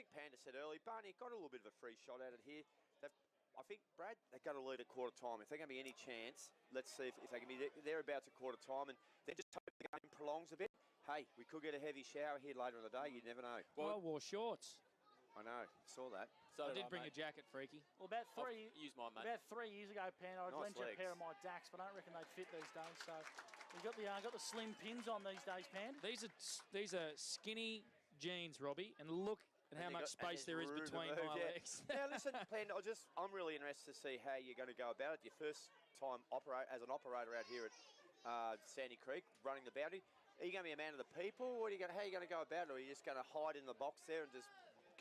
like Panda said earlier, Barney got a little bit of a free shot at it here. I think, Brad, they're going to lead at quarter time. If they're going to be any chance, let's see if they can be thereabouts at quarter time, and then just hope the game prolongs a bit. Hey, we could get a heavy shower here later in the day. You never know. Well, I wore shorts. I know. Saw that. So I did bring a jacket, Freaky. Well, about 3 years ago, Panda, I'd lent you a pair of my Daks, but I don't reckon they'd fit these days. So we've got the slim pins on these days, Panda. These are skinny jeans, Robbie, and look and how much space there is between my legs. Now, listen, Panda, I'm really interested to see how you're going to go about it. Your first time as an operator out here at Sandy Creek, running the boundary. Are you going to be a man of the people, or how are you going to go about it? Or are you just going to hide in the box there and just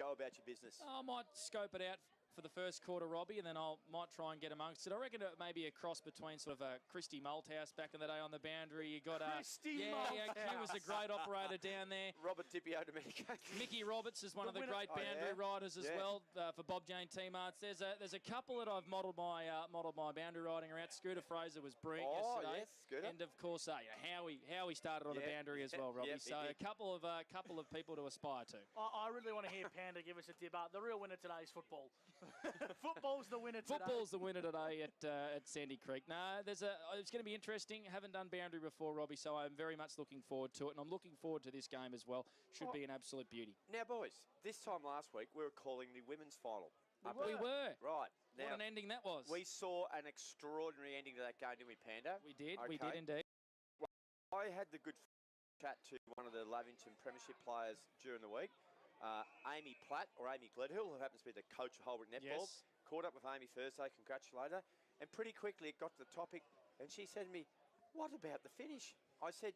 go about your business? I might scope it out for the first quarter, Robbie, and then might try and get amongst it. I reckon it may be a cross between sort of a Christy Malthouse back in the day on the boundary. You got Christy Malthouse. He was a great operator down there. Robert Tipio Domenico. Mickey Roberts is one of the great boundary riders as well for Bob Jane Team Arts. There's a couple that I've modelled my boundary riding around. Scooter Fraser was brilliant yesterday. Yes, Scooter. And of course, Howie started on the boundary as well, Robbie. So a couple of people to aspire to. I really want to hear Panda give us a tip. The real winner today is football. Football's the winner today. Football's the winner today at Sandy Creek. No, it's going to be interesting. I haven't done boundary before, Robbie, so I'm very much looking forward to it, and I'm looking forward to this game as well. Should be an absolute beauty. Now, boys, this time last week we were calling the women's final. We were. Right. Now, what an ending that was. We saw an extraordinary ending to that game, didn't we, Panda? We did. Okay. We did indeed. Well, I had the good chat to one of the Lavington Premiership players during the week, Amy Platt, or Amy Gledhill, who happens to be the coach of Holbrook Netball. Yes. Caught up with Amy Thursday, congratulated her, and pretty quickly it got to the topic, and she said to me, "What about the finish?" I said,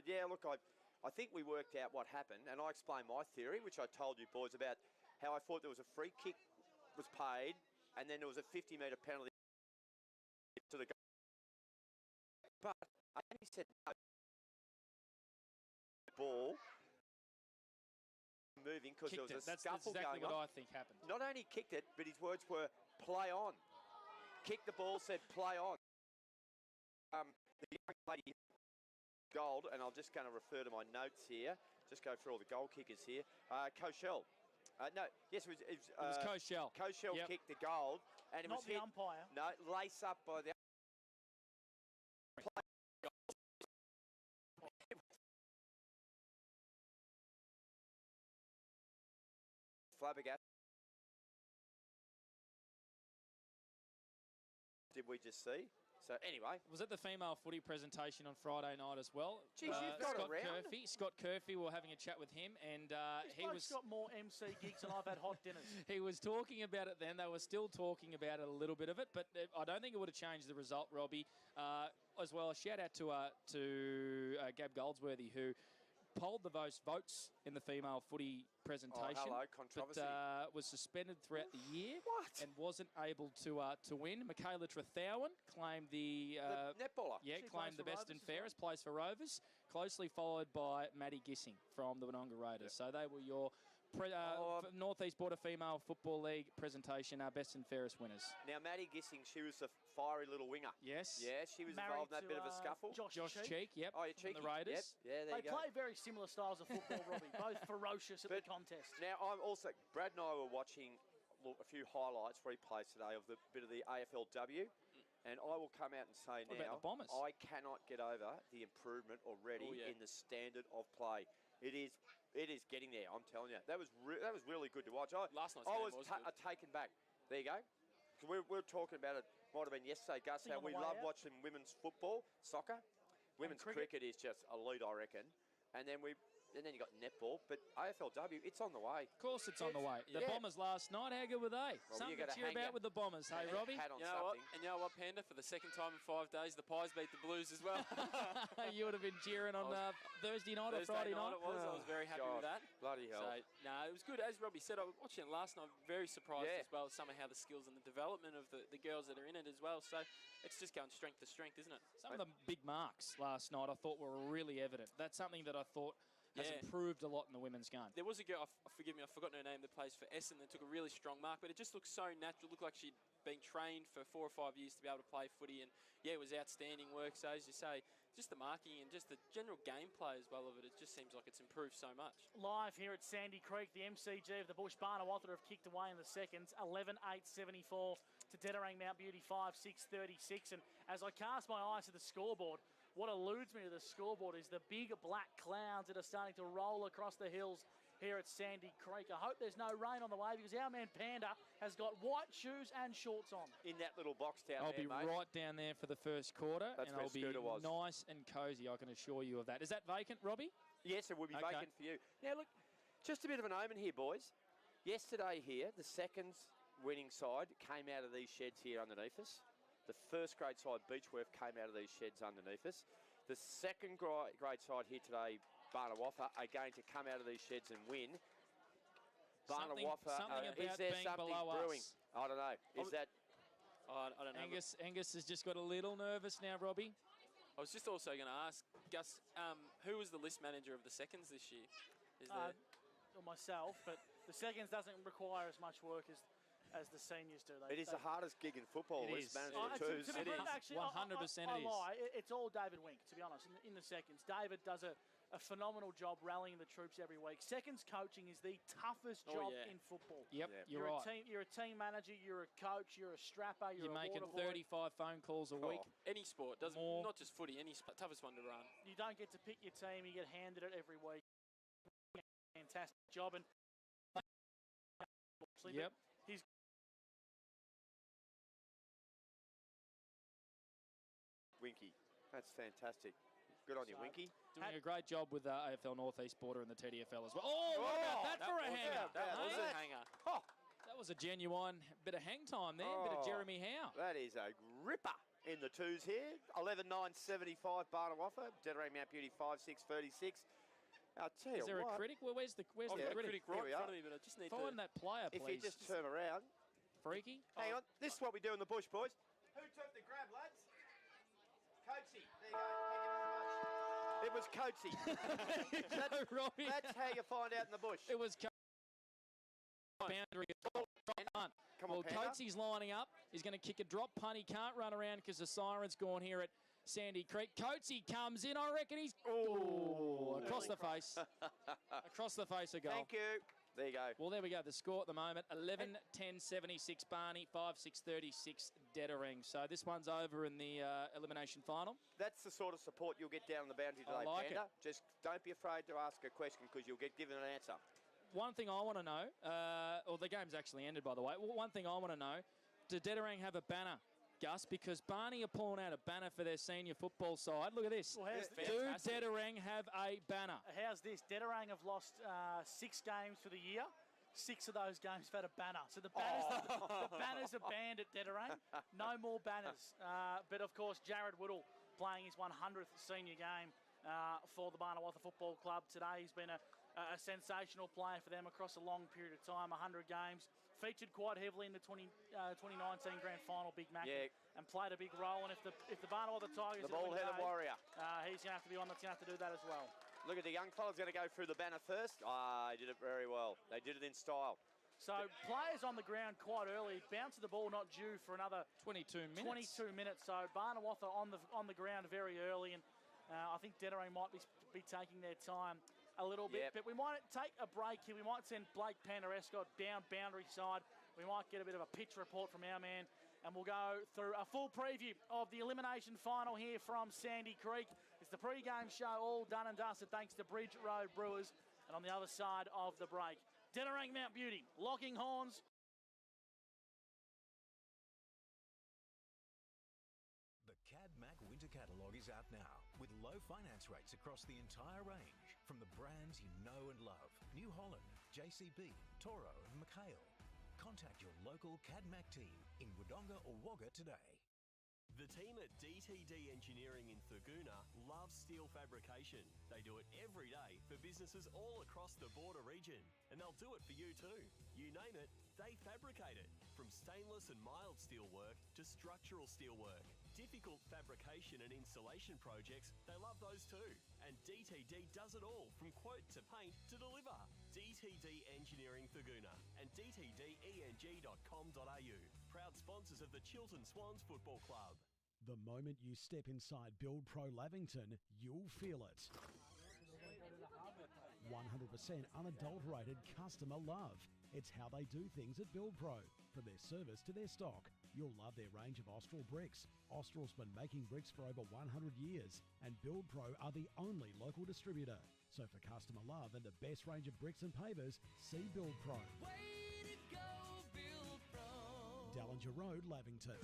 "Yeah, look, I think we worked out what happened," and I explained my theory, which I told you boys about how I thought there was a free kick was paid, and then there was a 50-metre penalty to the goal. But Amy said, "No, ball moving because there was a scuffle going on." That's exactly what I think happened. Not only kicked it, but his words were, "Play on." Kicked the ball, said, "Play on." The young lady, gold, and I'm just going to refer to my notes here, just go through all the goal kickers here. Cochelle. It was Cochelle. Cochelle kicked the gold, and it not was the umpire. No, lace up by the flabbergasted. Did we just see? So anyway, was at the female footy presentation on Friday night as well. Geez, you've got Scott Curfey. We were having a chat with him, and he was got more MC gigs than I've had hot dinners. He was talking about it then. They were still talking about it a little bit of it, but I don't think it would have changed the result, Robbie. As well, a shout out to Gab Goldsworthy, who polled the votes in the female footy presentation. Oh, hello, controversy. But was suspended throughout the year. What? And wasn't able to win. Michaela Trethowan claimed the netballer. Yeah, claimed the best and fairest, plays for Rovers, closely followed by Maddie Gissing from the Wononga Raiders. Yep. So they were your North East Border Female Football League presentation, our best and fairest winners. Now, Maddie Gissing, she was a fiery little winger. Yes. Yeah, she was involved in that bit of a scuffle. Josh Cheek, yep. Oh, yeah, Cheeky. From the Raiders. Yep. Yeah, there you go. They play very similar styles of football, Robbie, both ferocious at the contest. Now, I'm also, Brad and I were watching a few highlights, replays today of the bit of the AFLW. And I will come out and say what about the Bombers? I cannot get over the improvement already in the standard of play. It is getting there, I'm telling you. That was really good to watch. Last night's game was taken back. There you go. We were talking about it, might have been yesterday, Gus, how we love watching women's football, soccer. Women's cricket is just elite, I reckon. And then you got netball, but AFLW, it's on the way. Of course it's on the way. The Bombers last night, how good were they? Well, something to cheer about with the Bombers, hey, Robbie? You know what, Panda? For the second time in 5 days, the Pies beat the Blues as well. You would have been cheering on Thursday night or Friday night? It was. I was very happy with that. Bloody hell. So, no, it was good. As Robbie said, I was watching it last night, very surprised as well, some of how the skills and the development of the girls that are in it as well. So it's just going strength to strength, isn't it? Some of the big marks last night I thought were really evident. That's something that I thought has improved a lot in the women's game. There was a girl, forgive me, I've forgotten her name, that plays for Essen that took a really strong mark, but it just looked so natural. It looked like she'd been trained for 4 or 5 years to be able to play footy, and it was outstanding work. So as you say, just the marking and just the general gameplay as well of it. It just seems like it's improved so much. Live here at Sandy Creek, the MCG of the Bush. Barnawatha have kicked away in the seconds. 11-8-74 to Dederang Mount Beauty 5-6-36. And as I cast my eyes to the scoreboard, what eludes me to the scoreboard is the big black clouds that are starting to roll across the hills here at Sandy Creek. I hope there's no rain on the way because our man Panda has got white shoes and shorts on. In that little box down I'll there, be mate. right down there for the first quarter, That's and where I'll be Scooter was. nice and cosy, I can assure you of that. Is that vacant, Robbie? Yes, it will be vacant for you. Now, look, just a bit of an omen here, boys. Yesterday here, the seconds winning side came out of these sheds here underneath us. The first grade side, Beechworth, came out of these sheds underneath us. The second grade side here today, Barnawatha, are going to come out of these sheds and win. Barnawatha, is there something brewing? I don't know. Is that... I don't know. Angus has just got a little nervous now, Robbie. I was just also going to ask, Gus, who was the list manager of the seconds this year? Myself, but the seconds doesn't require as much work as the seniors do. It is the hardest gig in football, list manager twos. It is. Actually, 100% I lie. It's all David Wink, to be honest, in the seconds. David does a phenomenal job rallying the troops every week. Seconds coaching is the toughest job in football. Yep, you're right. You're a team manager, you're a coach, you're a strapper, you're making a water 35 phone calls a week. Any sport, not just footy, any sport, toughest one to run. You don't get to pick your team, you get handed it every week. Fantastic job. And yep. He's Winky. That's fantastic. Good on you, Winky. Doing a great job with AFL Northeast Border and the TDFL as well. Oh, what about that for a hanger? That was a hanger. Oh. That was a genuine bit of hang time there, bit of Jeremy Howe. That is a ripper in the twos here. 11-9-75 Barnawatha. Dederang Mount Beauty 5-6-36. I'll tell you Is there what. a critic? Well, where's the I've got a critic right in Here we front of me, but I just need Find that player, please. If you just turn around. Freaky. Hang on. This is what we do in the bush, boys. Who took the grab, lads? Coatsy. There you go. Thank you very much. It was Coatsy. Robbie. That's how you find out in the bush. It was boundary. Come on, Panda. Coatsy's lining up. He's going to kick a drop punt. He can't run around because the siren's gone here at Sandy Creek. Coatsy comes in. I reckon he's across the face. Across the face a goal. Thank you. There you go. Well, there we go. The score at the moment, 11-10-76 Barney, 5-6-36 Dederang. So this one's over in the elimination final. That's the sort of support you'll get down on the boundary today, Panda. Just don't be afraid to ask a question because you'll get given an answer. One thing I want to know, the game's actually ended, by the way. One thing I want to know, do Dederang have a banner, Gus? Because Barney are pulling out a banner for their senior football side. Look at this. Well, do Dederang have a banner? How's this? Dederang have lost 6 games for the year. 6 of those games have had a banner. So the banners are banned at Dederang. No more banners. But, of course, Jared Woodall playing his 100th senior game for the Barnawatha Football Club today. He's been a sensational player for them across a long period of time, 100 games. Featured quite heavily in the 2019 Grand Final, Big Mac, and played a big role. And if the Barnawatha Tigers... The ball-headed warrior. He's going to have to be one that's going to have to do that as well. Look at the young fella's going to go through the banner first. They did it very well. They did it in style. So players on the ground quite early. Bounce of the ball not due for another 22 minutes. 22 minutes. So Barnawatha on the ground very early, and I think Dederang might be taking their time a little bit. But we might take a break here. We might send Blake Panderescott down boundary side. We might get a bit of a pitch report from our man, and we'll go through a full preview of the elimination final here from Sandy Creek. It's the pre-game show all done and dusted thanks to Bridge Road Brewers. And on the other side of the break, Dederang Mount Beauty, locking horns. The CAD-MAC Winter Catalogue is out now with low finance rates across the entire range from the brands you know and love. New Holland, JCB, Toro and McHale. Contact your local CAD-MAC team in Wodonga or Wagga today. The team at DTD Engineering in Thurgoona loves steel fabrication. They do it every day for businesses all across the border region. And they'll do it for you too. You name it, they fabricate it. From stainless and mild steel work to structural steel work. Difficult fabrication and installation projects, they love those too. And DTD does it all, from quote to paint to deliver. DTD Engineering Thurgoona and dtdeng.com.au. Proud sponsors of the Chiltern Swans Football Club. The moment you step inside Build Pro Lavington, you'll feel it. 100% unadulterated customer love. It's how they do things at Build Pro. From their service to their stock, you'll love their range of Austral bricks. Austral's been making bricks for over 100 years, and Build Pro are the only local distributor. So for customer love and the best range of bricks and pavers, see Build Pro. Way to go, Build Pro. Tallangatta Road, Lavington.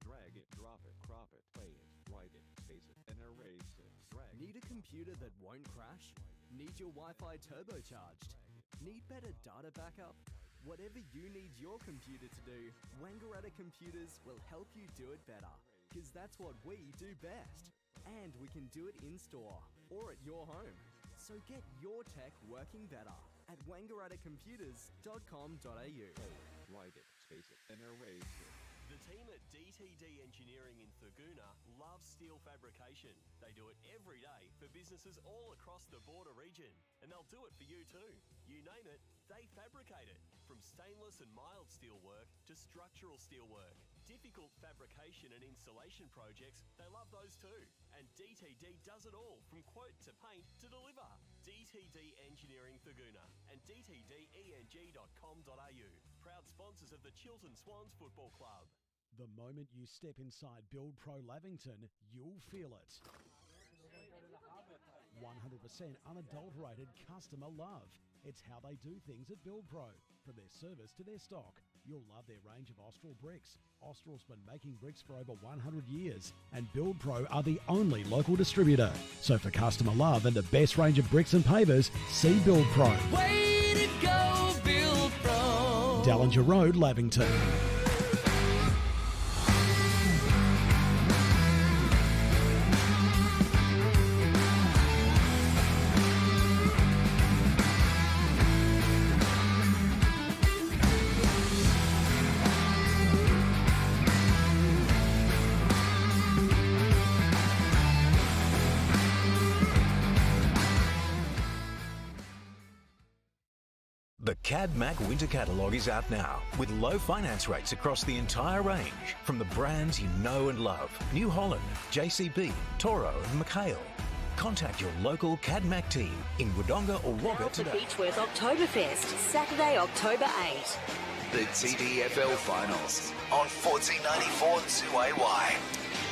Drag it, drop it, crop it, play it, write it, space it, and erase it. Drag Need a computer that won't crash? Need your Wi-Fi turbocharged? Need better data backup? Whatever you need your computer to do, Wangaratta Computers will help you do it better. Because that's what we do best. And we can do it in-store or at your home. So get your tech working better at wangarattacomputers.com.au. play it, write it, space it, and erase it. The team at DTD Engineering in Thurgoona loves steel fabrication. They do it every day for businesses all across the border region. And they'll do it for you too. You name it, they fabricate it. From stainless and mild steel work to structural steel work. Difficult fabrication and installation projects, they love those too. And DTD does it all, from quote to paint to deliver. DTD Engineering Thurgoona and dtdeng.com.au. Proud sponsors of the Chiltern Swans Football Club. The moment you step inside Build Pro Lavington, you'll feel it. 100% unadulterated customer love. It's how they do things at Build Pro. From their service to their stock, you'll love their range of Austral bricks. Austral's been making bricks for over 100 years, and Build Pro are the only local distributor. So for customer love and the best range of bricks and pavers, see Build Pro. Way to go, Build Pro. Tallangatta Road, Lavington. The CAD-MAC winter catalogue is out now with low finance rates across the entire range from the brands you know and love. New Holland, JCB, Toro and McHale. Contact your local CAD-MAC team in Wodonga or Wagga today. Beechworth Oktoberfest, Saturday, October 8. The TDFL Finals on 1494 2AY.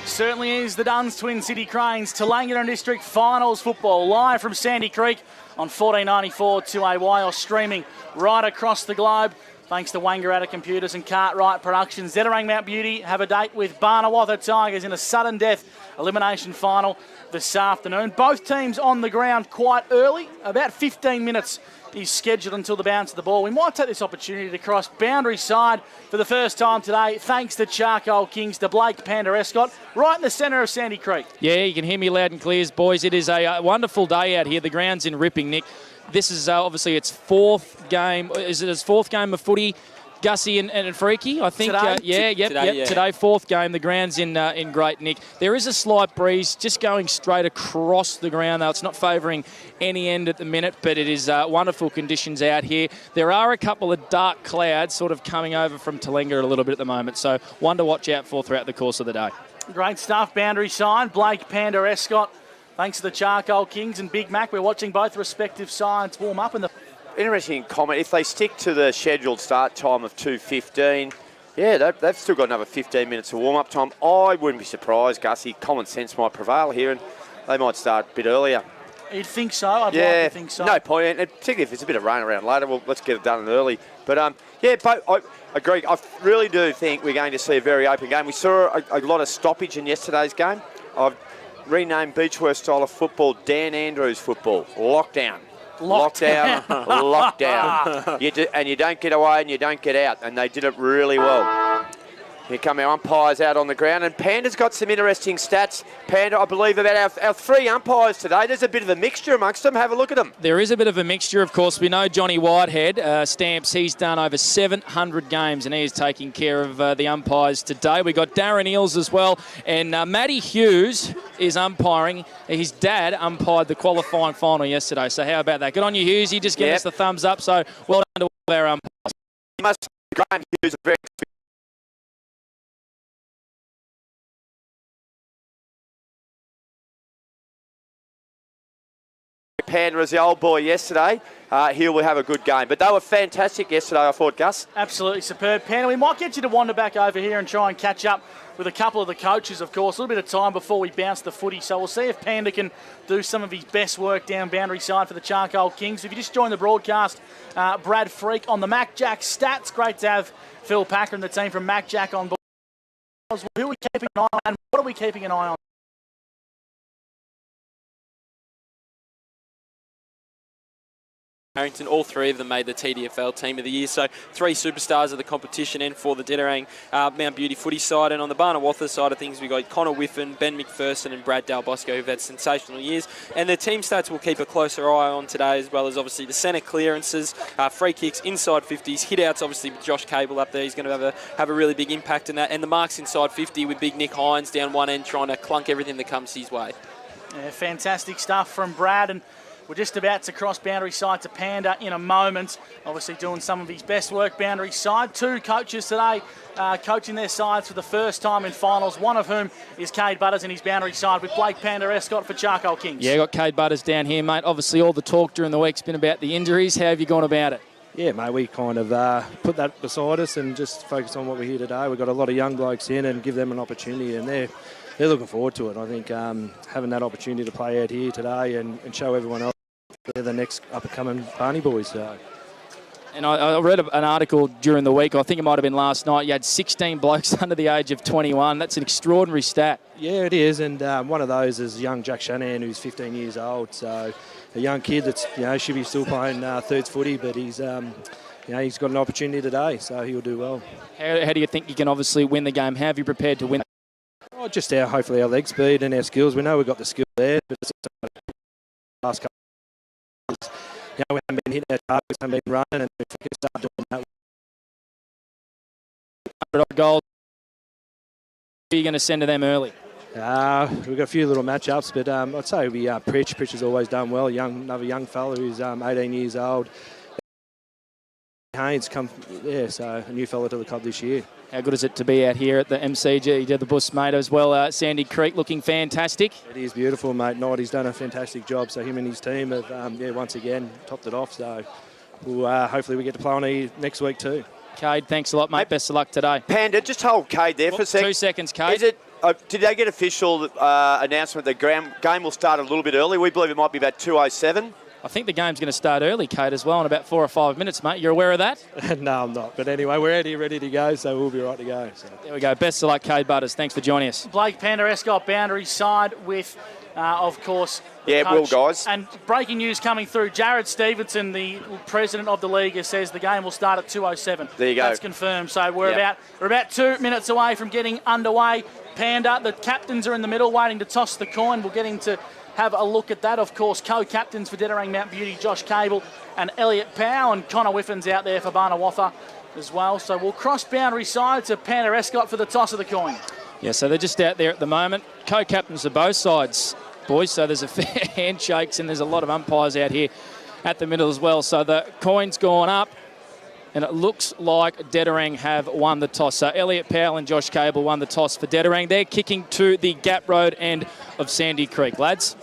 Certainly is the Duns Twin City Cranes Tallangatta District Finals football live from Sandy Creek on 1494 2AY or streaming right across the globe thanks to Wangaratta Computers and Cartwright Productions. Dederang Mount Beauty have a date with Barnawatha Tigers in a sudden death elimination final this afternoon. Both teams on the ground quite early, about 15 minutes is scheduled until the bounce of the ball. We might take this opportunity to cross boundary side for the first time today, thanks to Charcoal Kings, to Blake Panderescott, right in the centre of Sandy Creek. Yeah, you can hear me loud and clear, boys. It is a wonderful day out here. The ground's in ripping, Nick. This is obviously its fourth game. Is it its fourth game of footy? Gussie and Freaky, I think. Today? Today, fourth game. The ground's in great nick. There is a slight breeze just going straight across the ground, though. It's not favouring any end at the minute, but it is wonderful conditions out here. There are a couple of dark clouds sort of coming over from Tallangatta a little bit at the moment, so one to watch out for throughout the course of the day. Great stuff, boundary side. Blake Panderescott, thanks to the Charcoal Kings and Big Mac. We're watching both respective sides warm up in the... Interesting comment. If they stick to the scheduled start time of 2:15, yeah, they've still got another 15 minutes of warm-up time. I wouldn't be surprised, Gussie. Common sense might prevail here, and they might start a bit earlier. You'd think so. I'd like to think so. No point, and particularly if it's a bit of rain around later, well, let's get it done early. But, I agree. I really do think we're going to see a very open game. We saw a lot of stoppage in yesterday's game. I've renamed Beechworth style of football Dan Andrews football. Lockdown. And you don't get away and you don't get out, and they did it really well. Here come our umpires out on the ground, and Panda's got some interesting stats. Panda, I believe, about our 3 umpires today. There's a bit of a mixture amongst them. Have a look at them. There is a bit of a mixture, of course. We know Johnny Whitehead, Stamps, he's done over 700 games, and he is taking care of the umpires today. We got Darren Eels as well, and Matty Hughes is umpiring. His dad umpired the qualifying final yesterday, so how about that? Good on you, Hughes. You just gave us the thumbs up, so well done to all our umpires. You must be Graham Hughes, a very Panda as the old boy yesterday. He will have a good game. But they were fantastic yesterday, I thought, Gus. Absolutely superb. Panda, we might get you to wander back over here and try and catch up with a couple of the coaches, of course. A little bit of time before we bounce the footy. So we'll see if Panda can do some of his best work down boundary side for the Charcoal Kings. If you just joined the broadcast, Brad Freak on the Mac Jack stats. Great to have Phil Packer and the team from Mac Jack on board. Who are we keeping an eye on and what are we keeping an eye on? Harrington, all 3 of them made the TDFL Team of the Year. So 3 superstars of the competition and for the Dederang Mount Beauty footy side. And on the Barnawatha side of things, we've got Connor Whiffen, Ben McPherson and Brad Del Bosco, who've had sensational years. And the team stats we'll keep a closer eye on today, as well as obviously the centre clearances, free kicks, inside 50s, hit-outs, obviously with Josh Cable up there. He's going to have a really big impact in that. And the marks inside 50 with big Nick Hines down one end, trying to clunk everything that comes his way. Yeah, fantastic stuff from Brad. And we're just about to cross boundary side to Panda in a moment. Obviously doing some of his best work boundary side. 2 coaches today coaching their sides for the first time in finals, one of whom is Cade Butters in his boundary side with Blake Panda Escott for Charcoal Kings. Yeah, got Cade Butters down here, mate. Obviously all the talk during the week's been about the injuries. How have you gone about it? Yeah, mate, we kind of put that beside us and just focus on what we're here today. We've got a lot of young blokes in and give them an opportunity, and they're looking forward to it. I think having that opportunity to play out here today and show everyone else they're the next up-and-coming Barney boys. So. And I read an article during the week, I think it might have been last night, you had 16 blokes under the age of 21. That's an extraordinary stat. Yeah, it is, and one of those is young Jack Shanahan, who's 15 years old. So a young kid that's, should be still playing thirds footy, but he's got an opportunity today, so he'll do well. How do you think you can obviously win the game? How have you prepared to win? Oh, just hopefully our leg speed and our skills. We know we've got the skill there, but it's last couple. We haven't been hitting our targets, haven't been running, and if we can start doing that. Goals. Who are you going to send to them early? We've got a few little matchups, but I'd say it'll be Pritch. Pritch has always done well. Another young fella who's 18 years old. Haynes so a new fella to the club this year. How good is it to be out here at the MCG, the Bush, mate, as well? Sandy Creek looking fantastic. It is beautiful, mate. He's done a fantastic job. So him and his team have, once again, topped it off. So we'll, hopefully we get to play on here next week too. Cade, thanks a lot, mate. Best of luck today. Panda, just hold Cade there for a second. 2 seconds, Cade. Is it? Did they get official announcement that the game will start a little bit early? We believe it might be about 2:07. I think the game's going to start early, Cade, as well, in about 4 or 5 minutes, mate. You're aware of that? No, I'm not. But anyway, we're out here ready to go, so we'll be right to go. So. There we go. Best of luck, Cade Butters. Thanks for joining us. Blake Panda Escott, boundary side with, of course, Will, guys. And breaking news coming through. Jared Stevenson, the president of the league, says the game will start at 2:07. There you go. That's confirmed. So we're about 2 minutes away from getting underway. Panda, the captains are in the middle waiting to toss the coin. We'll get him to have a look at that. Of course, co-captains for Dederang Mount Beauty, Josh Cable and Elliot Powell, and Connor Whiffen's out there for Barnawatha as well. So we'll cross boundary side to Panda Escott for the toss of the coin. Yeah, so they're just out there at the moment. Co-captains of both sides, boys, so there's a fair handshakes and there's a lot of umpires out here at the middle as well. So the coin's gone up and it looks like Dederang have won the toss. So Elliot Powell and Josh Cable won the toss for Dederang. They're kicking to the Gap Road end of Sandy Creek, lads.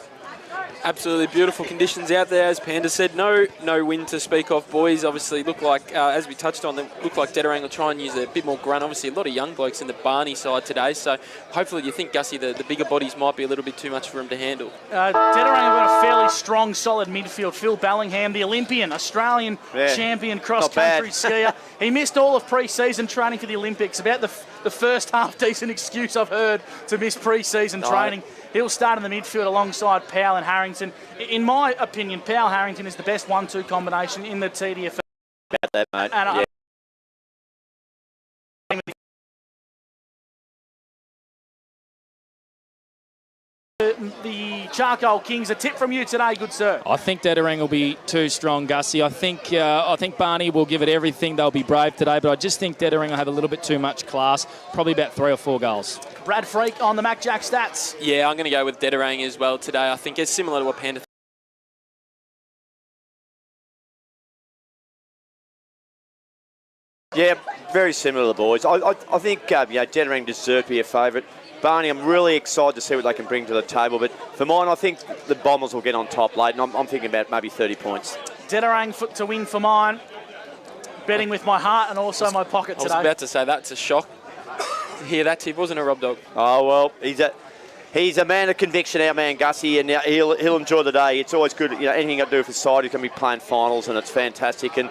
Absolutely beautiful conditions out there, as Panda said. No wind to speak of, boys. Obviously, look like, as we touched on, they look like Dederang will try and use a bit more grunt. Obviously, a lot of young blokes in the Barney side today, so hopefully you think, Gussie, the bigger bodies might be a little bit too much for him to handle. Dederang have got a fairly strong, solid midfield. Phil Bellingham, the Olympian, Australian champion cross-country skier. He missed all of pre-season training for the Olympics. About the first half-decent excuse I've heard to miss pre-season training. He'll start in the midfield alongside Powell and Harrington. In my opinion, Powell-Harrington is the best 1-2 combination in the TDFL. About that, mate. And the Charcoal Kings, a tip from you today, good sir. I think Dederang will be too strong, Gussie. I think Barney will give it everything. They'll be brave today, but I just think Dederang will have a little bit too much class, probably about 3 or 4 goals. Brad Freak on the Mac Jack stats. Yeah, I'm going to go with Dederang as well today. I think it's similar to what Panda. Yeah, very similar to the boys. I think Dederang deserve to be a favourite. Barney, I'm really excited to see what they can bring to the table, but for mine, I think the Bombers will get on top late, and I'm thinking about maybe 30 points. Dederang to win for mine. Betting with my heart and also my pocket today. I was about to say that's a shock. To hear that tip, wasn't it, Rob Dog? Oh, well, he's a man of conviction, our man Gussie, and he'll enjoy the day. It's always good, anything I do for side, he can be playing finals, and it's fantastic. And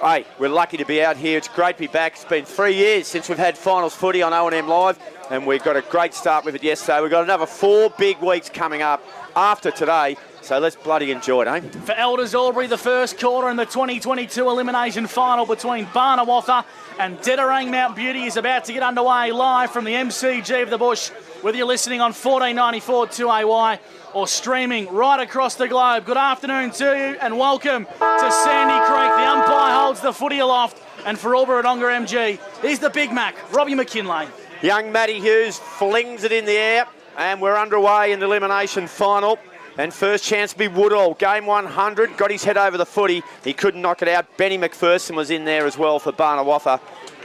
hey, we're lucky to be out here. It's great to be back. It's been 3 years since we've had finals footy on O&M Live, and we got a great start with it yesterday. We've got another 4 big weeks coming up after today, so let's bloody enjoy it, eh? For Elders Albury, the first quarter in the 2022 elimination final between Barnawatha and Dederang Mount Beauty is about to get underway live from the MCG of the Bush, whether you're listening on 1494 2AY or streaming right across the globe. Good afternoon to you and welcome to Sandy Creek. The umpire holds the footy aloft, and for Albury MG, here's the Big Mac, Robbie McKinlay. Young Matty Hughes flings it in the air, and we're underway in the elimination final. And first chance to be Woodall. Game 100, got his head over the footy. He couldn't knock it out. Benny McPherson was in there as well for Barnawatha.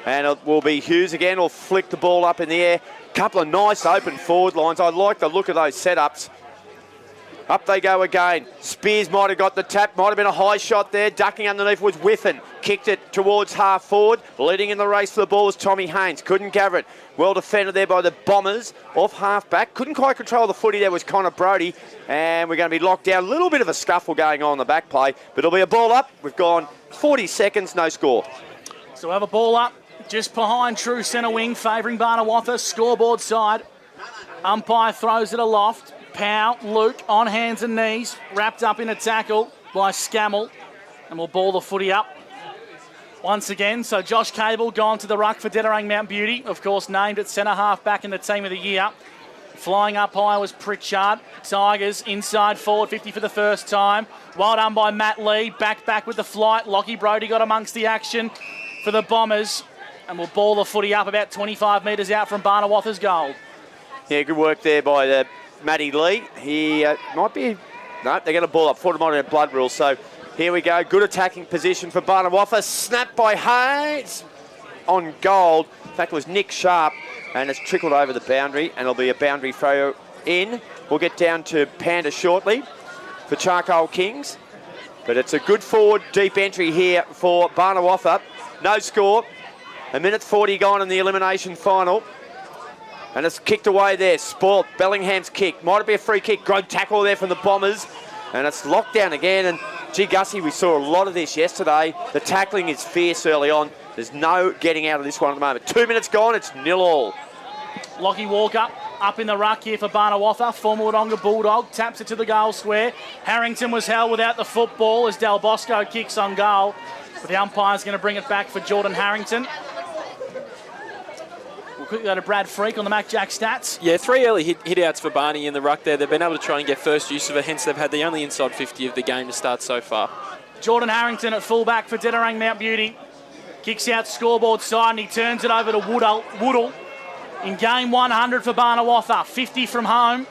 And it will be Hughes again. Will flick the ball up in the air. Couple of nice open forward lines. I like the look of those setups. Up they go again. Spears might have got the tap. Might have been a high shot there. Ducking underneath was Whiffen. Kicked it towards half forward. Leading in the race for the ball was Tommy Haynes. Couldn't gather it. Well defended there by the Bombers. Off half back. Couldn't quite control the footy there was Connor Brodie. And we're going to be locked down. A little bit of a scuffle going on in the back play. But it'll be a ball up. We've gone 40 seconds. No score. So we have a ball up just behind true centre wing, favouring Barnawatha. Scoreboard side. Umpire throws it aloft. Powell, Luke, on hands and knees, wrapped up in a tackle by Scammell, and we'll ball the footy up once again. So Josh Cable gone to the ruck for Dederang Mount Beauty, of course named at centre half back in the team of the year. Flying up high was Pritchard. Tigers inside forward 50 for the first time. Well done by Matt Lee, back with the flight. Lockie Brodie got amongst the action for the Bombers, and we'll ball the footy up about 25 metres out from Barnawatha's goal. Yeah, good work there by Matty Lee. He might be... No, they're going to ball up. Thought it might have been blood rule. So here we go. Good attacking position for Barnawatha. Snap by Haynes on goal. In fact, it was Nick Sharp, and it's trickled over the boundary, and it'll be a boundary throw in. We'll get down to Panda shortly for Charcoal Kings. But it's a good forward deep entry here for Barnawatha. No score. 1:40 gone in the elimination final. And it's kicked away there. Spoilt. Bellingham's kick. Might it be a free kick? Great tackle there from the Bombers. And it's locked down again. And gee, Gussie, we saw a lot of this yesterday. The tackling is fierce early on. There's no getting out of this one at the moment. 2 minutes gone. It's 0-0. Lockie Walker up in the ruck here for Barnawatha. Former Wodonga Bulldog taps it to the goal square. Harrington was held without the football as Del Bosco kicks on goal. But the umpire's going to bring it back for Jordan Harrington. We'll quickly go to Brad Freak on the Mac Jack stats. Yeah, 3 early hit outs for Barney in the ruck there. They've been able to try and get first use of it, hence they've had the only inside 50 of the game to start so far. Jordan Harrington at fullback for Dederang Mount Beauty. Kicks out scoreboard side and he turns it over to Woodall. In game 100 for Barnawatha, 50 from home.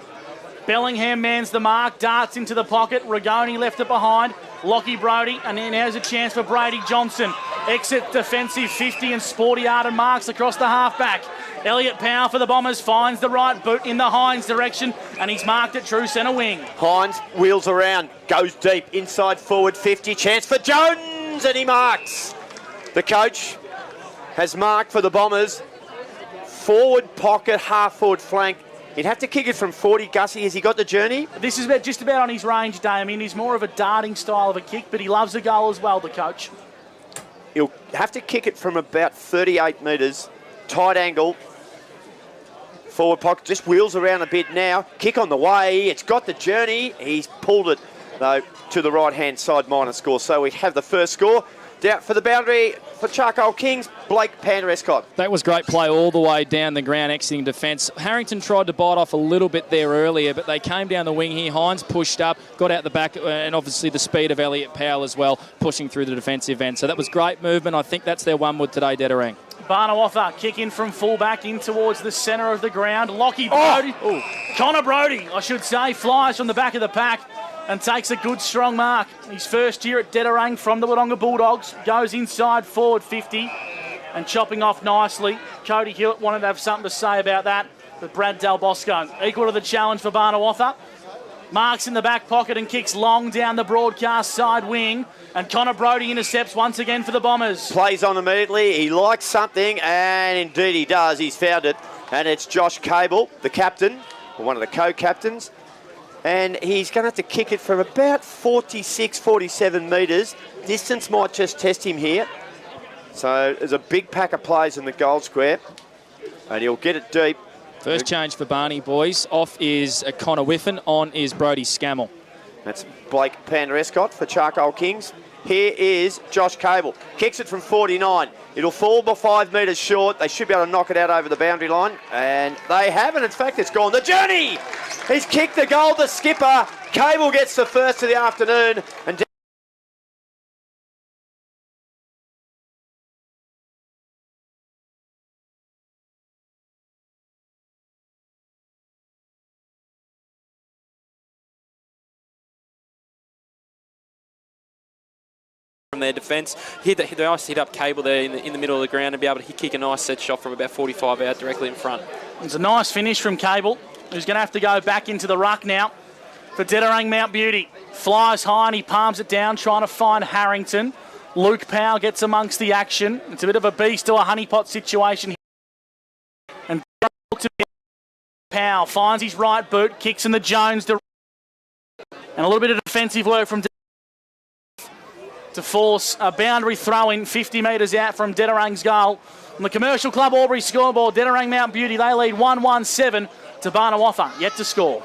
Bellingham mans the mark, darts into the pocket. Rigoni left it behind. Lockie Brodie, and then there's a chance for Brady Johnson. Exit defensive 50 and sporty art and marks across the halfback. Elliott Powell for the Bombers finds the right boot in the Hines direction, and he's marked at true centre wing. Hines wheels around, goes deep, inside forward 50, chance for Jones, and he marks. The coach has marked for the Bombers. Forward pocket, half forward flank. He'd have to kick it from 40. Gussie, has he got the journey? This is just about on his range, Damien. He's more of a darting style of a kick, but he loves a goal as well, the coach. He'll have to kick it from about 38 metres. Tight angle. Forward pocket, just wheels around a bit now. Kick on the way. It's got the journey. He's pulled it, though, to the right-hand side minor score. So we have the first score. Down for the boundary for Charcoal Kings, Blake Panderescott. That was great play all the way down the ground, exiting defence. Harrington tried to bite off a little bit there earlier, but they came down the wing here. Hines pushed up, got out the back, and obviously the speed of Elliott Powell as well, pushing through the defensive end. So that was great movement. I think that's their one wood today, Dederang. Barnawatha kick in from fullback in towards the centre of the ground. Lockie Brody, Connor Brody, I should say, flies from the back of the pack and takes a good strong mark. His first year at Dederang from the Wodonga Bulldogs, goes inside forward 50 and chopping off nicely. Cody Hewitt wanted to have something to say about that, but Brad Del Bosco equal to the challenge for Barnawatha. Marks in the back pocket and kicks long down the broadcast side wing, and Connor Brody intercepts once again for the Bombers. Plays on immediately. He likes something, and indeed he does. He's found it, and it's Josh Cable, the captain, or one of the co-captains. And he's going to have to kick it from about 46, 47 metres. Distance might just test him here. So there's a big pack of players in the goal square. And he'll get it deep. First change for Barney, boys. Off is Connor Whiffen, on is Brody Scammell. That's Blake Panderescott for Charcoal Kings. Here is Josh Cable. Kicks it from 49. It'll fall by 5 metres short. They should be able to knock it out over the boundary line. And they haven't. In fact, it's gone. The journey! He's kicked the goal, the skipper. Cable gets the first of the afternoon. And from their defence. They nice hit up Cable there in the middle of the ground and be able to kick a nice set shot from about 45 out directly in front. It's a nice finish from Cable, who's going to have to go back into the ruck now for Dederang Mount Beauty. Flies high and he palms it down, trying to find Harrington. Luke Powell gets amongst the action. It's a bit of a beast or a honeypot situation here. And Powell finds his right boot, kicks in the Jones and a little bit of defensive work from to force a boundary throw-in 50 metres out from Dederang's goal. On the Commercial Club Albury scoreboard, Dederang Mount Beauty, they lead 1-1-7 to Barnawatha, yet to score.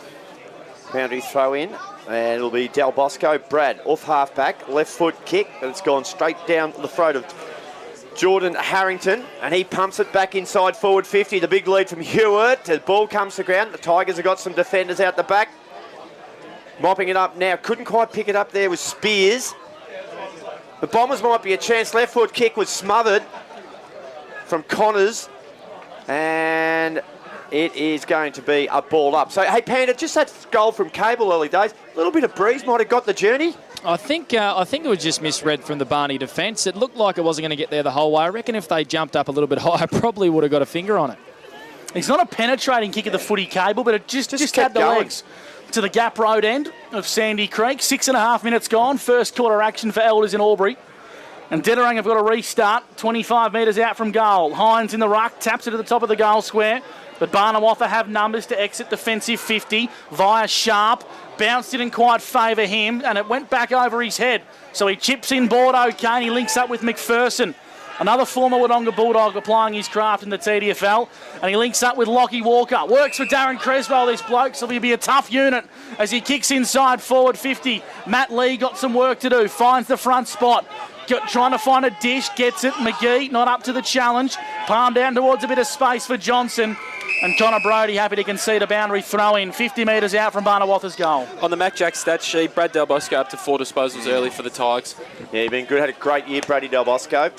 Boundary throw-in, and it'll be Del Bosco. Brad, off half-back, left foot kick, and it's gone straight down the throat of Jordan Harrington, and he pumps it back inside forward 50. The big lead from Hewitt. The ball comes to ground. The Tigers have got some defenders out the back. Mopping it up now. Couldn't quite pick it up there with Spears. The Bombers might be a chance. Left foot kick was smothered from Connors, and it is going to be a ball up. So, hey, Panda, just that goal from Cable early days. A little bit of breeze might have got the journey. I think it was just misread from the Barney defence. It looked like it wasn't going to get there the whole way. I reckon if they jumped up a little bit higher, probably would have got a finger on it. It's not a penetrating kick of the footy, Cable, but it just had the going. Legs to the Gap Road end of Sandy Creek. 6.5 minutes gone. First quarter action for Elders in Albury. And Dederang have got a restart. 25 metres out from goal. Hines in the ruck, taps it to the top of the goal square. But Barnawatha have numbers to exit defensive 50 via Sharp. Bounced didn't quite favour him, and it went back over his head. So he chips in board okay, and he links up with McPherson. Another former Wodonga Bulldog applying his craft in the TDFL. And he links up with Lockie Walker. Works for Darren Creswell, this bloke, so he'll be a tough unit as he kicks inside forward 50. Matt Lee got some work to do, finds the front spot. Trying to find a dish, gets it. McGee not up to the challenge. Palm down towards a bit of space for Johnson. And Connor Brody happy to concede a boundary throw-in 50 metres out from Barnawatha's goal. On the Mac Jack stat sheet, Brad Del Bosco up to 4 disposals early for the Tigers. Yeah, he's been good. Had a great year, Brady Del Bosco.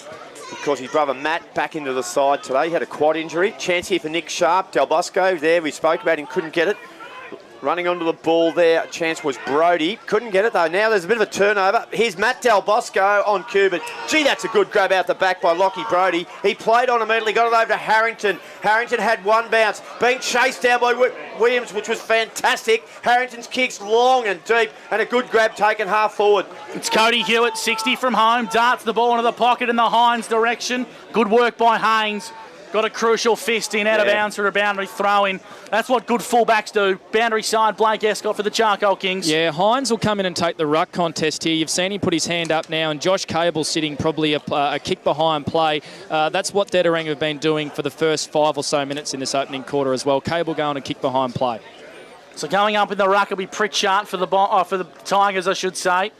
Of course, his brother Matt back into the side today. He had a quad injury. Chance here for Nick Sharp. Del Bosco there, we spoke about him, couldn't get it. Running onto the ball there, a chance was Brodie. Couldn't get it though. Now there's a bit of a turnover. Here's Matt Del Bosco on cue, but gee, that's a good grab out the back by Lockie Brodie. He played on immediately, got it over to Harrington. Harrington had one bounce, being chased down by Williams, which was fantastic. Harrington's kicks long and deep, and a good grab taken half forward. It's Cody Hewitt, 60 from home, darts the ball into the pocket in the Hines direction. Good work by Haynes. Got a crucial fist in out of bounds for a boundary throw-in. That's what good fullbacks do. Boundary side, Blake Escott for the Charcoal Kings. Yeah, Hines will come in and take the ruck contest here. You've seen him put his hand up now, and Josh Cable sitting probably a kick behind play. That's what Dederang have been doing for the first 5 or so minutes in this opening quarter as well. Cable going to kick behind play. So going up in the ruck will be Pritchard for the Tigers, I should say.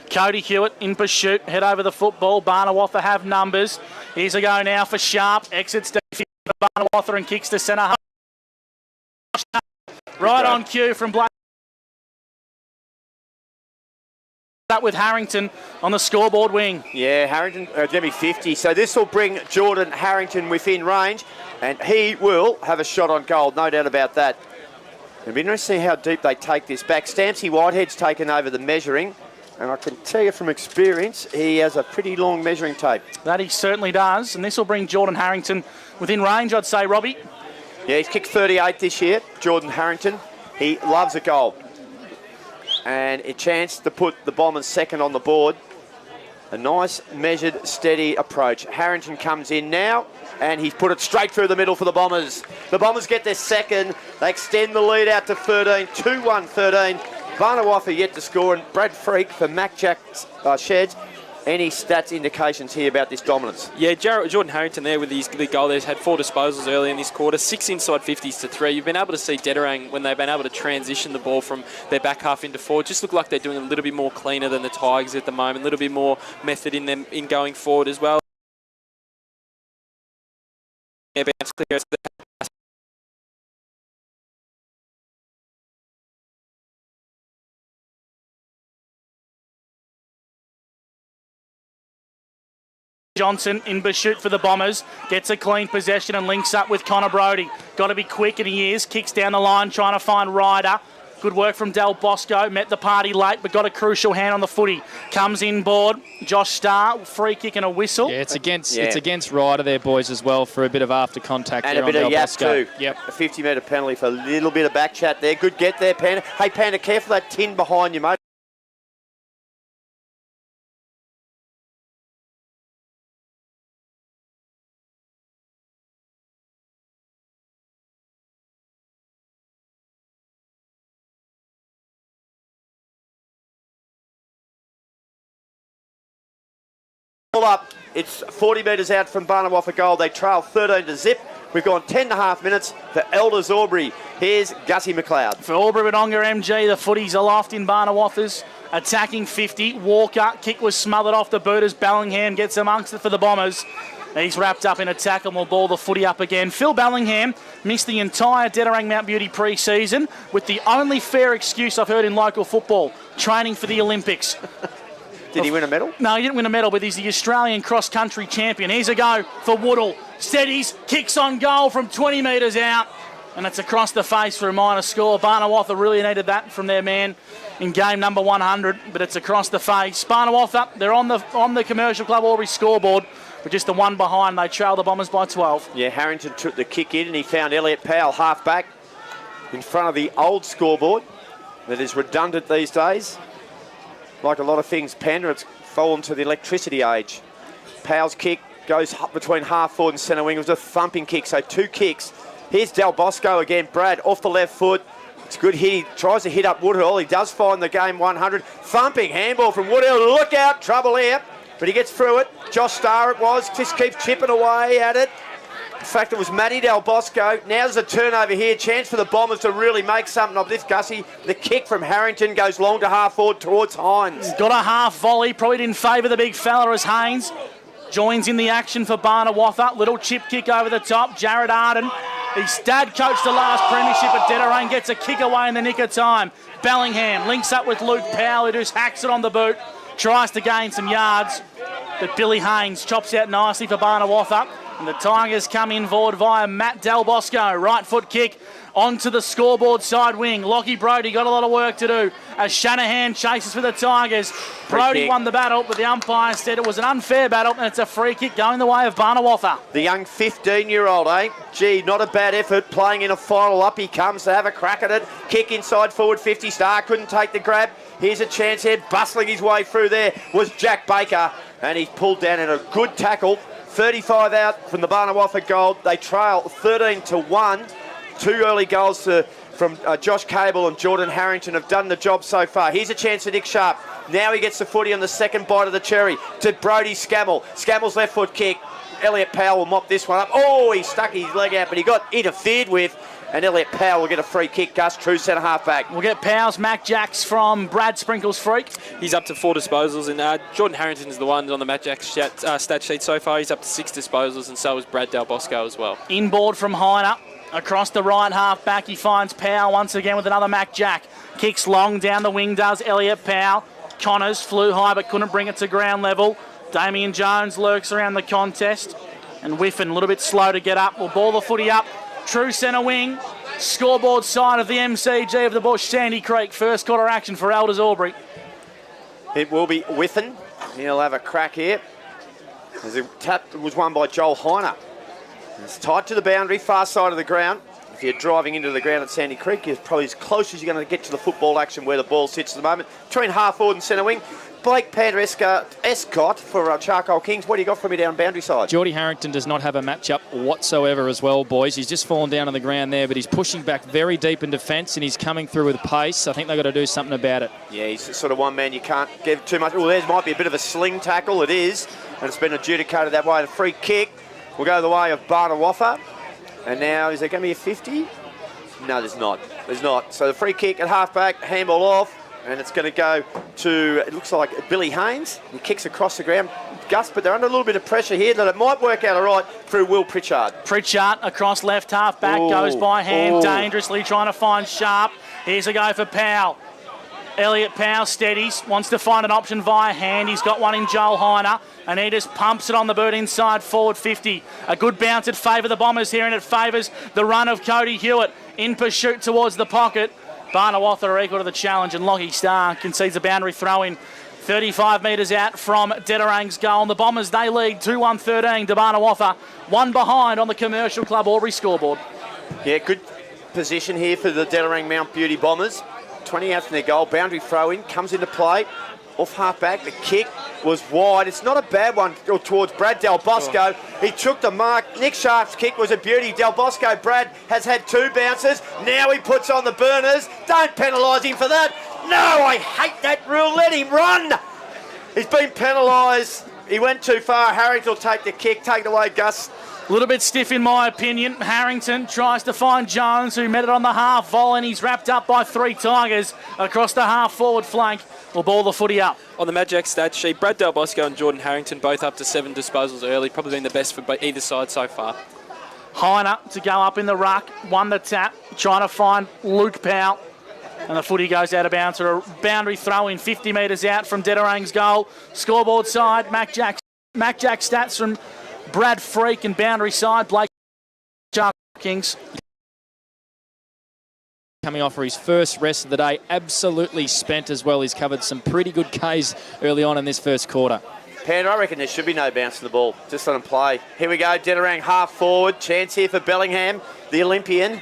Cody Hewitt in pursuit, head over the football. Barnawatha have numbers. Here's a go now for Sharp. Exits to Barnawatha and kicks to centre. Right on cue from Blake. Up with Harrington on the scoreboard wing. Yeah, Harrington, Jimmy 50. So this will bring Jordan Harrington within range, and he will have a shot on goal, no doubt about that. It'll be interesting to see how deep they take this back. Stampsy Whitehead's taken over the measuring. And I can tell you from experience, he has a pretty long measuring tape. That he certainly does. And this will bring Jordan Harrington within range, I'd say, Robbie. Yeah, he's kicked 38 this year, Jordan Harrington. He loves a goal. And a chance to put the Bombers second on the board. A nice, measured, steady approach. Harrington comes in now, and he's put it straight through the middle for the Bombers. The Bombers get their second. They extend the lead out to 13, 2-1-13. Barnawatha yet to score, and Brad Freak for Mac Jack Sheds. Any stats indications here about this dominance? Yeah, Jordan Harrington there with his goal there has had 4 disposals early in this quarter, 6 inside 50s to 3. You've been able to see Dederang, when they've been able to transition the ball from their back half into forward, just look like they're doing a little bit more cleaner than the Tigers at the moment, a little bit more method in them in going forward as well. Yeah, bounce clear. Johnson in pursuit for the Bombers, gets a clean possession and links up with Connor Brodie. Got to be quick, and he is. Kicks down the line, trying to find Ryder. Good work from Del Bosco. Met the party late, but got a crucial hand on the footy. Comes in board. Josh Starr, free kick and a whistle. Yeah, it's against Ryder there, boys, as well, for a bit of after contact and there a bit on of Del yap Bosco. too. Yep. A 50-metre penalty for a little bit of back chat there. Good get there, Panda. Hey, Panda, careful that tin behind you, mate. Up. It's 40 metres out from Barnawatha goal. They trail 13 to zip. We've gone 10.5 minutes for Elders Albury. Here's Gussie McLeod. For Albury Wodonga MG, the footy's aloft in Barnawatha's. Attacking 50. Walker, kick was smothered off the boot as Bellingham gets amongst it for the Bombers. He's wrapped up in a tackle and will ball the footy up again. Phil Bellingham missed the entire Dederang Mount Beauty pre-season with the only fair excuse I've heard in local football, training for the Olympics. Did he win a medal? No, he didn't win a medal, but he's the Australian cross-country champion. Here's a go for Woodall. Steadies, kicks on goal from 20 metres out, and it's across the face for a minor score. Barnawatha really needed that from their man in game number 100, but it's across the face. Barnawatha, they're on the Commercial Club Albury scoreboard, but just the one behind. They trail the Bombers by 12. Yeah, Harrington took the kick in, and he found Elliot Powell half-back in front of the old scoreboard that is redundant these days. Like a lot of things, Panda, it's fallen to the electricity age. Powell's kick goes between half forward and centre wing. It was a thumping kick, so 2 kicks. Here's Del Bosco again. Brad off the left foot. It's a good hit. He tries to hit up Woodhill. He does find the game 100. Thumping handball from Woodhill. Look out, trouble here. But he gets through it. Josh Starr it was. Just keeps chipping away at it. In fact, it was Matty Del Bosco. Now there's a turnover here. Chance for the Bombers to really make something of this, Gussie. The kick from Harrington goes long to half forward towards Hines. Got a half volley. Probably didn't favour the big fella as Haynes joins in the action for Barnawatha. Little chip kick over the top. Jared Arden. His dad coached the last premiership at Dederang. Gets a kick away in the nick of time. Bellingham links up with Luke Powell, who just hacks it on the boot. Tries to gain some yards. But Billy Haynes chops out nicely for Barnawatha. And the Tigers come in forward via Matt Del Bosco. Right foot kick onto the scoreboard side wing. Lockie Brody got a lot of work to do as Shanahan chases for the Tigers. Brody won the battle, but the umpire said it was an unfair battle, and it's a free kick going the way of Barnawatha. The young 15-year-old, eh? Gee, not a bad effort, playing in a final. Up he comes to have a crack at it. Kick inside forward 50. Star couldn't take the grab. Here's a chance here. Bustling his way through there was Jack Baker, and he's pulled down in a good tackle. 35 out from the Barnawatha Gold. They trail 13-1. 2 early goals from Josh Cable and Jordan Harrington have done the job so far. Here's a chance for Nick Sharp. Now he gets the footy on the second bite of the cherry to Brody Scammell. Scamell's left foot kick. Elliot Powell will mop this one up. Oh, he stuck his leg out, but he got interfered with. And Elliot Powell will get a free kick. Gus, true centre half back. We'll get Powell's Mac Jacks from Brad Sprinkle's freak. He's up to 4 disposals, and Jordan Harrington's the one on the Mac Jacks stat sheet so far. He's up to 6 disposals, and so is Brad Del Bosco as well. Inboard from Heiner. Across the right half back, he finds Powell once again with another Mac Jack. Kicks long down the wing, does Elliot Powell. Connors flew high but couldn't bring it to ground level. Damien Jones lurks around the contest. And Whiffen a little bit slow to get up. Will ball the footy up. True centre wing. Scoreboard side of the MCG of the Bush, Sandy Creek. First quarter action for Elders Albury. It will be Whiffen. He'll have a crack here. As the tap was won by Joel Heiner. It's tight to the boundary, far side of the ground. If you're driving into the ground at Sandy Creek, you're probably as close as you're going to get to the football action where the ball sits at the moment. Between half forward and centre wing. Blake Panther Escott for Charcoal Kings. What do you got for me down boundary side? Geordie Harrington does not have a matchup whatsoever as well, boys. He's just fallen down on the ground there, but he's pushing back very deep in defence and he's coming through with pace. I think they've got to do something about it. Yeah, he's sort of one man you can't give too much. Well, there might be a bit of a sling tackle. It is, and it's been adjudicated that way. The free kick will go the way of Barnawatha. And now, is there going to be a 50? No, there's not. There's not. So the free kick at half-back, handball off, and it's going to go to, it looks like Billy Haynes. He kicks across the ground. Gus, but they're under a little bit of pressure here that it might work out all right through Will Pritchard. Pritchard across left half-back, goes by hand, dangerously trying to find Sharp. Here's a go for Powell. Elliot Powell steadies, wants to find an option via hand. He's got one in Joel Heiner, and he just pumps it on the boot inside forward 50. A good bounce at favour the Bombers here, and it favours the run of Cody Hewitt in pursuit towards the pocket. Barnawatha are equal to the challenge, and Lockie Starr concedes a boundary throw-in 35 metres out from Dederang's goal. And the Bombers, they lead 2-1-13 to Barnawatha, one behind on the Commercial Club Albury scoreboard. Yeah, good position here for the Dederang Mount Beauty Bombers. 20 out from their goal, boundary throw-in, comes into play, off half-back, the kick was wide. It's not a bad one towards Brad Del Bosco. He took the mark. Nick Sharp's kick was a beauty. Del Bosco, Brad, has had 2 bounces. Now he puts on the burners. Don't penalise him for that. No, I hate that rule. Let him run. He's been penalised. He went too far. Harrington will take the kick. Take it away, Gus. A little bit stiff in my opinion. Harrington tries to find Jones, who met it on the half volley, and he's wrapped up by 3 Tigers across the half-forward flank. Will ball the footy up. On the Magic stat sheet, Brad Del Bosco and Jordan Harrington both up to 7 disposals early. Probably been the best for either side so far. Heiner to go up in the ruck, won the tap, trying to find Luke Powell. And the footy goes out of bounds for a boundary throw in 50 metres out from Dederang's goal. Scoreboard side, Mac Jack stats from Brad Freak, and boundary side, Blake Kings. Coming off for his first rest of the day, absolutely spent as well. He's covered some pretty good Ks early on in this first quarter. Pan, I reckon there should be no bounce in the ball. Just let him play. Here we go, Dederang half forward. Chance here for Bellingham, the Olympian.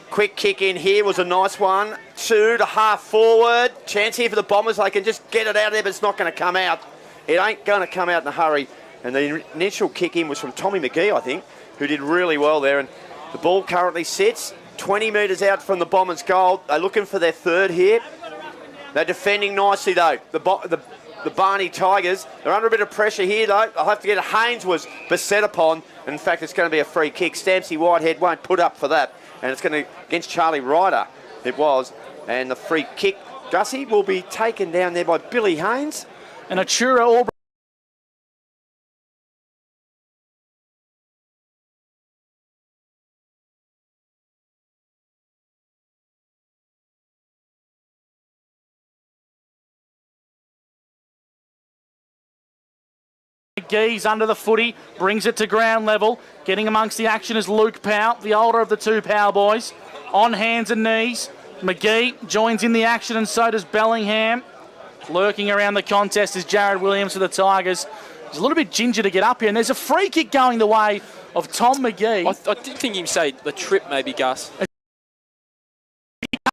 Quick kick in here was a nice one. 2 to half forward. Chance here for the Bombers. They can just get it out of there, but it's not going to come out. It ain't going to come out in a hurry. And the initial kick in was from Tommy McGee, I think, who did really well there. And the ball currently sits 20 metres out from the Bombers' goal. They're looking for their third here. They're defending nicely, though. The Barney Tigers, they're under a bit of pressure here, though. I'll have to get it. Haynes was beset upon. And in fact, it's going to be a free kick. Stampsy Whitehead won't put up for that. And it's going to, against Charlie Ryder, it was. And the free kick, Gussie, will be taken down there by Billy Haynes. And Achura Albury. McGee's under the footy, brings it to ground level. Getting amongst the action is Luke Powell, the older of the two Powell boys. On hands and knees. McGee joins in the action and so does Bellingham. Lurking around the contest is Jared Williams for the Tigers. He's a little bit ginger to get up here, and there's a free kick going the way of Tom McGee. I did think him say the trip maybe, Gus.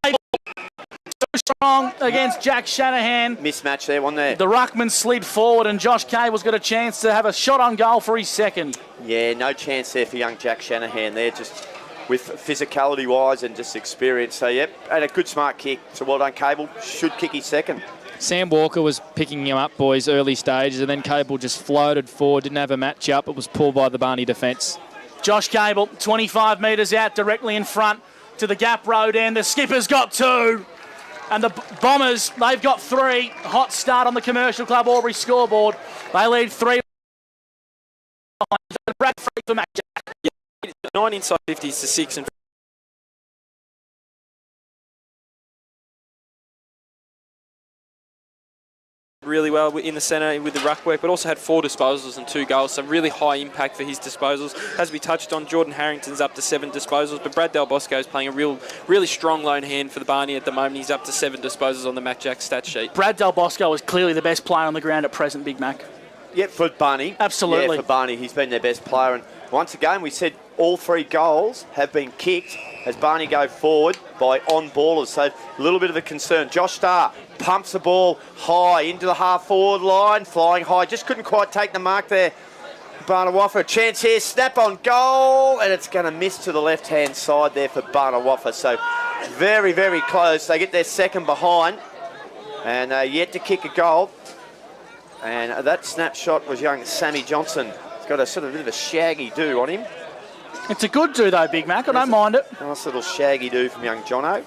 So strong against Jack Shanahan. Mismatch there, wasn't there? The ruckman slid forward and Josh Cable's got a chance to have a shot on goal for his second. Yeah, no chance there for young Jack Shanahan there, just with physicality-wise and just experience. So, yep, and a good smart kick. So well done, Cable. Should kick his second. Sam Walker was picking him up, boys, early stages, and then Cable just floated forward, didn't have a match-up. It was pulled by the Barney defence. Josh Cable, 25 metres out, directly in front to the Gap Road end. The skipper's got two. And the Bombers, they've got three. Hot start on the Commercial Club Albury scoreboard. They lead 3. Brad free for Mac Jack. 9 inside 50s to 6 and really well in the centre with the ruck work, but also had 4 disposals and 2 goals, so really high impact for his disposals. As we touched on, Jordan Harrington's up to 7 disposals, but Brad Del Bosco is playing a really strong lone hand for the Barney at the moment. He's up to 7 disposals on the Mac Jack stat sheet. Brad Del Bosco is clearly the best player on the ground at present, Big Mac. Yep, for Barney. Absolutely. Yeah, for Barney, he's been their best player. And once again, we said all 3 goals have been kicked as Barney go forward by on-ballers. So a little bit of a concern. Josh Starr pumps the ball high into the half-forward line, flying high. Just couldn't quite take the mark there. Barnawatha, a chance here, snap on goal, and it's going to miss to the left-hand side there for Barnawatha. So very, very close. They get their second behind and yet to kick a goal. And that snapshot was young Sammy Johnson. He's got a sort of bit of a shaggy do on him. It's a good do though, Big Mac. I don't mind it. Nice little shaggy do from young Jono.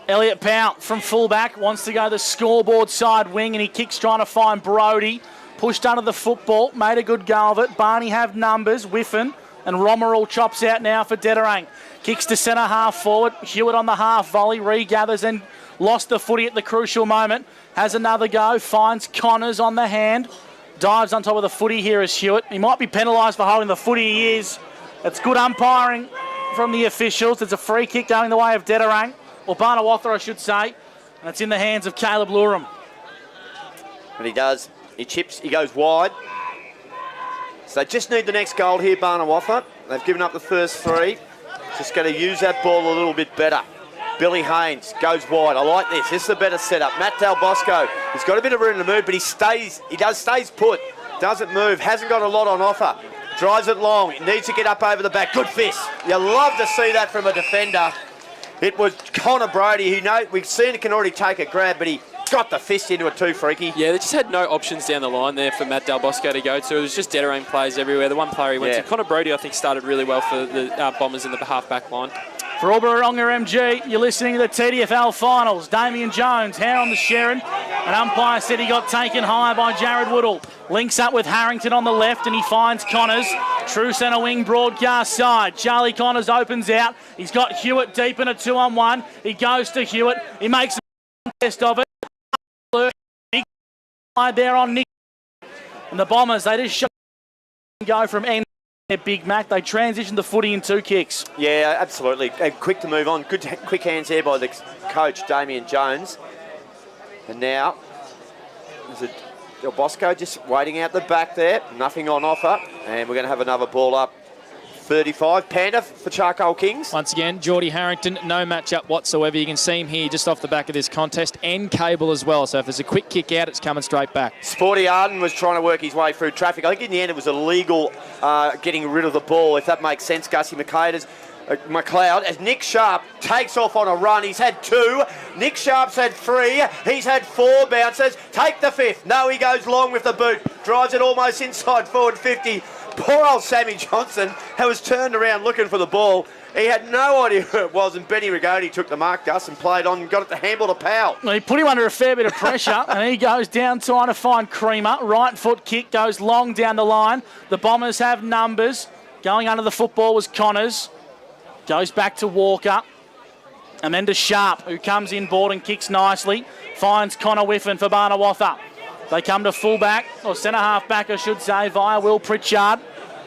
Elliot Powell from fullback wants to go the scoreboard side wing, and he kicks trying to find Brody. Pushed under the football, made a good go of it. Barney have numbers, Whiffen, and Romerall chops out now for Dederang. Kicks to centre half forward. Hewitt on the half volley, regathers and lost the footy at the crucial moment. Has another go, finds Connors on the hand. Dives on top of the footy here is Hewitt. He might be penalised for holding the footy, he is. It's good umpiring from the officials. There's a free kick going the way of Dederang, or Barnawatha, I should say. And it's in the hands of Caleb Luram. And he does. He chips, he goes wide. So they just need the next goal here, Barnawatha. They've given up the first 3. Just going to use that ball a little bit better. Billy Haynes goes wide. I like this. This is a better setup. Matt Del Bosco, he's got a bit of room to move, but he stays put. Doesn't move. Hasn't got a lot on offer. Drives it long. He needs to get up over the back. Good fist. You love to see that from a defender. It was Connor Brody, who we've seen it can already take a grab, but he got the fist into it too, Freaky. Yeah, they just had no options down the line there for Matt Del Bosco to go to. It was just Dederang plays everywhere. The one player he went to, Connor Brody, I think, started really well for the Bombers in the half-back line. For Albury-Wodonga MG, you're listening to the TDFL Finals. Damien Jones, hair on the Sharon. An umpire said he got taken high by Jared Woodall. Links up with Harrington on the left and he finds Connors. True centre wing broadcast side. Charlie Connors opens out. He's got Hewitt deep in a 2-on-1. He goes to Hewitt. He makes a contest of it. Big side there on Nick. And the Bombers, they just go from end. Big Mac, they transitioned the footy in 2 kicks. Yeah, absolutely. And quick to move on. Good quick hands there by the coach, Damien Jones. And now, is it Del Bosco just waiting out the back there. Nothing on offer. And we're going to have another ball up. 35, Panda for Charcoal Kings. Once again, Geordie Harrington, no match-up whatsoever. You can see him here just off the back of this contest, and Cable as well. So if there's a quick kick out, it's coming straight back. Sporty Arden was trying to work his way through traffic. I think in the end it was illegal getting rid of the ball, if that makes sense, Gussie McLeod, as Nick Sharp takes off on a run. He's had 2. Nick Sharp's had 3. He's had 4 bounces. Take the 5th. No, he goes long with the boot. Drives it almost inside forward 50. Poor old Sammy Johnson, who was turned around looking for the ball. He had no idea who it was, and Benny Rigoni took the mark, Gus, and played on and got it to handle to Powell. Well, he put him under a fair bit of pressure, and he goes down trying to find Creamer. Right foot kick goes long down the line. The Bombers have numbers. Going under the football was Connors. Goes back to Walker. And then to Sharp, who comes in board and kicks nicely. Finds Connor Whiffen for Barnawatha. They come to fullback, or centre-half back, I should say, via Will Pritchard.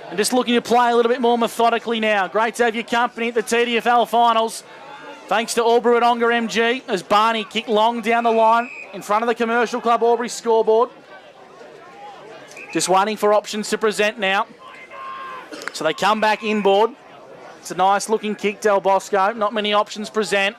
And just looking to play a little bit more methodically now. Great to have your company at the TDFL finals. Thanks to Albury Wodonga MG as Barney kicked long down the line in front of the Commercial Club Albury scoreboard. Just waiting for options to present now. So they come back inboard. It's a nice looking kick, Del Bosco. Not many options present.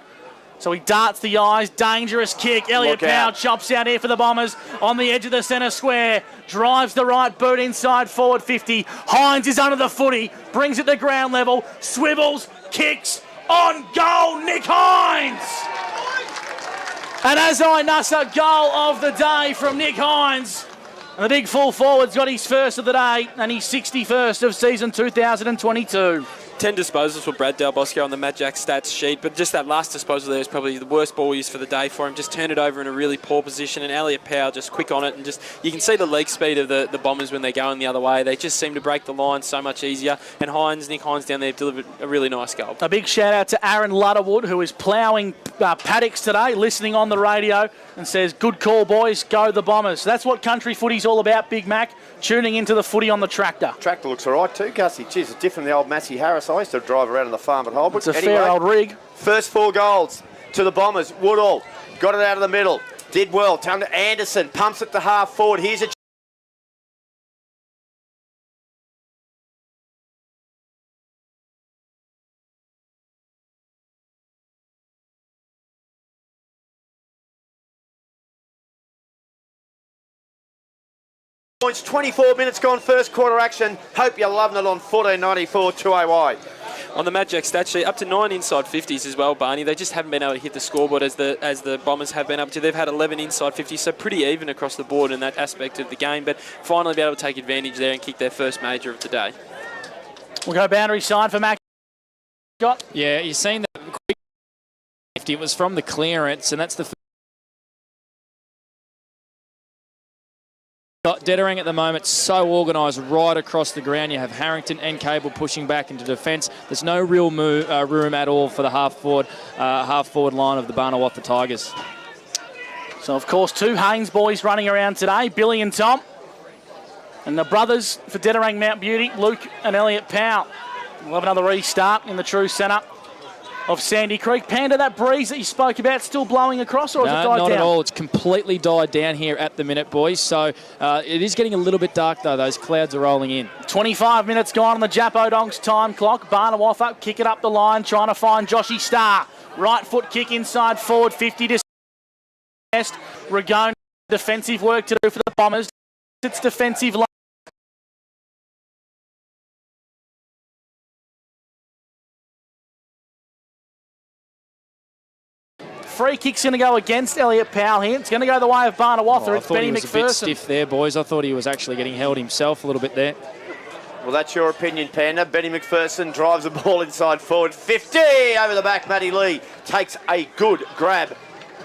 So he darts the eyes. Dangerous kick. Elliot Powell chops out here for the Bombers on the edge of the centre square. Drives the right boot inside forward 50. Hines is under the footy. Brings it to ground level. Swivels. Kicks. On goal, Nick Hines. And as I nussa, goal of the day from Nick Hines. And the big full forward's got his first of the day and his 61st of season 2022. 10 disposals for Brad Del Bosco on the Mad Jack stats sheet, but just that last disposal there is probably the worst ball use for the day for him. Just turned it over in a really poor position, and Elliot Powell just quick on it, and just you can see the leg speed of the Bombers when they're going the other way. They just seem to break the line so much easier, and Nick Hines down there delivered a really nice goal. A big shout out to Aaron Lutterwood, who is ploughing paddocks today, listening on the radio, and says, good call, boys, go the Bombers. So that's what country footy's all about, Big Mac, tuning into the footy on the tractor. Tractor looks all right too, Gussie. Jeez, it's different than the old Massey Harris. I used to drive around on the farm at Holbrook. It's a fair old rig. First 4 goals to the Bombers. Woodall got it out of the middle. Did well. Down to Anderson. Pumps it to half forward. Here's a points, 24 minutes gone, first quarter action. Hope you're loving it on 1494 2AY. On the Mad Jack stat sheet, up to 9 inside 50s as well, Barney. They just haven't been able to hit the scoreboard as the Bombers have been able to. They've had 11 inside 50s, so pretty even across the board in that aspect of the game, but finally be able to take advantage there and kick their first major of the day. We'll go boundary side for Mac. Scott? Yeah, you've seen that quick 50. It was from the clearance, and that's the Dederang at the moment, so organised right across the ground. You have Harrington and Cable pushing back into defence. There's no real room at all for the half forward line of the Barnawatha Tigers. So, of course, 2 Haynes boys running around today, Billy and Tom. And the brothers for Dederang Mount Beauty, Luke and Elliot Powell. We'll have another restart in the true centre of Sandy Creek. Panda, that breeze that you spoke about still blowing across, or has it died down? Not at all. It's completely died down here at the minute, boys. So it is getting a little bit dark, though. Those clouds are rolling in. 25 minutes gone on the Japo Donks time clock. Barnawatha kick it up the line, trying to find Joshy Starr. Right foot kick inside forward 50 to Ragone. Defensive work to do for the Bombers. It's defensive line. Free kick's going to go against Elliot Powell here. It's going to go the way of Barnawatha. It's Benny McPherson. I thought he was a bit stiff there, boys. I thought he was actually getting held himself a little bit there. Well, that's your opinion, Panda. Benny McPherson drives the ball inside forward. 50 over the back. Matty Lee takes a good grab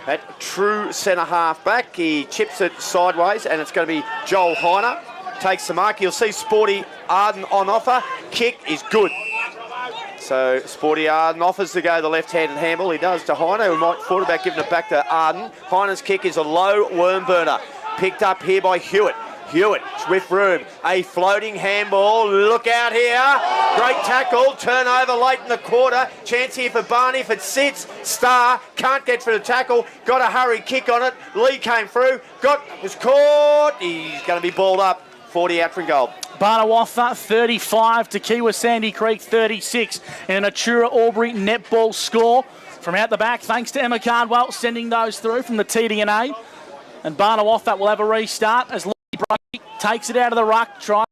at true centre half back. He chips it sideways, and it's going to be Joel Heiner. Takes the mark. You'll see Sporty Arden on offer. Kick is good. So Sporty Arden offers to go the left-handed handball. He does to Heiner, who might quarterback giving it back to Arden. Heiner's kick is a low worm burner. Picked up here by Hewitt. Hewitt with room. A floating handball. Look out here. Great tackle. Turnover late in the quarter. Chance here for Barney. If it sits, Starr can't get for the tackle. Got a hurry kick on it. Lee came through. Was caught. He's going to be balled up. 40 out from goal. Barnawatha 35 to Kiwa Sandy Creek 36 in an Atura Albury netball score from out the back, thanks to Emma Cardwell sending those through from the TDNA. And Barnawatha will have a restart as Lee Brody takes it out of the ruck, tries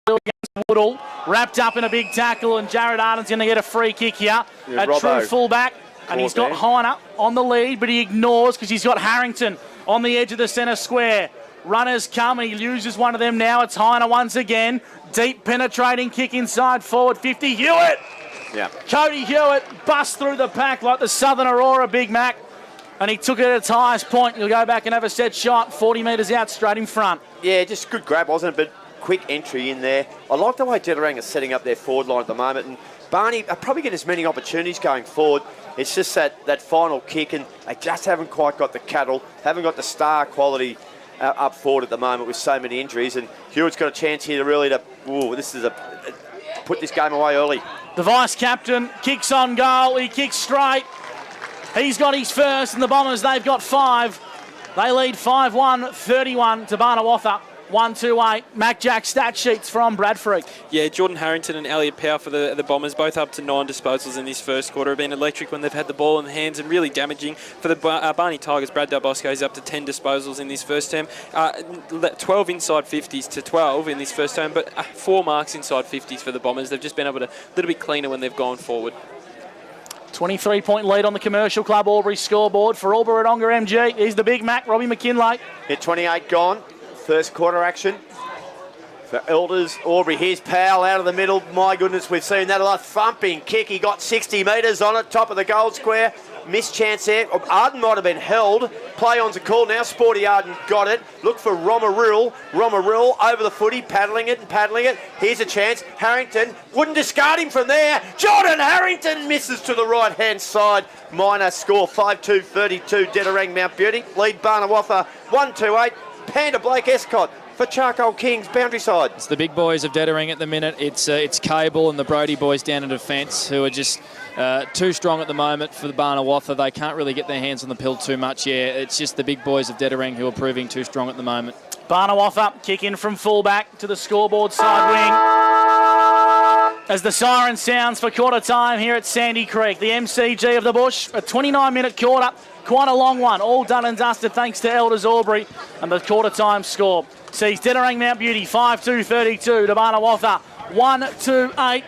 against Woodall, wrapped up in a big tackle, and Jared Arden's going to get a free kick here at true fullback. And he's got Heiner on the lead, but he ignores because he's got Harrington on the edge of the centre square. Runners come, and he uses one of them now. It's Heiner once again. Deep penetrating kick inside forward 50. Hewitt! Yeah. Cody Hewitt busts through the pack like the Southern Aurora, Big Mac. And he took it at its highest point. He'll go back and have a set shot, 40 metres out, straight in front. Yeah, just good grab, wasn't it? But quick entry in there. I like the way Dederang is setting up their forward line at the moment. And Barney are probably getting as many opportunities going forward. It's just that final kick, and they just haven't quite got the cattle, haven't got the star quality up forward at the moment with so many injuries. And Hewitt's got a chance here to really put this game away early. The vice-captain kicks on goal. He kicks straight. He's got his first, and the Bombers, they've got 5. They lead 5-1, 31 to Barnawatha. 1-2-8. Mac Jack stat sheets from Bradford. Yeah, Jordan Harrington and Elliot Power for the Bombers, both up to 9 disposals in this first quarter. Have been electric when they've had the ball in the hands and really damaging. For the Barney Tigers, Brad Del Bosco is up to 10 disposals in this first term. 12 inside 50s to 12 in this first term, but 4 marks inside 50s for the Bombers. They've just been able to a little bit cleaner when they've gone forward. 23-point lead on the Commercial Club Albury scoreboard for Albury Wodonga MG. Here's the Big Mac, Robbie McKinlay. Hit 28 gone. First quarter action for Elders. Aubrey, here's Powell out of the middle. My goodness, we've seen that a lot. Thumping kick. He got 60 metres on it, top of the goal square. Missed chance there. Arden might have been held. Play-on's a call now. Sporty Arden got it. Look for Romaril. Romaril over the footy, paddling it. Here's a chance. Harrington wouldn't discard him from there. Jordan Harrington misses to the right-hand side. Minor score 5-2-32. Dederang Mount Beauty. Lead Barnawatha 1-2-8. Panda Blake Escott for Charcoal Kings, boundary side. It's the big boys of Dederang at the minute. It's Cable and the Brody boys down in defence who are just too strong at the moment for the Barnawatha. They can't really get their hands on the pill too much. Yeah, it's just the big boys of Dederang who are proving too strong at the moment. Barnawatha kick in from fullback to the scoreboard side wing. As the siren sounds for quarter time here at Sandy Creek, the MCG of the Bush, a 29-minute quarter. Quite a long one, all done and dusted thanks to Elders Albury, and the quarter-time score sees Dederang Mount Beauty 5-2-32 to Barnawatha 1-2-8.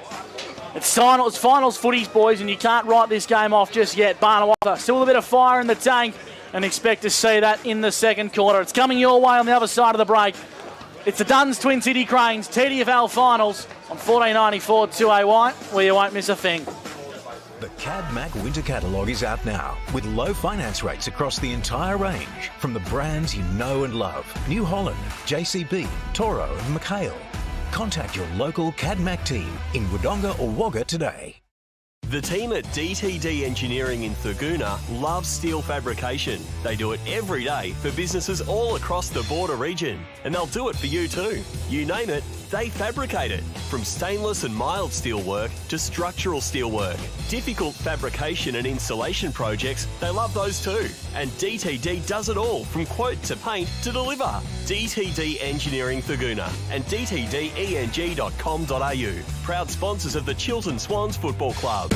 It's finals footies, boys, and you can't write this game off just yet. Barnawatha still a bit of fire in the tank, and expect to see that in the second quarter. It's coming your way on the other side of the break. It's the Duns Twin City Cranes TDFL Finals on 1494 2AY, where you won't miss a thing. The CadMac Winter Catalogue is out now with low finance rates across the entire range from the brands you know and love. New Holland, JCB, Toro and McHale. Contact your local CadMac team in Wodonga or Wagga today. The team at DTD Engineering in Thurgoona loves steel fabrication. They do it every day for businesses all across the border region, and they'll do it for you too. You name it, they fabricate it. From stainless and mild steel work to structural steel work. Difficult fabrication and installation projects, they love those too. And DTD does it all from quote to paint to deliver. DTD Engineering Thurgoona and dtdeng.com.au. Proud sponsors of the Chiltern Swans Football Club.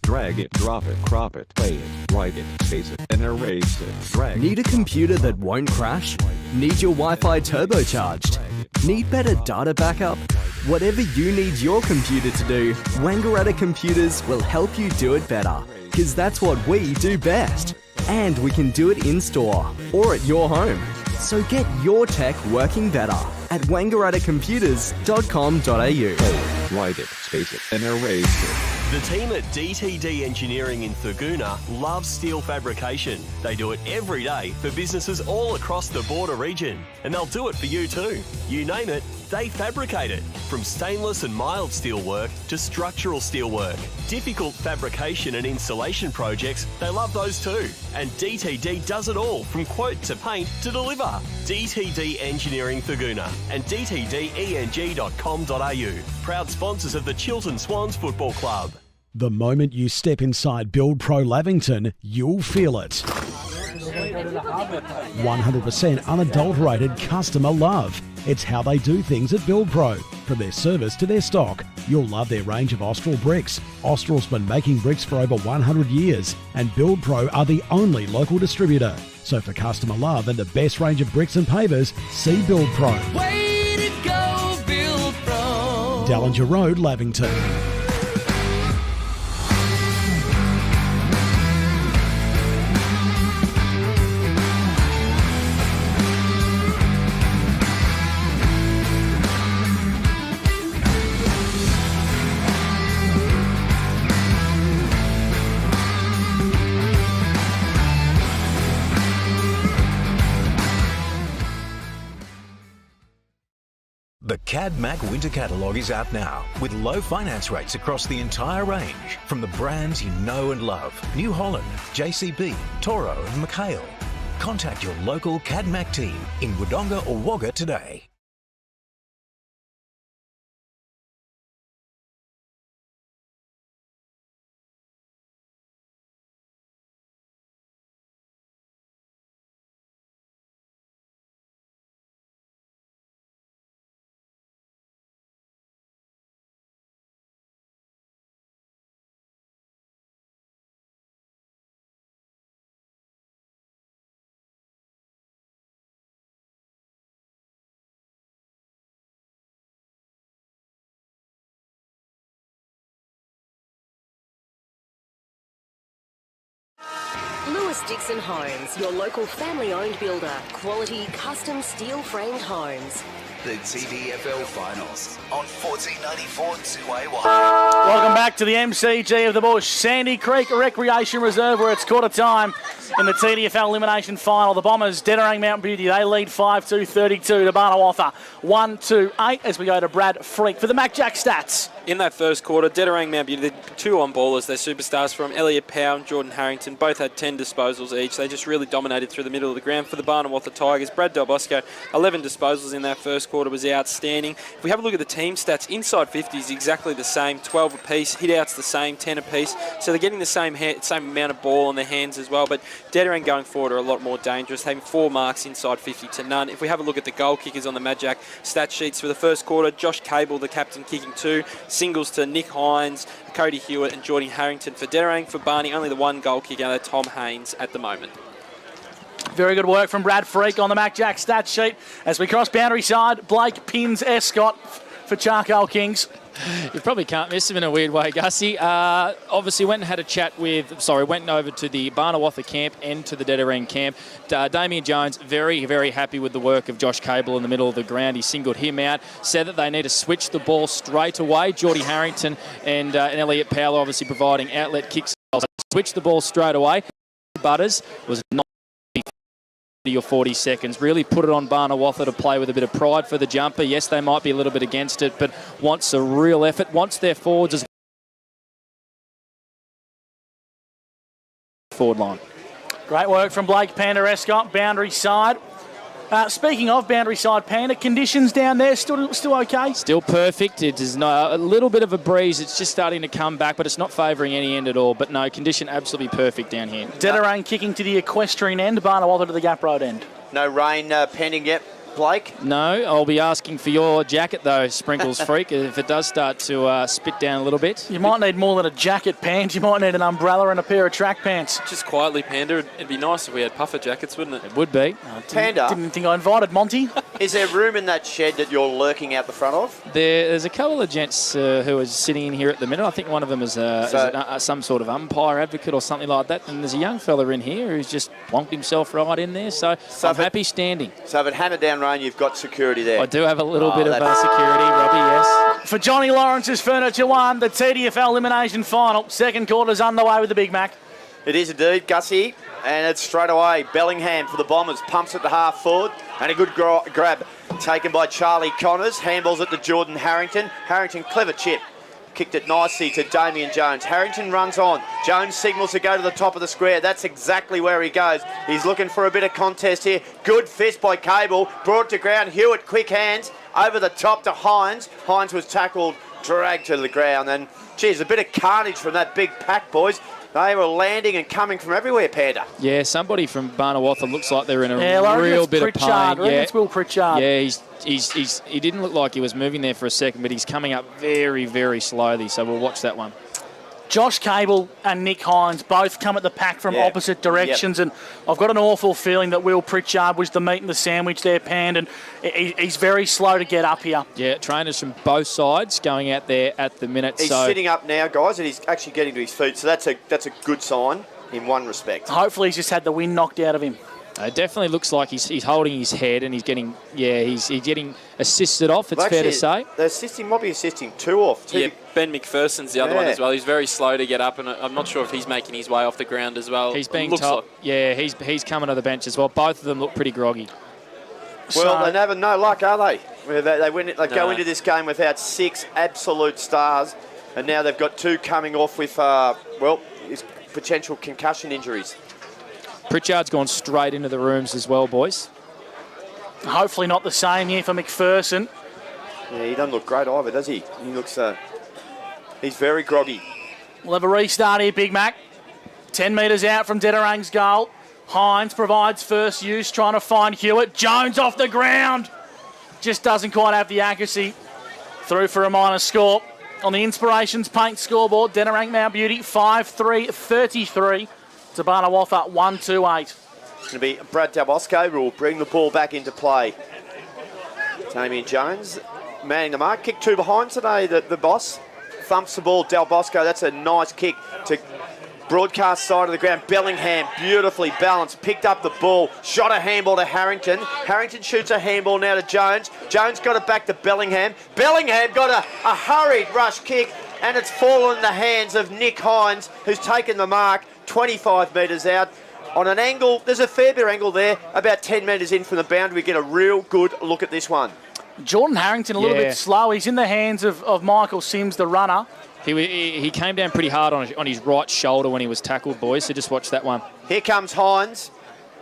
Drag it, drop it, crop it, play it, write it, space it, and erase it. Drag Need a computer that won't crash? Need your Wi-Fi turbocharged? Need better data backup? Whatever you need your computer to do, Wangaratta Computers will help you do it better. Because that's what we do best. And we can do it in-store or at your home. So get your tech working better at wangarattacomputers.com.au. Write it, space it, and erase it. The team at DTD Engineering in Thurgoona loves steel fabrication. They do it every day for businesses all across the border region, and they'll do it for you too. You name it, they fabricate it. From stainless and mild steel work to structural steel work. Difficult fabrication and installation projects, they love those too. And DTD does it all from quote to paint to deliver. DTD Engineering Thurgoona and dtdeng.com.au. Proud sponsors of the Chiltern Swans Football Club. The moment you step inside Build Pro Lavington, you'll feel it. 100% unadulterated customer love. It's how they do things at Build Pro. From their service to their stock, you'll love their range of Austral bricks. Austral's been making bricks for over 100 years, and Build Pro are the only local distributor. So for customer love and the best range of bricks and pavers, see Build Pro. Way to go, Build Pro. Dallinger Road, Lavington. The CAD-MAC Winter Catalogue is out now with low finance rates across the entire range from the brands you know and love. New Holland, JCB, Toro and McHale. Contact your local CAD-MAC team in Wodonga or Wagga today. Lewis Dixon Homes, your local family-owned builder. Quality, custom steel-framed homes. The TDFL Finals on 1494 2AY. Welcome back to the MCG of the Bush, Sandy Creek Recreation Reserve, where it's quarter time in the TDFL Elimination Final. The Bombers, Dederang Mount Beauty, they lead 5-2-32 to Barnawatha 1-2-8 as we go to Brad Freak for the Mac Jack stats. In that first quarter, Dederang Mount Beauty, the two on-ballers, their superstars from Elliot Powell and Jordan Harrington, both had 10 disposals each. They just really dominated through the middle of the ground. For the Barnawatha Tigers, Brad Del Bosco, 11 disposals in that first quarter was outstanding. If we have a look at the team stats, inside 50 is exactly the same, 12 apiece, hit-outs the same, 10 apiece. So they're getting the same amount of ball on their hands as well. But Dederang going forward are a lot more dangerous, having 4 marks inside 50 to none. If we have a look at the goal kickers on the Mad Jack stat sheets for the first quarter, Josh Cable, the captain, kicking 2, singles to Nick Hines, Cody Hewitt and Jordan Harrington. For Dederang, for Barney, only the one goal kicker, Tom Haynes at the moment. Very good work from Brad Freak on the Mac Jack stat sheet. As we cross boundary side, Blake pins Escott for Charcoal Kings. You probably can't miss him in a weird way, Gussie. Obviously went and had a chat went over to the Barnawatha camp and to the Dederang camp. Damien Jones, very, very happy with the work of Josh Cable in the middle of the ground. He singled him out, said that they need to switch the ball straight away. Geordie Harrington and Elliot Powell obviously providing outlet kicks. Switch the ball straight away. Butters was not 30 or 40 seconds. Really put it on Barnawatha to play with a bit of pride for the jumper. Yes, they might be a little bit against it, but wants a real effort, wants their forwards as forward line. Great work from Blake Panda Escott, boundary side. Speaking of boundary side, Panda, conditions down there still okay? Still perfect. It is a little bit of a breeze. It's just starting to come back, but it's not favouring any end at all. But no, condition absolutely perfect down here. Dederang kicking to the equestrian end, Barnawatha to the Gap Road end. No rain pending yet, Blake? No, I'll be asking for your jacket though, Sprinkles Freak, if it does start to spit down a little bit. You might need more than a jacket, Pants. You might need an umbrella and a pair of track pants. Just quietly, Panda, it'd be nice if we had puffer jackets, wouldn't it? It would be. Panda? Didn't think I invited Monty. Is there room in that shed that you're lurking out the front of? There's a couple of gents who are sitting in here at the minute. I think one of them is some sort of umpire advocate or something like that. And there's a young fella in here who's just plonked himself right in there. So I'm happy standing. So if it hammered down rain, you've got security there. I do have a little bit of security, Robbie, yes. For Johnny Lawrence's Furniture 1, the TDFL Elimination Final. Second quarter's underway with the Big Mac. It is indeed, Gussie. And it's straight away Bellingham for the Bombers. Pumps it to half forward. And a good grab taken by Charlie Connors. Handballs it to Jordan Harrington. Harrington, clever chip. Kicked it nicely to Damien Jones. Harrington runs on. Jones signals to go to the top of the square. That's exactly where he goes. He's looking for a bit of contest here. Good fist by Cable. Brought to ground. Hewitt, quick hands. Over the top to Hines. Hines was tackled, dragged to the ground. And, geez, a bit of carnage from that big pack, boys. They were landing and coming from everywhere, Panda. Yeah, somebody from Barnawatha looks like they're in a real bit of pain. Yeah, it's Will Pritchard. Yeah, he didn't look like he was moving there for a second, but he's coming up very, very slowly, so we'll watch that one. Josh Cable and Nick Hines both come at the pack from opposite directions, and I've got an awful feeling that Will Pritchard was the meat and the sandwich there, Pand, and he's very slow to get up here. Yeah, trainers from both sides going out there at the minute. He's sitting up now, guys, and he's actually getting to his feet, so that's a good sign in one respect. Hopefully he's just had the wind knocked out of him. It definitely looks like he's holding his head and he's getting assisted off, it's fair to say. They might be assisting 2 off. Yeah, Ben McPherson's the other one as well. He's very slow to get up, and I'm not sure if he's making his way off the ground as well. He's being told. Yeah, he's coming to the bench as well. Both of them look pretty groggy. Well, they're having no luck, are they? They go into this game without 6 absolute stars, and now they've got 2 coming off with, potential concussion injuries. Pritchard's gone straight into the rooms as well, boys. Hopefully not the same here for McPherson. Yeah, he doesn't look great either, does he? He looks, he's very groggy. We'll have a restart here, Big Mac. 10 metres out from Dederang's goal. Hines provides first use, trying to find Hewitt. Jones off the ground. Just doesn't quite have the accuracy. Through for a minor score. On the Inspirations Paint scoreboard, Dederang Mount Beauty 5-3-33 to Barnawatha 1-2-8. It's going to be Brad Dalbosco who will bring the ball back into play. Damien Jones manning the mark. Kick 2 behind today, the boss. Thumps the ball, Dalbosco. That's a nice kick to broadcast side of the ground. Bellingham, beautifully balanced, picked up the ball, shot a handball to Harrington. Harrington shoots a handball now to Jones. Jones got it back to Bellingham. Bellingham got a hurried rush kick, and it's fallen in the hands of Nick Hines, who's taken the mark 25 metres out. On an angle, there's a fair bit of angle there, about 10 metres in from the boundary. We get a real good look at this one. Jordan Harrington a little bit slow. He's in the hands of Michael Sims, the runner. He came down pretty hard on his right shoulder when he was tackled, boys, so just watch that one. Here comes Hines.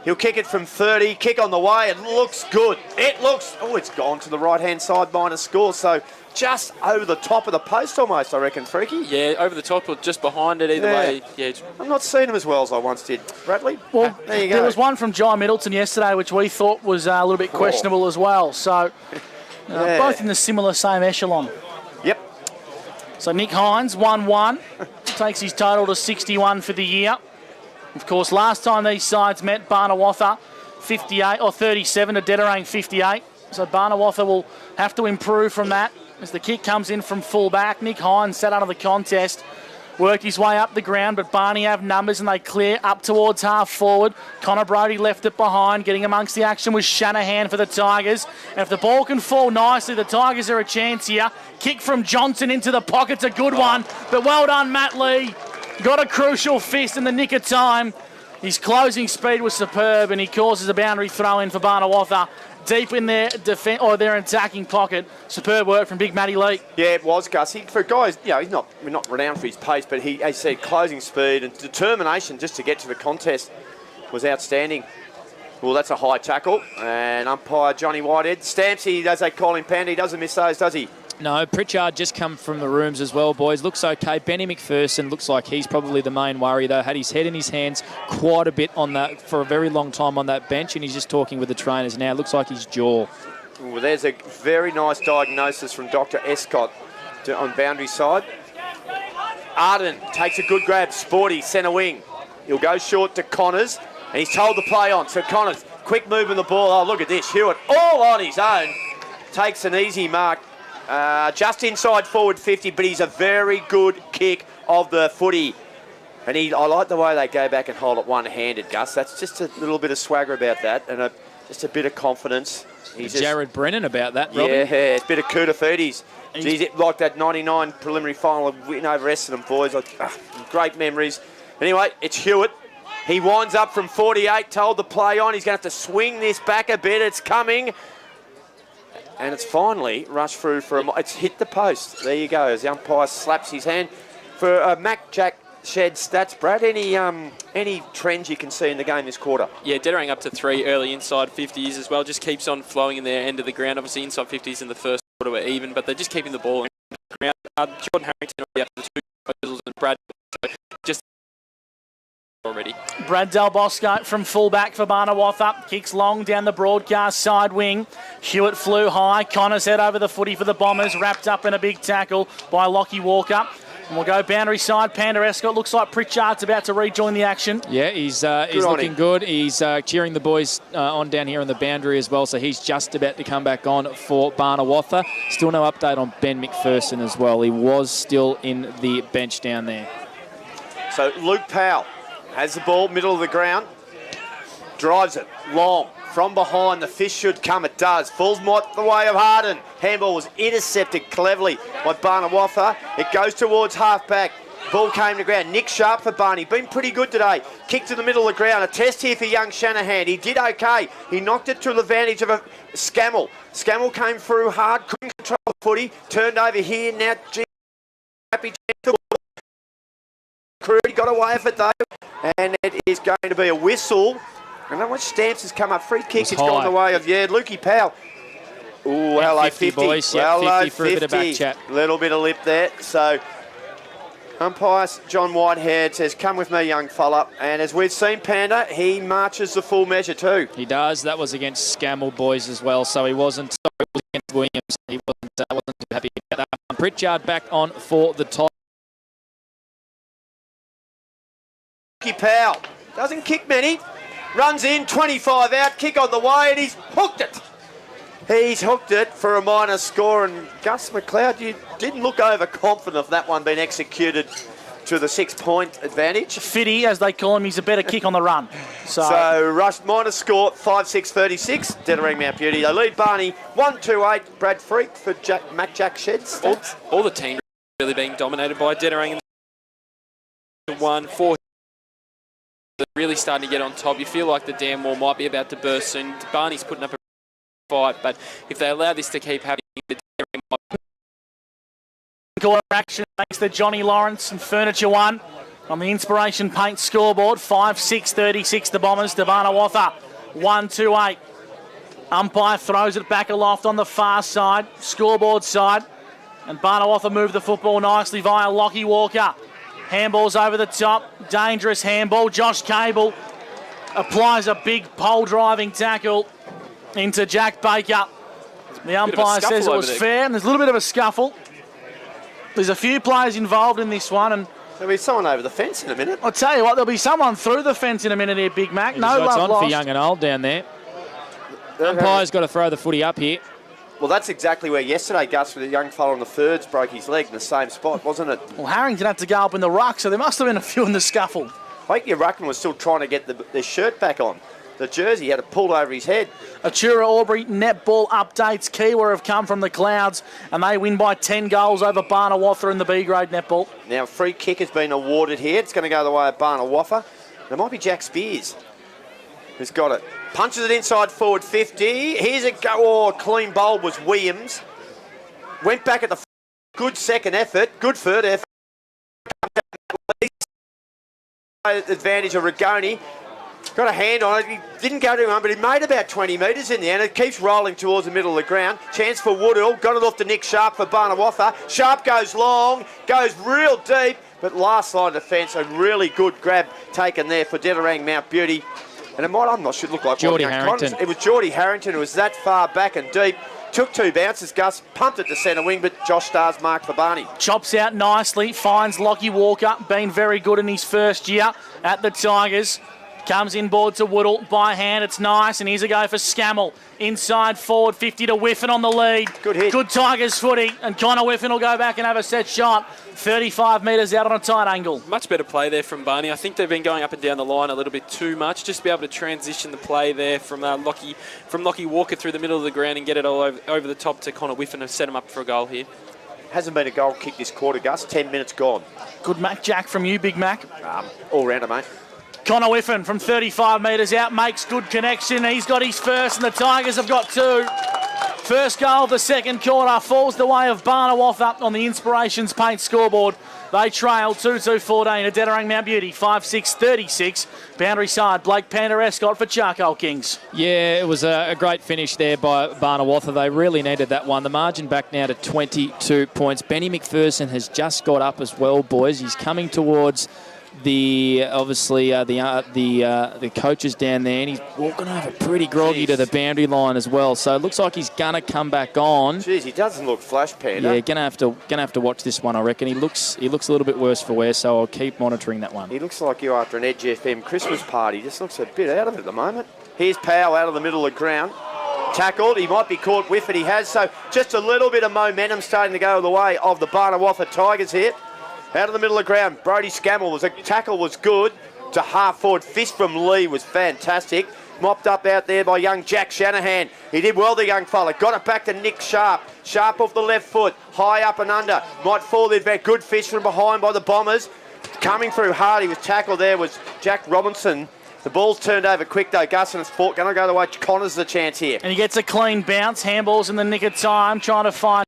He'll kick it from 30, kick on the way. It looks good. It's gone to the right-hand side, minus score. So just over the top of the post almost, I reckon, Freaky. Yeah, over the top or just behind it, either way. Yeah. I'm not seeing him as well as I once did. Bradley? Well, there you go. There was one from Jai Middleton yesterday, which we thought was a little bit questionable as well. So both in the similar same echelon. Yep. So Nick Hines, 1-1, takes his total to 61 for the year. Of course, last time these sides met, Barnawatha 37 to Dederang 58. So Barnawatha will have to improve from that as the kick comes in from full back. Nick Hines sat out of the contest, worked his way up the ground, but Barney have numbers and they clear up towards half forward. Connor Brodie left it behind. Getting amongst the action was Shanahan for the Tigers. And if the ball can fall nicely, the Tigers are a chance here. Kick from Johnson into the pocket's a good one, but well done, Matt Lee. Got a crucial fist in the nick of time. His closing speed was superb, and he causes a boundary throw in for Barnawatha. Deep in their their attacking pocket. Superb work from Big Matty Lee. Yeah, it was, Gussie. For guys, we're not renowned for his pace, but he, as said, closing speed and determination just to get to the contest was outstanding. Well, that's a high tackle, and umpire Johnny Whitehead stamps, as they call him, Panda. He doesn't miss those, does he? No, Pritchard just come from the rooms as well, boys. Looks okay. Benny McPherson looks like he's probably the main worry, though. Had his head in his hands quite a bit on that for a very long time on that bench, and he's just talking with the trainers now. Looks like his jaw. Well, there's a very nice diagnosis from Dr. Escott on boundary side. Arden takes a good grab. Sporty, centre wing. He'll go short to Connors, and he's told to play on. So Connors, quick move in the ball. Oh, look at this. Hewitt all on his own. Takes an easy mark. Just inside forward 50, but he's a very good kick of the footy. And I like the way they go back and hold it one-handed, Gus. That's just a little bit of swagger about that, and just a bit of confidence. Jared Brennan about that, Robbie. Yeah, it's a bit of Kudafides. Geez, like that 99 preliminary final win over Essendon, boys. Great memories. Anyway, it's Hewitt. He winds up from 48, told to play on. He's going to have to swing this back a bit. It's coming. And it's finally rushed through it's hit the post. There you go, as the umpire slaps his hand. For Mac Jack Shed stats, Brad, any trends you can see in the game this quarter? Yeah, Dederang up to 3 early inside 50s as well. Just keeps on flowing in their end of the ground. Obviously, inside 50s in the first quarter were even, but they're just keeping the ball in the ground. Jordan Harrington already up to 2 proposals, and Brad just already. Brad Dalbosco from fullback for Barnawatha. Kicks long down the broadcast side wing. Hewitt flew high. Connors head over the footy for the Bombers. Wrapped up in a big tackle by Lockie Walker. And we'll go boundary side. Panda Escott. Looks like Pritchard's about to rejoin the action. Yeah, he's looking good. He's cheering the boys on down here on the boundary as well. So he's just about to come back on for Barnawatha. Still no update on Ben McPherson as well. He was still in the bench down there. So Luke Powell has the ball, middle of the ground, drives it long. From behind, the fish should come. It does. Falls the way of Harden. Handball was intercepted cleverly by Barnawatha. It goes towards half-back. Ball came to ground. Nick Sharp for Barney. Been pretty good today. Kicked to the middle of the ground. A test here for young Shanahan. He did okay. He knocked it to the advantage of a Scammell. Scammell came through hard. Couldn't control the footy. Turned over here. Now, happy chance. He got away with it though. And it is going to be a whistle. And how much Stamps has come up. Free kick. It's gone the way of, Lukey Powell. Ooh, hello 50. Boys. Yep, 50 for a bit of back chat. Little bit of lip there. So, umpire John Whitehead says, come with me, young fella. And as we've seen, Panda, he marches the full measure too. He does. That was against Scammell boys as well. So he wasn't, against Williams. He wasn't too happy about that one. Pritchard back on for the top. Lukey Powell doesn't kick many. Runs in, 25 out, kick on the way, and he's hooked it. He's hooked it for a minor score, and Gus McLeod, you didn't look overconfident of that one being executed to the 6-point advantage. Fitty, as they call him, he's a better kick on the run. So rush minor score, 5-6-36, Dederang Mount Beauty. They lead Barney 1-2-8, Brad Freak for Mac Jack Sheds. All the team really being dominated by Dederang in 1-4. They're really starting to get on top. You feel like the dam wall might be about to burst soon. Barney's putting up a fight, but if they allow this to keep happening, the Dederang might... Corner action makes the Johnny Lawrence and Furniture 1 on the Inspiration Paint scoreboard. 5-6-36 the Bombers to Barnawatha. 1-2-8. Umpire throws it back aloft on the far side, scoreboard side. And Barnawatha move the football nicely via Lockie Walker. Handball's over the top. Dangerous handball. Josh Cable applies a big pole driving tackle into Jack Baker. The umpire says it was fair, and there's a little bit of a scuffle. There's a few players involved in this one, and there'll be someone over the fence in a minute. I'll tell you what, there'll be someone through the fence in a minute here, Big Mac. No love on lost. for young and old down there. Umpire's got to throw the footy up here. Well, that's exactly where yesterday, Gus, with a young fella on the thirds, broke his leg in the same spot, wasn't it? Well, Harrington had to go up in the ruck, so there must have been a few in the scuffle. I think your ruckman was still trying to get the shirt back on. The jersey he had it pulled over his head. Achura Aubrey netball updates. Kiwa have come from the clouds, and they win by 10 goals over Barnawatha in the B-grade netball. Now, a free kick has been awarded here. It's going to go the way of Barnawatha. There might be Jack Spears who's got it. Punches it inside forward 50. Here's a go. Oh, clean bowl was Williams. Went back at the good second effort. Good third effort. Advantage of Rigoni. Got a hand on it. He didn't go to him, but he made about 20 metres in the end. It keeps rolling towards the middle of the ground. Chance for Woodall. Got it off to Nick Sharp for Barnawatha. Sharp goes long, goes real deep, but last line of defence, a really good grab taken there for Dederang Mount Beauty. And it might, I'm not sure, look like Geordie Harrington. It was Geordie Harrington who was that far back and deep. Took two bounces, Gus, pumped it to centre wing, but Josh Starr's marked for Barney. Chops out nicely, finds Lockie Walker, been very good in his first year at the Tigers. Comes inboard to Woodall, by hand, it's nice, and here's a go for Scammell. Inside forward, 50 to Whiffen on the lead. Good hit. Good Tigers footy, and Connor Whiffen will go back and have a set shot. 35 metres out on a tight angle. Much better play there from Barney. I think they've been going up and down the line a little bit too much. Just to be able to transition the play there from Lockie Walker through the middle of the ground and get it all over the top to Connor Whiffen and set him up for a goal here. Hasn't been a goal kick this quarter, Gus. 10 minutes gone. Good Mac Jack from you, Big Mac. All-rounder, mate. Connor Whiffen from 35 metres out makes good connection. He's got his first, and the Tigers have got two. First goal of the second quarter falls the way of Barnawatha on the Inspirations Paint scoreboard. They trail 2-2-14 to Dederang Mount Beauty, 5-6-36. Boundary side, Blake Panda-Escott for Charcoal Kings. Yeah, it was a great finish there by Barnawatha. They really needed that one. The margin back now to 22 points. Benny McPherson has just got up as well, boys. He's coming towards the coaches down there, and he's walking over pretty groggy to the boundary line as well. So it looks like he's gonna come back on. Jeez, he doesn't look flash, Panda. Yeah, gonna have to watch this one, I reckon. He looks a little bit worse for wear, so I'll keep monitoring that one. He looks like you after an Edge FM Christmas party. Just looks a bit out of it at the moment. Here's Powell out of the middle of the ground. Tackled. He might be caught with it. He has. So just a little bit of momentum starting to go the way of the Barnawatha Tigers here. Out of the middle of the ground, Brody Scammell. The tackle was good to half forward. Fist from Lee was fantastic. Mopped up out there by young Jack Shanahan. He did well, the young fella. Got it back to Nick Sharp. Sharp off the left foot. High up and under. Might fall the back. Good fish from behind by the Bombers. Coming through hard. He was tackled there was Jack Robinson. The ball's turned over quick though. Gus and it's going to go the way. Connors the chance here. And he gets a clean bounce. Handballs in the nick of time. Trying to find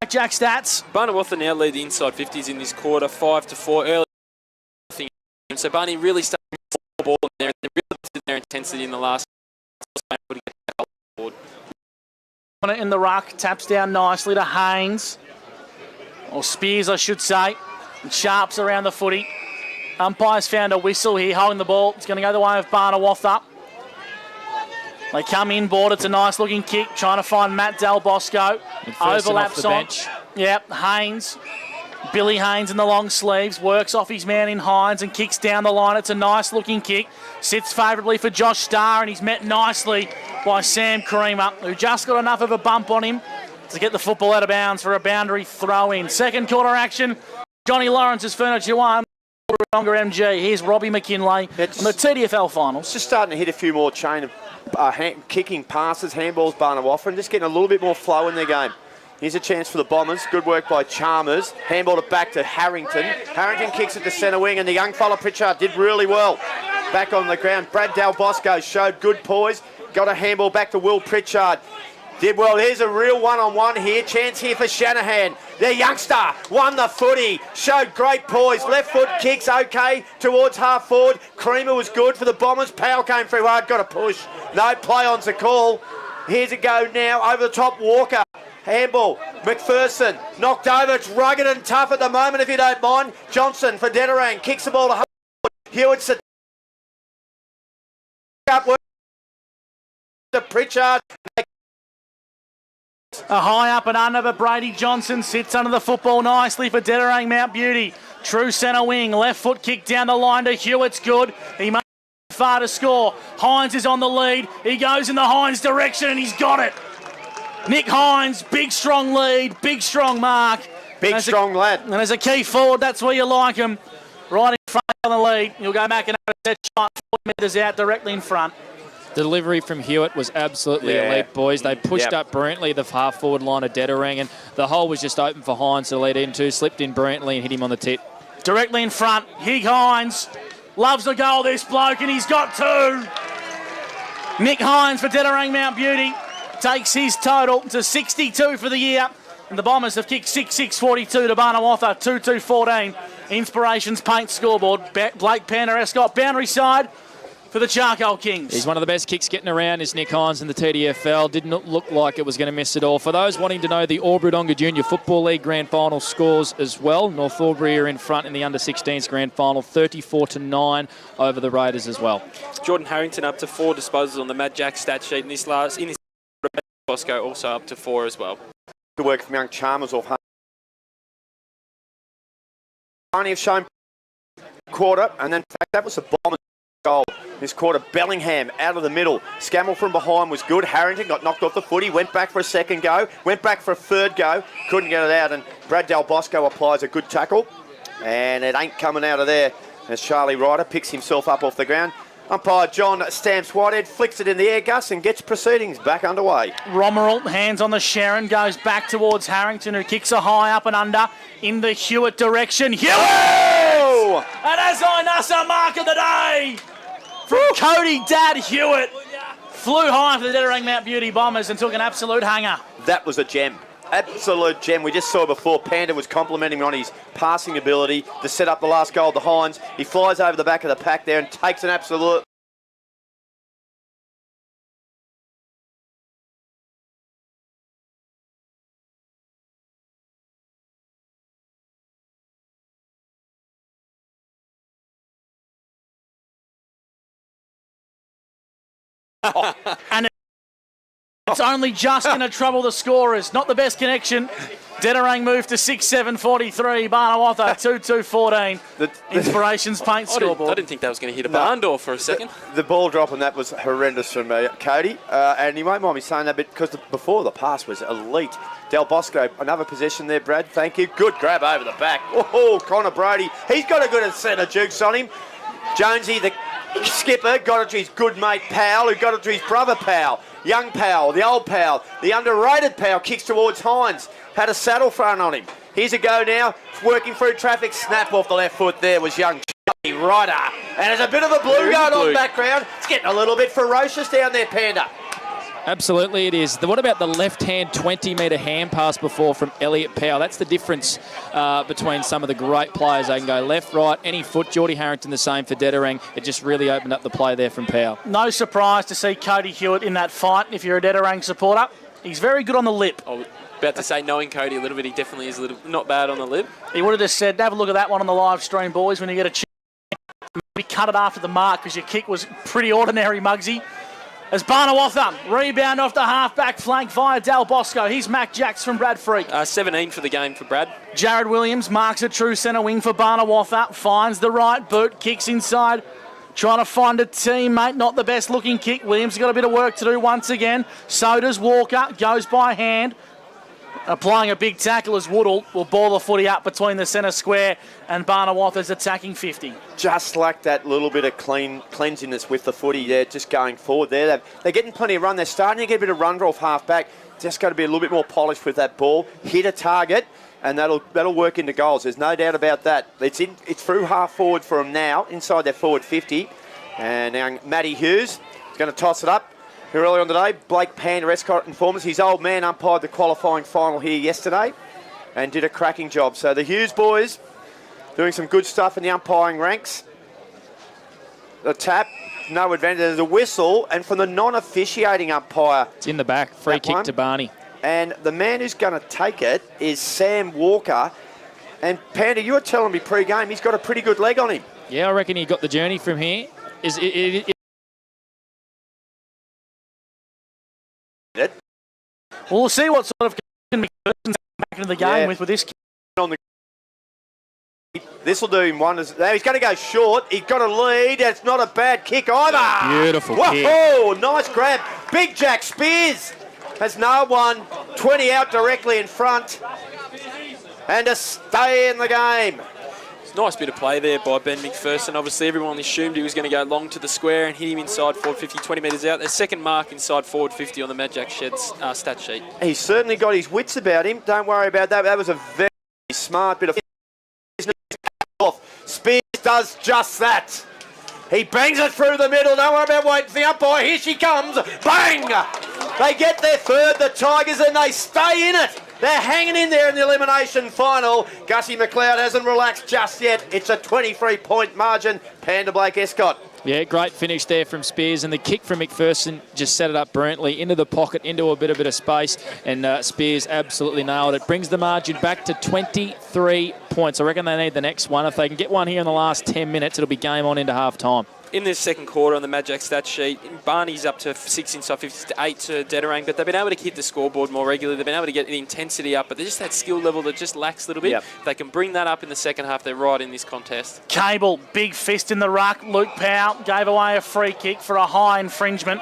Jack stats. Barnawatha now lead the inside 50s in this quarter, 5-4 early. So Barney really started to the ball in there, and they really did their intensity in the last. In the ruck, taps down nicely to Haynes, or Spears, I should say. And Sharps around the footy. Umpire's found a whistle here, holding the ball. It's going to go the way of Barnawatha. They come inboard. It's a nice looking kick, trying to find Matt Del Bosco. Overlaps on. Bench. Yep, Haynes. Billy Haynes in the long sleeves, works off his man in Hines and kicks down the line. It's a nice looking kick. Sits favourably for Josh Starr, and he's met nicely by Sam Creamer, who just got enough of a bump on him to get the football out of bounds for a boundary throw in. Second quarter action. Johnny Lawrence's Furniture 1. Longer MG. Here's Robbie McKinlay on the TDFL finals. Just starting to hit a few more chain of kicking passes, handballs, Barnawatha, and just getting a little bit more flow in their game. Here's a chance for the Bombers. Good work by Chalmers. Handballed it back to Harrington. Harrington kicks it to centre wing, and the young fella Pritchard did really well. Back on the ground. Brad Del Bosco showed good poise. Got a handball back to Will Pritchard. Did well. Here's a real one-on-one here. Chance here for Shanahan. The youngster won the footy. Showed great poise. Left foot kicks okay towards half forward. Creamer was good for the Bombers. Powell came through hard. Got a push. No play on's the call. Here's a go now over the top. Walker. Handball. McPherson knocked over. It's rugged and tough at the moment, if you don't mind. Johnson for Dederang. Kicks the ball to Hewitt's up to Pritchard. A high up and under, but Brady Johnson sits under the football nicely for Dederang Mount Beauty. True centre wing. Left foot kick down the line to Hewitt's good. He must be far to score. Hines is on the lead. He goes in the Hines direction and he's got it. Nick Hines, big strong lead, big strong mark. Big strong lad. And as a key forward, that's where you like him. Right in front on the lead. You'll go back and have a set shot 40 metres out directly in front. Delivery from Hewitt was absolutely elite, boys. They pushed up brilliantly the half-forward line of Dederang, and the hole was just open for Hines to lead into. Slipped in brilliantly and hit him on the tit. Directly in front, Hig Hines loves the goal, this bloke, and he's got two. Nick Hines for Dederang Mount Beauty takes his total to 62 for the year. And the Bombers have kicked 6-6-42 to Barnawatha, 2-2-14. Inspirations Paint scoreboard. Blake Panda Escott, boundary side for the Charcoal Kings. He's one of the best kicks getting around is Nick Hines in the TDFL. Did not look like it was going to miss at all. For those wanting to know the Albury-Wodonga Junior Football League Grand Final scores as well, North Albury are in front in the Under-16s Grand Final, 34-9 over the Raiders as well. Jordan Harrington up to 4 disposals on the Mad Jack stat sheet in this Bosco also up to 4 as well. Good work from young Chalmers off. Only have shown quarter, and then in fact that was the Bombers goal. This quarter, Bellingham out of the middle. Scammell from behind was good. Harrington got knocked off the footy, went back for a second go, went back for a third go, couldn't get it out, and Brad Del Bosco applies a good tackle, and it ain't coming out of there as Charlie Ryder picks himself up off the ground. Umpire John Stamps Whitehead flicks it in the air, Gus, and gets proceedings back underway. Romerald, hands on the Sharon, goes back towards Harrington, who kicks a high up and under in the Hewitt direction. Hewitt! Oh! And as I Nasa mark of the day from Cody Dad Hewitt. Flew high for the Dederang Mount Beauty Bombers and took an absolute hanger. That was a gem. Absolute gem. We just saw before Panda was complimenting him on his passing ability to set up the last goal of the Hines. He flies over the back of the pack there and takes an absolute... And it's only just going to trouble the scorers. Not the best connection. Dederang moved to 6-7-43. Barnawatha 2-2-14. Inspirations Paint scoreboard. I didn't think that was going to hit a barn door for a second. The ball drop on that was horrendous from Cody. And you won't mind me saying that bit because before the pass was elite. Del Bosco, another possession there, Brad. Thank you. Good grab over the back. Oh, Connor Brady. He's got a good centre jukes on him. Jonesy, the skipper, got it to his good mate Powell, who got it to his brother Powell. Young Powell, the old Powell, the underrated Powell kicks towards Hines. Had a saddle thrown on him. Here's a go now, working through traffic. Snap off the left foot there was young Ryder. And there's a bit of a blue going on background. It's getting a little bit ferocious down there, Panda. Absolutely it is. What about the left-hand 20-metre hand pass before from Elliot Powell? That's the difference between some of the great players. They can go left, right, any foot. Geordie Harrington the same for Dederang. It just really opened up the play there from Powell. No surprise to see Cody Hewitt in that fight if you're a Dederang supporter. He's very good on the lip. Oh, about to say, knowing Cody a little bit, he definitely is a little not bad on the lip. He would have just said, have a look at that one on the live stream, boys, when you get a chance. Maybe cut it after the mark because your kick was pretty ordinary, Muggsy. As Barnawatha rebound off the half-back flank via Del Bosco. He's Mac Jacks from Brad Freak. 17 for the game for Brad. Jared Williams marks a true centre wing for Barnawatha. Finds the right boot, kicks inside. Trying to find a teammate, not the best looking kick. Williams has got a bit of work to do once again. So does Walker, goes by hand. Applying a big tackle as Woodall will ball the footy up between the centre square and Barnawatha's attacking 50. Just like that little bit of cleansiness with the footy there, just going forward there. They're getting plenty of run. They're starting to get a bit of run off half-back. Just got to be a little bit more polished with that ball. Hit a target, and that'll work into goals. There's no doubt about that. It's through half forward for them now, inside their forward 50. And now Matty Hughes is going to toss it up. Here early on today, Blake Panda, Escott informs his old man umpired the qualifying final here yesterday and did a cracking job. So the Hughes boys doing some good stuff in the umpiring ranks. The tap, no advantage. There's a whistle, and from the non-officiating umpire. It's in the back, free kick to Barney. And the man who's going to take it is Sam Walker. And Panda, you were telling me pre-game he's got a pretty good leg on him. Yeah, I reckon he got the journey from here. We'll see what sort of McPherson's back into the game with this kick. This will do him wonders. Now he's going to go short. He's got a lead. It's not a bad kick either. Beautiful kick. Whoa, nice grab. Big Jack Spears has no one. 20 out directly in front. And to stay in the game. Nice bit of play there by Ben McPherson. Obviously, everyone assumed he was going to go long to the square and hit him inside forward 50, 20 metres out. The second mark inside forward 50 on the Mad Jack Shed's stat sheet. He's certainly got his wits about him. Don't worry about that. That was a very smart bit of off. Spears does just that. He bangs it through the middle. Don't worry about waiting for the umpire. Here she comes. Bang! They get their third, the Tigers, and they stay in it. They're hanging in there in the elimination final. Gussie McLeod hasn't relaxed just yet. It's a 23-point margin. Panda Blake Escott. Yeah, great finish there from Spears, and the kick from McPherson just set it up brilliantly into the pocket, into a bit of space, and Spears absolutely nailed it. Brings the margin back to 23 points. I reckon they need the next one. If they can get one here in the last 10 minutes, it'll be game on into half-time. In this second quarter on the Mad Jack stat sheet, Barney's up to 6 inside 50 to 8 to Dederang, but they've been able to hit the scoreboard more regularly. They've been able to get the intensity up, but they're just that skill level that just lacks a little bit. Yep. If they can bring that up in the second half, they're right in this contest. Cable, big fist in the ruck. Luke Powell gave away a free kick for a high infringement.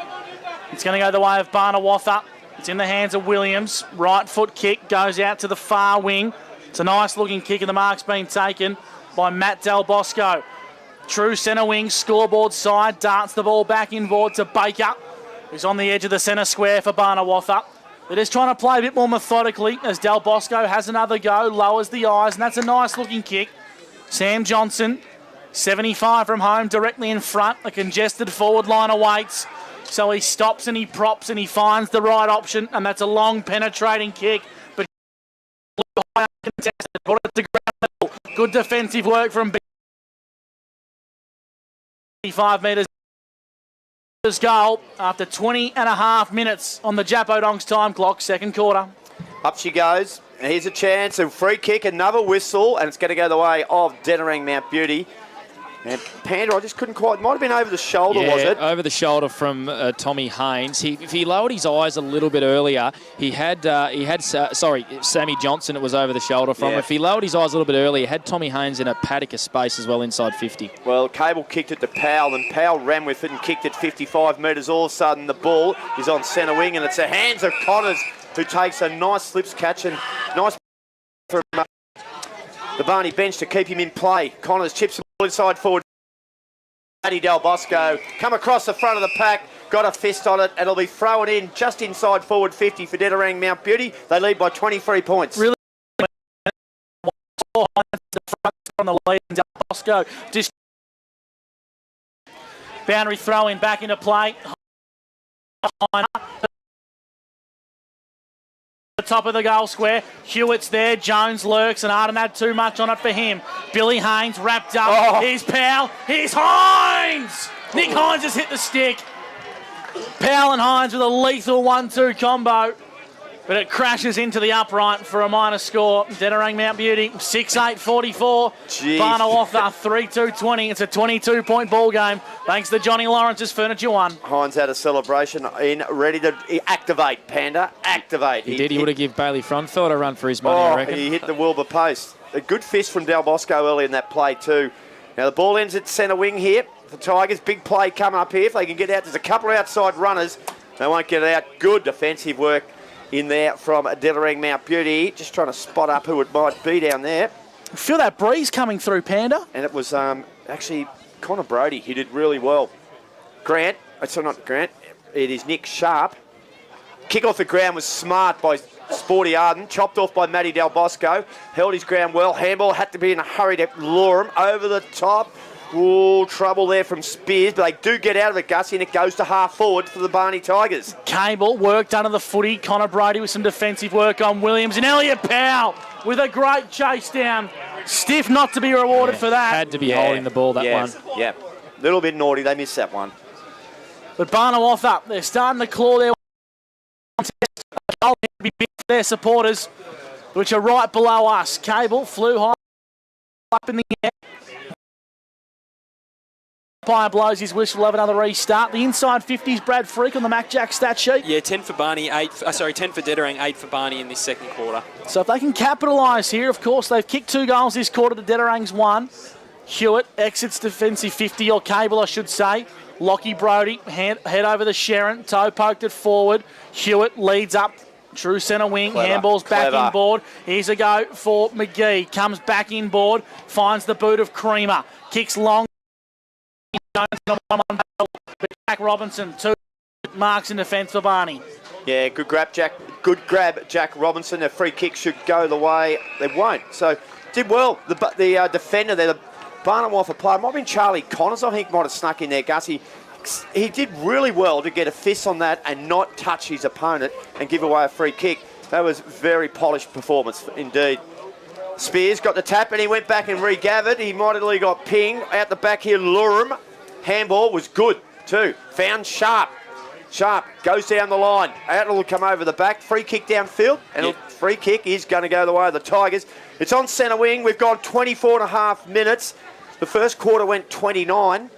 It's going to go the way of Barnawatha. It's in the hands of Williams. Right foot kick goes out to the far wing. It's a nice looking kick, and the mark's been taken by Matt Del Bosco. True centre wing, scoreboard side, darts the ball back inboard to Baker, who's on the edge of the centre square for Barnawatha. They're just trying to play a bit more methodically as Del Bosco has another go, lowers the eyes, and that's a nice looking kick. Sam Johnson, 75 from home, directly in front. A congested forward line awaits. So he stops and he props and he finds the right option, and that's a long penetrating kick. But brought it to ground level. Good defensive work from 5 metres goal after 20 and a half minutes on the Japodong's time clock, second quarter. Up she goes. Here's a chance, a free kick, another whistle, and it's going to go the way of Dederang Mount Beauty. And Panda, I just couldn't quite, might have been over the shoulder, was it? Over the shoulder from Tommy Haynes. If he lowered his eyes a little bit earlier, Sammy Johnson, it was over the shoulder from. If he lowered his eyes a little bit earlier, he had Tommy Haynes in a paddock of space as well inside 50. Well, Cable kicked it to Powell, and Powell ran with it and kicked it 55 metres. All of a sudden, the ball is on centre wing, and it's the hands of Connors, who takes a nice slips catch and nice from the Barney bench to keep him in play. Connors chips the ball inside forward Matty Del Bosco come across the front of the pack, got a fist on it, and it'll be thrown in just inside forward 50 for Dederang Mount Beauty. They lead by 23 points. Really, the front on the lead. Del Bosco just boundary throw in back into play. The top of the goal square. Hewitt's there. Jones lurks, and Arden had too much on it for him. Billy Haynes wrapped up. Oh. Here's Powell. Here's Hines. Nick Hines has hit the stick. Powell and Hines with a lethal 1-2 combo. But it crashes into the upright for a minor score. Dederang Mount Beauty, 6-8-44. Barnawatha, 3-2-20. It's a 22-point ball game. Thanks to Johnny Lawrence's Furniture One. Hines had a celebration in, ready to activate, Panda. Activate. He did. He would have given Bailey Fronthought a run for his money, I reckon. He hit the Wilbur post. A good fist from Del Bosco early in that play too. Now the ball ends at centre wing here. The Tigers, big play coming up here. If they can get out, there's a couple of outside runners. They won't get out. Good defensive work in there from Dederang Mount Beauty. Just trying to spot up who it might be down there. Feel that breeze coming through, Panda. And it was actually Connor Brody. He did really well. Grant, sorry, not Grant. It is Nick Sharp. Kick off the ground was smart by Sporty Arden. Chopped off by Matty Del Bosco. Held his ground well. Handball had to be in a hurry to lure him over the top. Oh, trouble there from Spears, but they do get out of it, Gussie, and it goes to half forward for the Barney Tigers. Cable worked under the footy. Connor Brady with some defensive work on Williams, and Elliot Powell with a great chase down. Stiff not to be rewarded for that. Had to be holding the ball, that one. Yeah, a little bit naughty. They missed that one. But Barnawatha, they're starting to claw their goal to be big for their supporters, which are right below us. Cable flew high up in the air. Umpire blows his whistle, have another restart. The inside 50s, Brad Freak on the Mac Jack stat sheet. Yeah, 10 for Barney, 10 for Dederang, 8 for Barney in this second quarter. So if they can capitalise here, of course, they've kicked 2 goals this quarter to Dederang's 1. Hewitt exits defensive 50, or Cable, I should say. Lockie Brody, head over the Sharon, toe poked it forward. Hewitt leads up, true centre wing, handball's back inboard. Here's a go for McGee, comes back inboard, finds the boot of Creamer, kicks long. Jack Robinson, 2 marks in defence for Barney. Yeah, good grab, Jack. Good grab, Jack Robinson. A free kick should go the way they won't. So did well. The defender there, the Barnawatha player, might have been Charlie Connors. I think might have snuck in there, Gussie. He did really well to get a fist on that and not touch his opponent and give away a free kick. That was very polished performance indeed. Spears got the tap and he went back and regathered. He might have really got ping out the back here. Lurum. Handball was good too. Found Sharp. Sharp goes down the line. Out will come over the back. Free kick downfield. And free kick is going to go the way of the Tigers. It's on centre wing. We've gone 24 and a half minutes. The first quarter went 29.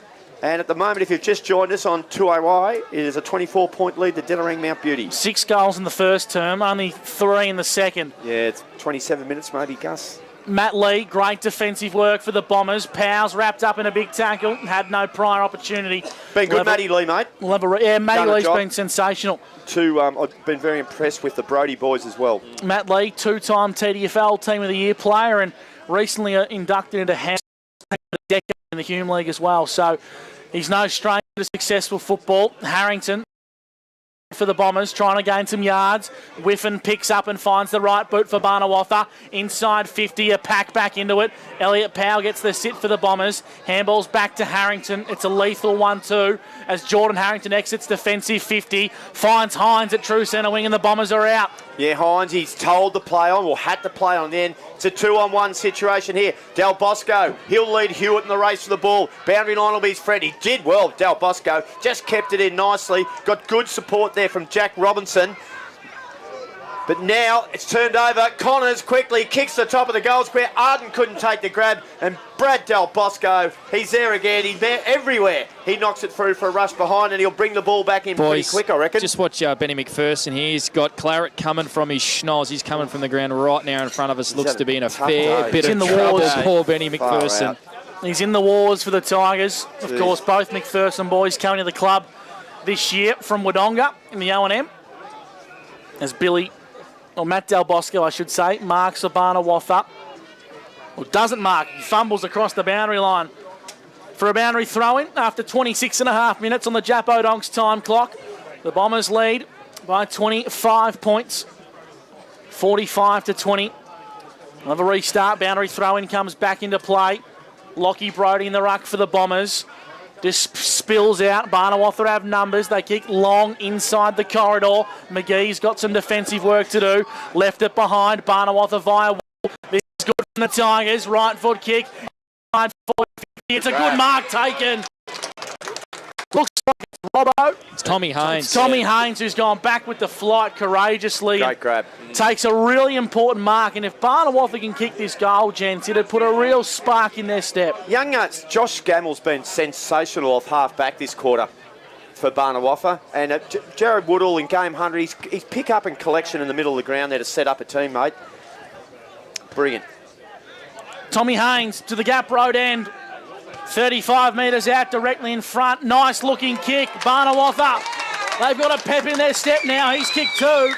And at the moment, if you've just joined us on 2AY, it is a 24-point lead to Dederang Mount Beauty. 6 goals in the first term, only 3 in the second. Yeah, it's 27 minutes maybe, Gus. Matt Lee, great defensive work for the Bombers. Powell's wrapped up in a big tackle, had no prior opportunity. Been good, Matty Lee, mate. Matty Lee's been sensational. I've been very impressed with the Brody boys as well. Matt Lee, 2-time TDFL Team of the Year player and recently inducted into a decade in the Hume League as well. So he's no stranger to successful football. Harrington for the Bombers, trying to gain some yards. Whiffen picks up and finds the right boot for Barnawatha. Inside 50, a pack back into it. Elliot Powell gets the sit for the Bombers. Handball's back to Harrington. It's a lethal 1-2 as Jordan Harrington exits defensive 50. Finds Hines at true centre wing and the Bombers are out. Yeah, Hines, he's told to play on, or had to play on then. It's a 2-on-1 situation here. Del Bosco, he'll lead Hewitt in the race for the ball. Boundary line will be his friend. He did well, Del Bosco. Just kept it in nicely. Got good support there from Jack Robinson. But now it's turned over. Connors quickly kicks the top of the goal square. Arden couldn't take the grab. And Brad Del Bosco, he's there again. He's there everywhere. He knocks it through for a rush behind and he'll bring the ball back in pretty quick, I reckon. Just watch Benny McPherson here. He's got Claret coming from his schnoz. He's coming from the ground right now in front of us. Looks to be in a fair bit of trouble. Poor Benny McPherson. He's in the wars for the Tigers. Of course, both McPherson boys coming to the club this year from Wodonga in the O&M. As Matt Del Bosco, I should say, marks for Barnawatha. Well, doesn't mark. He fumbles across the boundary line for a boundary throw-in after 26.5 minutes on the Japo Donks time clock. The Bombers lead by 25 points, 45-20. We'll have a restart. Boundary throw-in comes back into play. Lockie Brodie in the ruck for the Bombers. Just spills out. Barnawatha have numbers. They kick long inside the corridor. McGee's got some defensive work to do. Left it behind. Barnawatha via wall. This is good from the Tigers. Right foot kick. It's a good mark taken. Looks like it's Robbo. It's Tommy Haynes. It's Tommy Haynes who's gone back with the flight courageously. Great grab. Takes a really important mark, and if Barnawatha can kick this goal, gents, it'd put a real spark in their step. Young nuts, Josh Gammel's been sensational off half-back this quarter for Barnawatha. And Jared Woodall in game 100, his pick-up and collection in the middle of the ground there to set up a teammate. Brilliant. Tommy Haynes to the Gap Road end. 35 metres out, directly in front. Nice looking kick. Barnawatha, they've got a pep in their step now. He's kicked 2.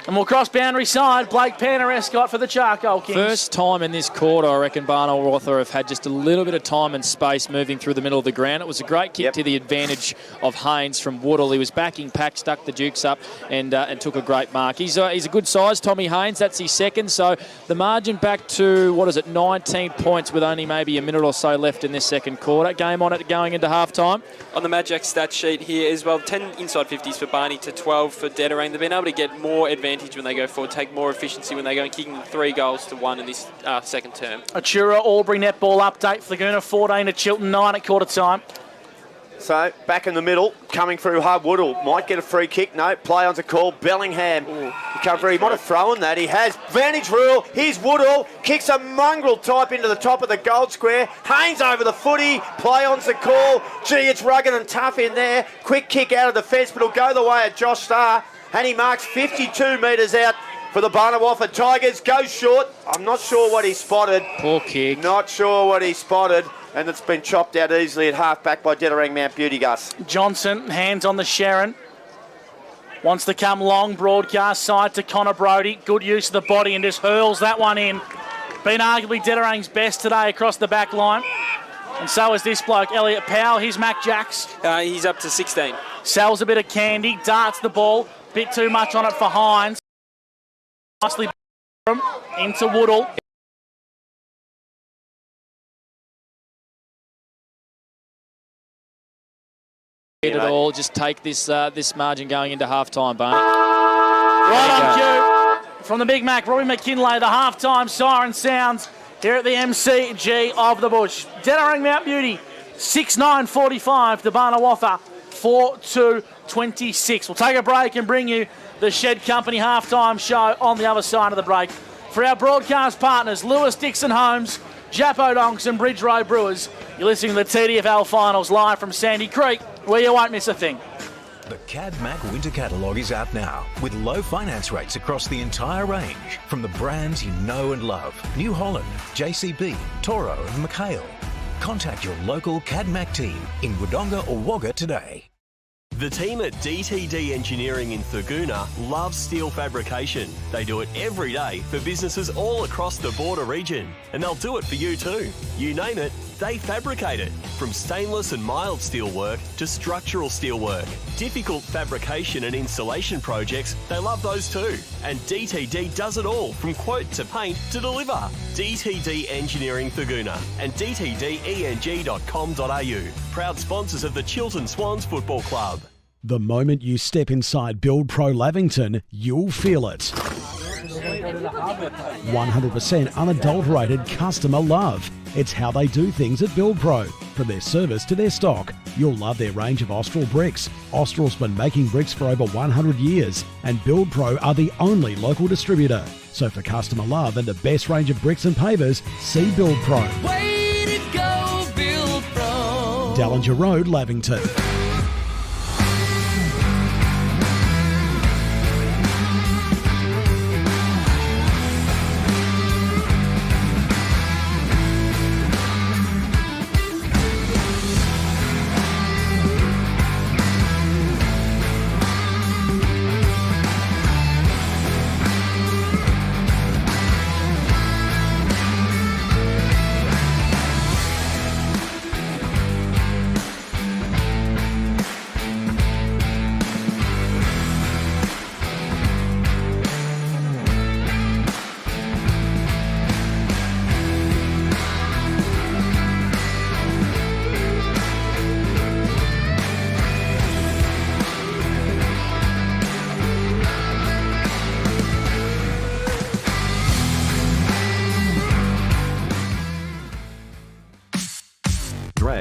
And we'll cross boundary side. Blake Panner-Escott for the Charcoal Kings. First time in this quarter, I reckon Barnawatha have had just a little bit of time and space moving through the middle of the ground. It was a great kick to the advantage of Haynes from Woodall. He was backing pack, stuck the Dukes up and took a great mark. He's a good size, Tommy Haynes. That's his second. So the margin back to, 19 points with only maybe a minute or so left in this second quarter. Game on it going into halftime. On the Magic stat sheet here as well, 10 inside 50s for Barney to 12 for Dederang. They've been able to get more advantage when they go forward, take more efficiency when they go and kicking 3 goals to 1 in this second term. Achura Albury netball update for Laguna, 14 to Chilton, 9 at quarter time. So, back in the middle, coming through hard. Woodall might get a free kick. No, play on's a call. Bellingham recovery. He might have thrown that. He has. Vantage rule. Here's Woodall. Kicks a mongrel type into the top of the goal square. Haynes over the footy. Play on's the call. Gee, it's rugged and tough in there. Quick kick out of the fence, but it'll go the way of Josh Starr. And he marks 52 metres out for the Barnawatha Tigers. Goes short. I'm not sure what he spotted. Poor kick. Not sure what he spotted. And it's been chopped out easily at half-back by Dederang Mount Beauty, Gus. Johnson, hands on the Sharon. Wants to come long, broadcast side to Connor Brodie. Good use of the body and just hurls that one in. Been arguably Dederang's best today across the back line. And so is this bloke, Elliot Powell. Here's Mac Jacks. He's up to 16. Sells a bit of candy, darts the ball. Bit too much on it for Hines. Nicely into Woodall. It all. Just take this margin going into halftime, Barney. Right on cue from the Big Mac, Robbie McKinlay. The halftime siren sounds here at the MCG of the Bush. Dederang Mount Beauty, 6-9-45 to Barnawatha, 4-2-26. We'll take a break and bring you the Shed Company halftime show on the other side of the break. For our broadcast partners, Lewis Dixon Homes, Japo Donks and Bridge Road Brewers, you're listening to the TDFL Finals live from Sandy Creek, where you won't miss a thing. The CadMac Winter Catalogue is out now with low finance rates across the entire range from the brands you know and love. New Holland, JCB, Toro and McHale. Contact your local CadMac team in Wodonga or Wagga today. The team at DTD Engineering in Thurgoona loves steel fabrication. They do it every day for businesses all across the border region, and they'll do it for you too. You name it, they fabricate it. From stainless and mild steel work to structural steel work. Difficult fabrication and installation projects, they love those too. And DTD does it all, from quote to paint to deliver. DTD Engineering Thurgoona and dtdeng.com.au. Proud sponsors of the Chiltern Swans Football Club. The moment you step inside Build Pro Lavington, you'll feel it. 100% unadulterated customer love. It's how they do things at Build Pro. From their service to their stock, you'll love their range of Austral bricks. Austral's been making bricks for over 100 years, and Build Pro are the only local distributor. So for customer love and the best range of bricks and pavers, see Build Pro. Way to go, Build Pro. Dallinger Road, Lavington.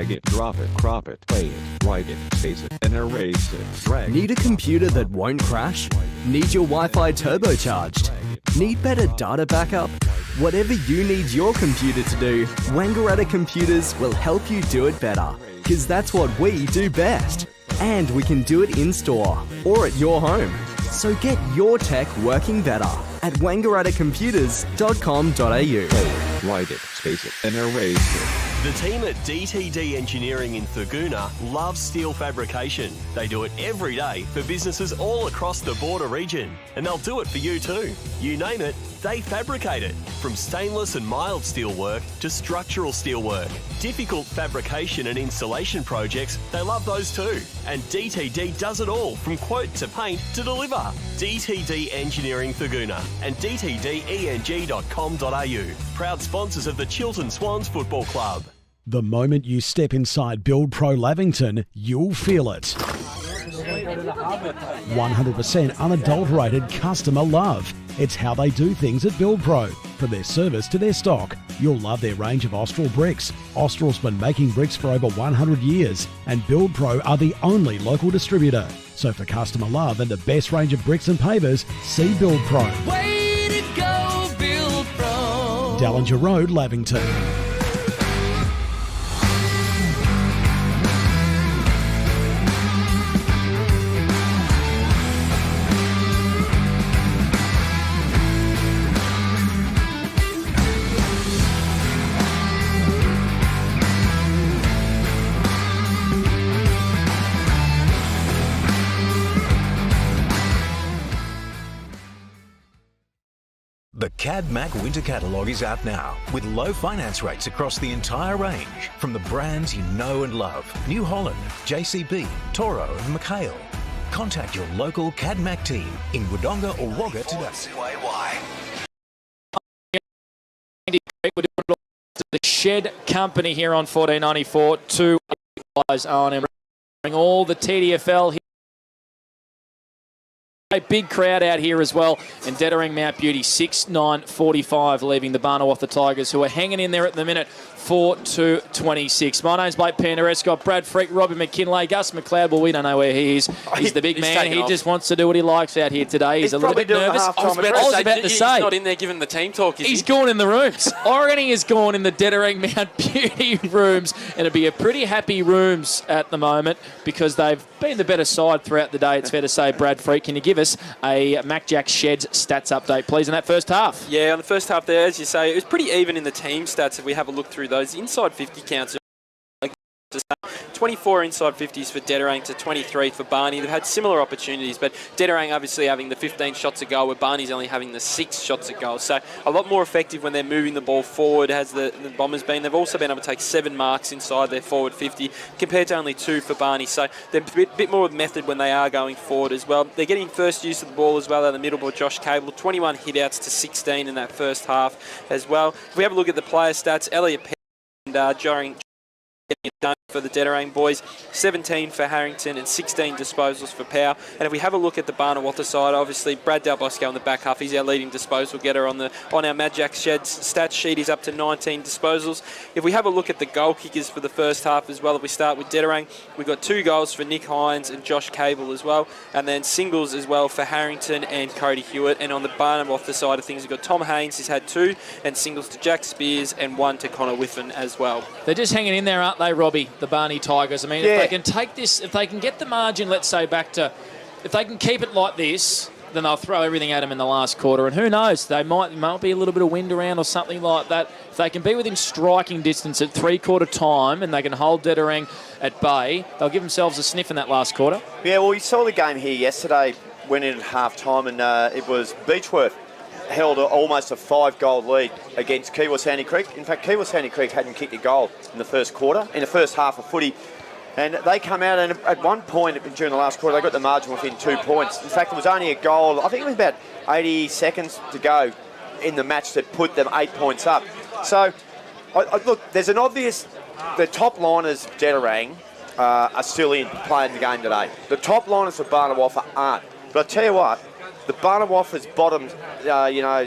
Drag it, drop it, crop it, play it, write it, space it, and erase it. Drag Need a computer that won't crash? Need your Wi-Fi turbocharged? Need better data backup? Whatever you need your computer to do, Wangaratta Computers will help you do it better. Because that's what we do best. And we can do it in-store or at your home. So get your tech working better at wangarattacomputers.com.au. Play it, write it, space it, and erase it. The team at DTD Engineering in Thurgoona loves steel fabrication. They do it every day for businesses all across the border region. And they'll do it for you too. You name it, they fabricate it. From stainless and mild steel work to structural steel work. Difficult fabrication and installation projects, they love those too. And DTD does it all, from quote to paint to deliver. DTD Engineering Thurgoona and dtdeng.com.au. Proud sponsors of the Chiltern Swans Football Club. The moment you step inside Build Pro Lavington, you'll feel it. 100% unadulterated customer love. It's how they do things at Build Pro. From their service to their stock, you'll love their range of Austral bricks. Austral's been making bricks for over 100 years, and Build Pro are the only local distributor. So for customer love and the best range of bricks and pavers, see Build Pro. Way to go, Build Pro. Dallinger Road, Lavington. The CAD-MAC Winter Catalogue is out now with low finance rates across the entire range from the brands you know and love. New Holland, JCB, Toro and McHale. Contact your local CAD-MAC team in Wodonga or Wagga today. We're doing the Shed Company here on 1494. 2 guys on and bring all the TDFL here. A big crowd out here as well, and Dederang Mount Beauty 6-9-45 leaving the Barnawatha Tigers, who are hanging in there at the minute 4-2-26. My name's Blake Penderez, got Brad Freak, Robbie McKinlay, Gus McLeod. Well, we don't know where he is. He's the big man. He just wants to do what he likes out here today. He's a little bit nervous. I was about to say, he's not in there giving the team talk, is he? He's gone in the rooms. I reckon he has gone in the Dederang Mount Beauty rooms, and it'll be a pretty happy rooms at the moment because they've been the better side throughout the day. It's fair to say. Brad Freak, can you give us a Mac Jack Sheds stats update, please, in that first half? Yeah, on the first half there, as you say, it was pretty even in the team stats if we have a look through those. Inside 50 counts. 24 inside 50s for Dederang to 23 for Barney. They've had similar opportunities, but Dederang obviously having the 15 shots a goal, where Barney's only having the 6 shots a goal. So a lot more effective when they're moving the ball forward, has the Bombers been. They've also been able to take 7 marks inside their forward 50, compared to only 2 for Barney. So they're a bit more method when they are going forward as well. They're getting first use of the ball as well in the middle by Josh Cable. 21 hit-outs to 16 in that first half as well. If we have a look at the player stats, Elliot and Dederang it done for the Dederang boys, 17 for Harrington and 16 disposals for Power. And if we have a look at the Barnawatha side, obviously Brad Del Bosco on the back half, he's our leading disposal getter on our Mad Jack Sheds stats sheet. He's up to 19 disposals. If we have a look at the goal kickers for the first half as well, if we start with Dederang, we've got 2 goals for Nick Hines and Josh Cable as well, and then singles as well for Harrington and Cody Hewitt. And on the Barnawatha side of things, we've got Tom Haynes, he's had 2, and singles to Jack Spears and 1 to Connor Whiffen as well. They're just hanging in there, aren't they, Robbie, the Barney Tigers? I mean, if they can take this, if they can get the margin, let's say, back to, if they can keep it like this, then they'll throw everything at them in the last quarter. And who knows, they might be a little bit of wind around or something like that. If they can be within striking distance at 3-quarter time and they can hold Dederang at bay, they'll give themselves a sniff in that last quarter. Yeah, well, we saw the game here yesterday, went in at half-time, and it was Beechworth held almost a 5-goal lead against Kiwa Sandy Creek. In fact, Kiwa Sandy Creek hadn't kicked a goal in the first quarter, in the first half of footy. And they come out, and at one point during the last quarter, they got the margin within 2 points. In fact, it was only a goal, I think it was about 80 seconds to go in the match that put them 8 points up. So, look, there's an obvious, the top liners, Dederang, are still in playing the game today. The top liners of Barnawatha aren't. But I tell you what, the Barnawatha's bottom,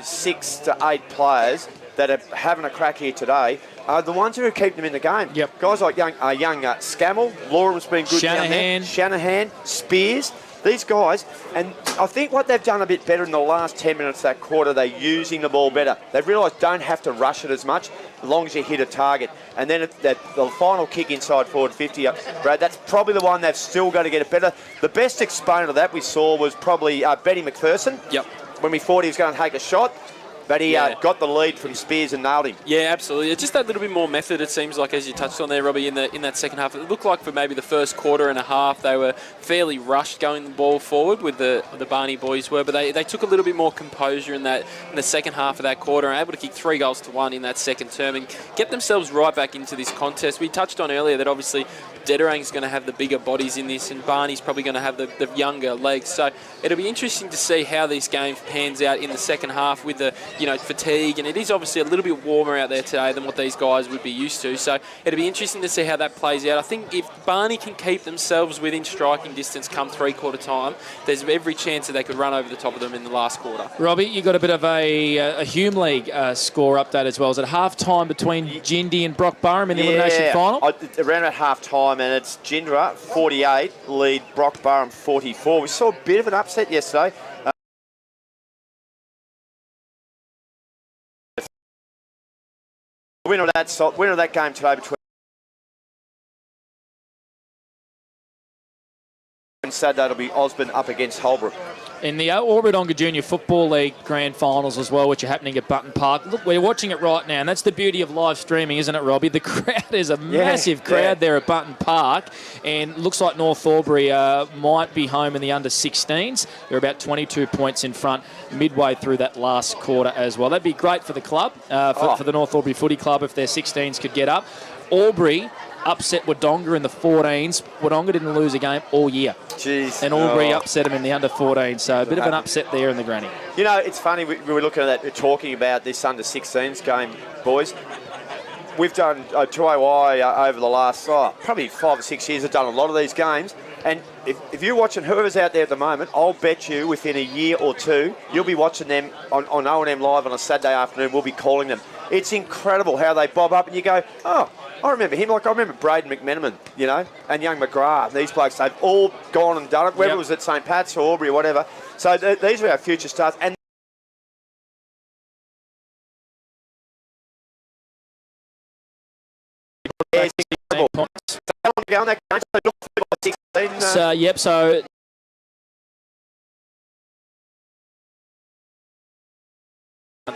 6 to 8 players that are having a crack here today, are the ones who keep them in the game. Yep. Guys like young Scammell, Lawren's been good down there. Shanahan, Spears. These guys, and I think what they've done a bit better in the last 10 minutes of that quarter, they're using the ball better. They've realised don't have to rush it as much as long as you hit a target. And then the final kick inside forward 50, Brad, that's probably the one they've still got to get it better. The best exponent of that we saw was probably Benny McPherson. Yep. When we thought he was going to take a shot. But he got the lead from Spears and nailed him. Yeah, absolutely. It's just that little bit more method, it seems like, as you touched on there, Robbie, in that second half. It looked like for maybe the first quarter and a half, they were fairly rushed going the ball forward with the Barney boys were, but they took a little bit more composure in the second half of that quarter and able to kick 3 goals to 1 in that second term and get themselves right back into this contest. We touched on earlier that obviously Dederang's going to have the bigger bodies in this and Barney's probably going to have the younger legs. So it'll be interesting to see how this game pans out in the second half with the fatigue, and it is obviously a little bit warmer out there today than what these guys would be used to. So it'll be interesting to see how that plays out. I think if Barney can keep themselves within striking distance come 3/4 time, there's every chance that they could run over the top of them in the last quarter. Robbie, you got a bit of a Hume League score update as well. Is it half time between Jindy and Brock Burham in the elimination final? Around at half time, and it's Jindra 48 lead Brock Burham 44. We saw a bit of an upset yesterday. Winner of that game today between Saturday it'll be Osborne up against Holbrook. In the Wodonga Junior Football League Grand Finals as well, which are happening at Button Park. Look, we're watching it right now, and that's the beauty of live streaming, isn't it, Robbie? The crowd is a massive crowd there at Button Park, and looks like North Albury might be home in the under-16s. They're about 22 points in front midway through that last quarter as well. That'd be great for the club, for the North Albury Footy Club, if their 16s could get up. Albury upset Wodonga in the 14s. Wodonga didn't lose a game all year. Jeez. And Albury upset him in the under-14s, so a bit of an upset there in the granny. You know, it's funny, we were looking at that, talking about this under-16s game, boys. We've done 2OI over the last, probably 5 or 6 years, have done a lot of these games. And if you're watching whoever's out there at the moment, I'll bet you within a year or two, you'll be watching them on O&M Live on a Saturday afternoon. We'll be calling them. It's incredible how they bob up and you go, oh, I remember him. Like I remember Braden McMenamin, and young McGrath. These blokes, they've all gone and done it, whether it was at St. Pat's or Albury or whatever. So these are our future stars. And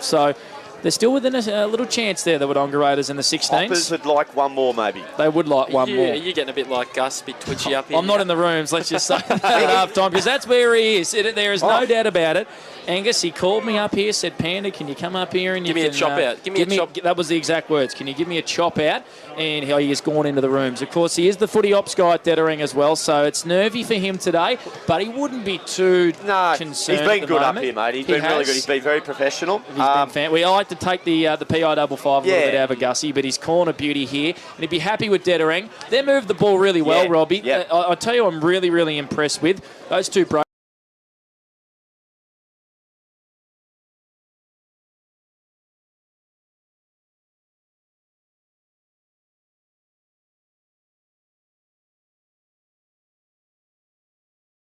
So they're still within a little chance there, the Wodonga Raiders in the 16s. Hoppers would like one more, maybe. They would like one more. You're getting a bit like Gus, a bit twitchy up here. I'm not in the rooms, let's just say that at half time, because that's where he is. There is no doubt about it. Angus, he called me up here, said, Panda, can you come up here and give me a chop out? Give me a chop. That was the exact words. Can you give me a chop out? And he has gone into the rooms. Of course, he is the footy ops guy at Dederang as well, so it's nervy for him today, but he wouldn't be too concerned. He's been good up here, mate. He's been really good. He's been very professional. We like to take the PI55 a little bit out of Gussie, but he's corner beauty here, and he'd be happy with Dederang. They moved the ball really well, Robbie. I tell you, I'm really, really impressed with those two breaks.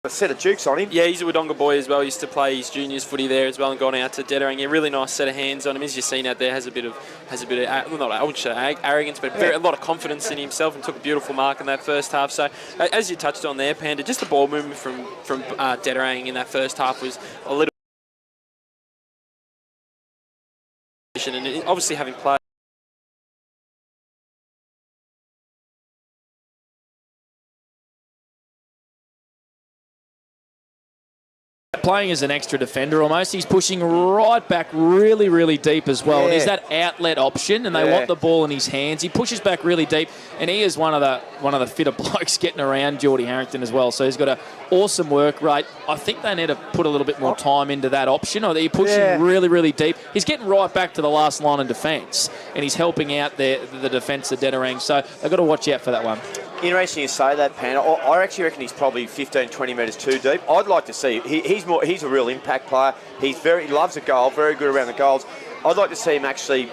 A set of jukes on him. Yeah, he's a Wodonga boy as well. Used to play his juniors footy there as well and gone out to Dederang. A really nice set of hands on him, as you've seen out there. Has a bit of, well, not I wouldn't say arrogance, but a lot of confidence in himself, and took a beautiful mark in that first half. So, as you touched on there, Panda, just the ball movement from Dederang in that first half was a little. And obviously having played. Playing as an extra defender almost. He's pushing right back really, really deep as well. And he's that outlet option, and they want the ball in his hands. He pushes back really deep, and he is one of the fitter blokes getting around Geordie Harrington as well. So he's got an awesome work rate. I think they need to put a little bit more time into that option. Or he's pushing really, really deep. He's getting right back to the last line of defence, and he's helping out the defence of Dederang. So they've got to watch out for that one. Interesting you say that, Pan. I actually reckon he's probably 15, 20 metres too deep. I'd like to see. He's a real impact player. He loves a goal, very good around the goals. I'd like to see him actually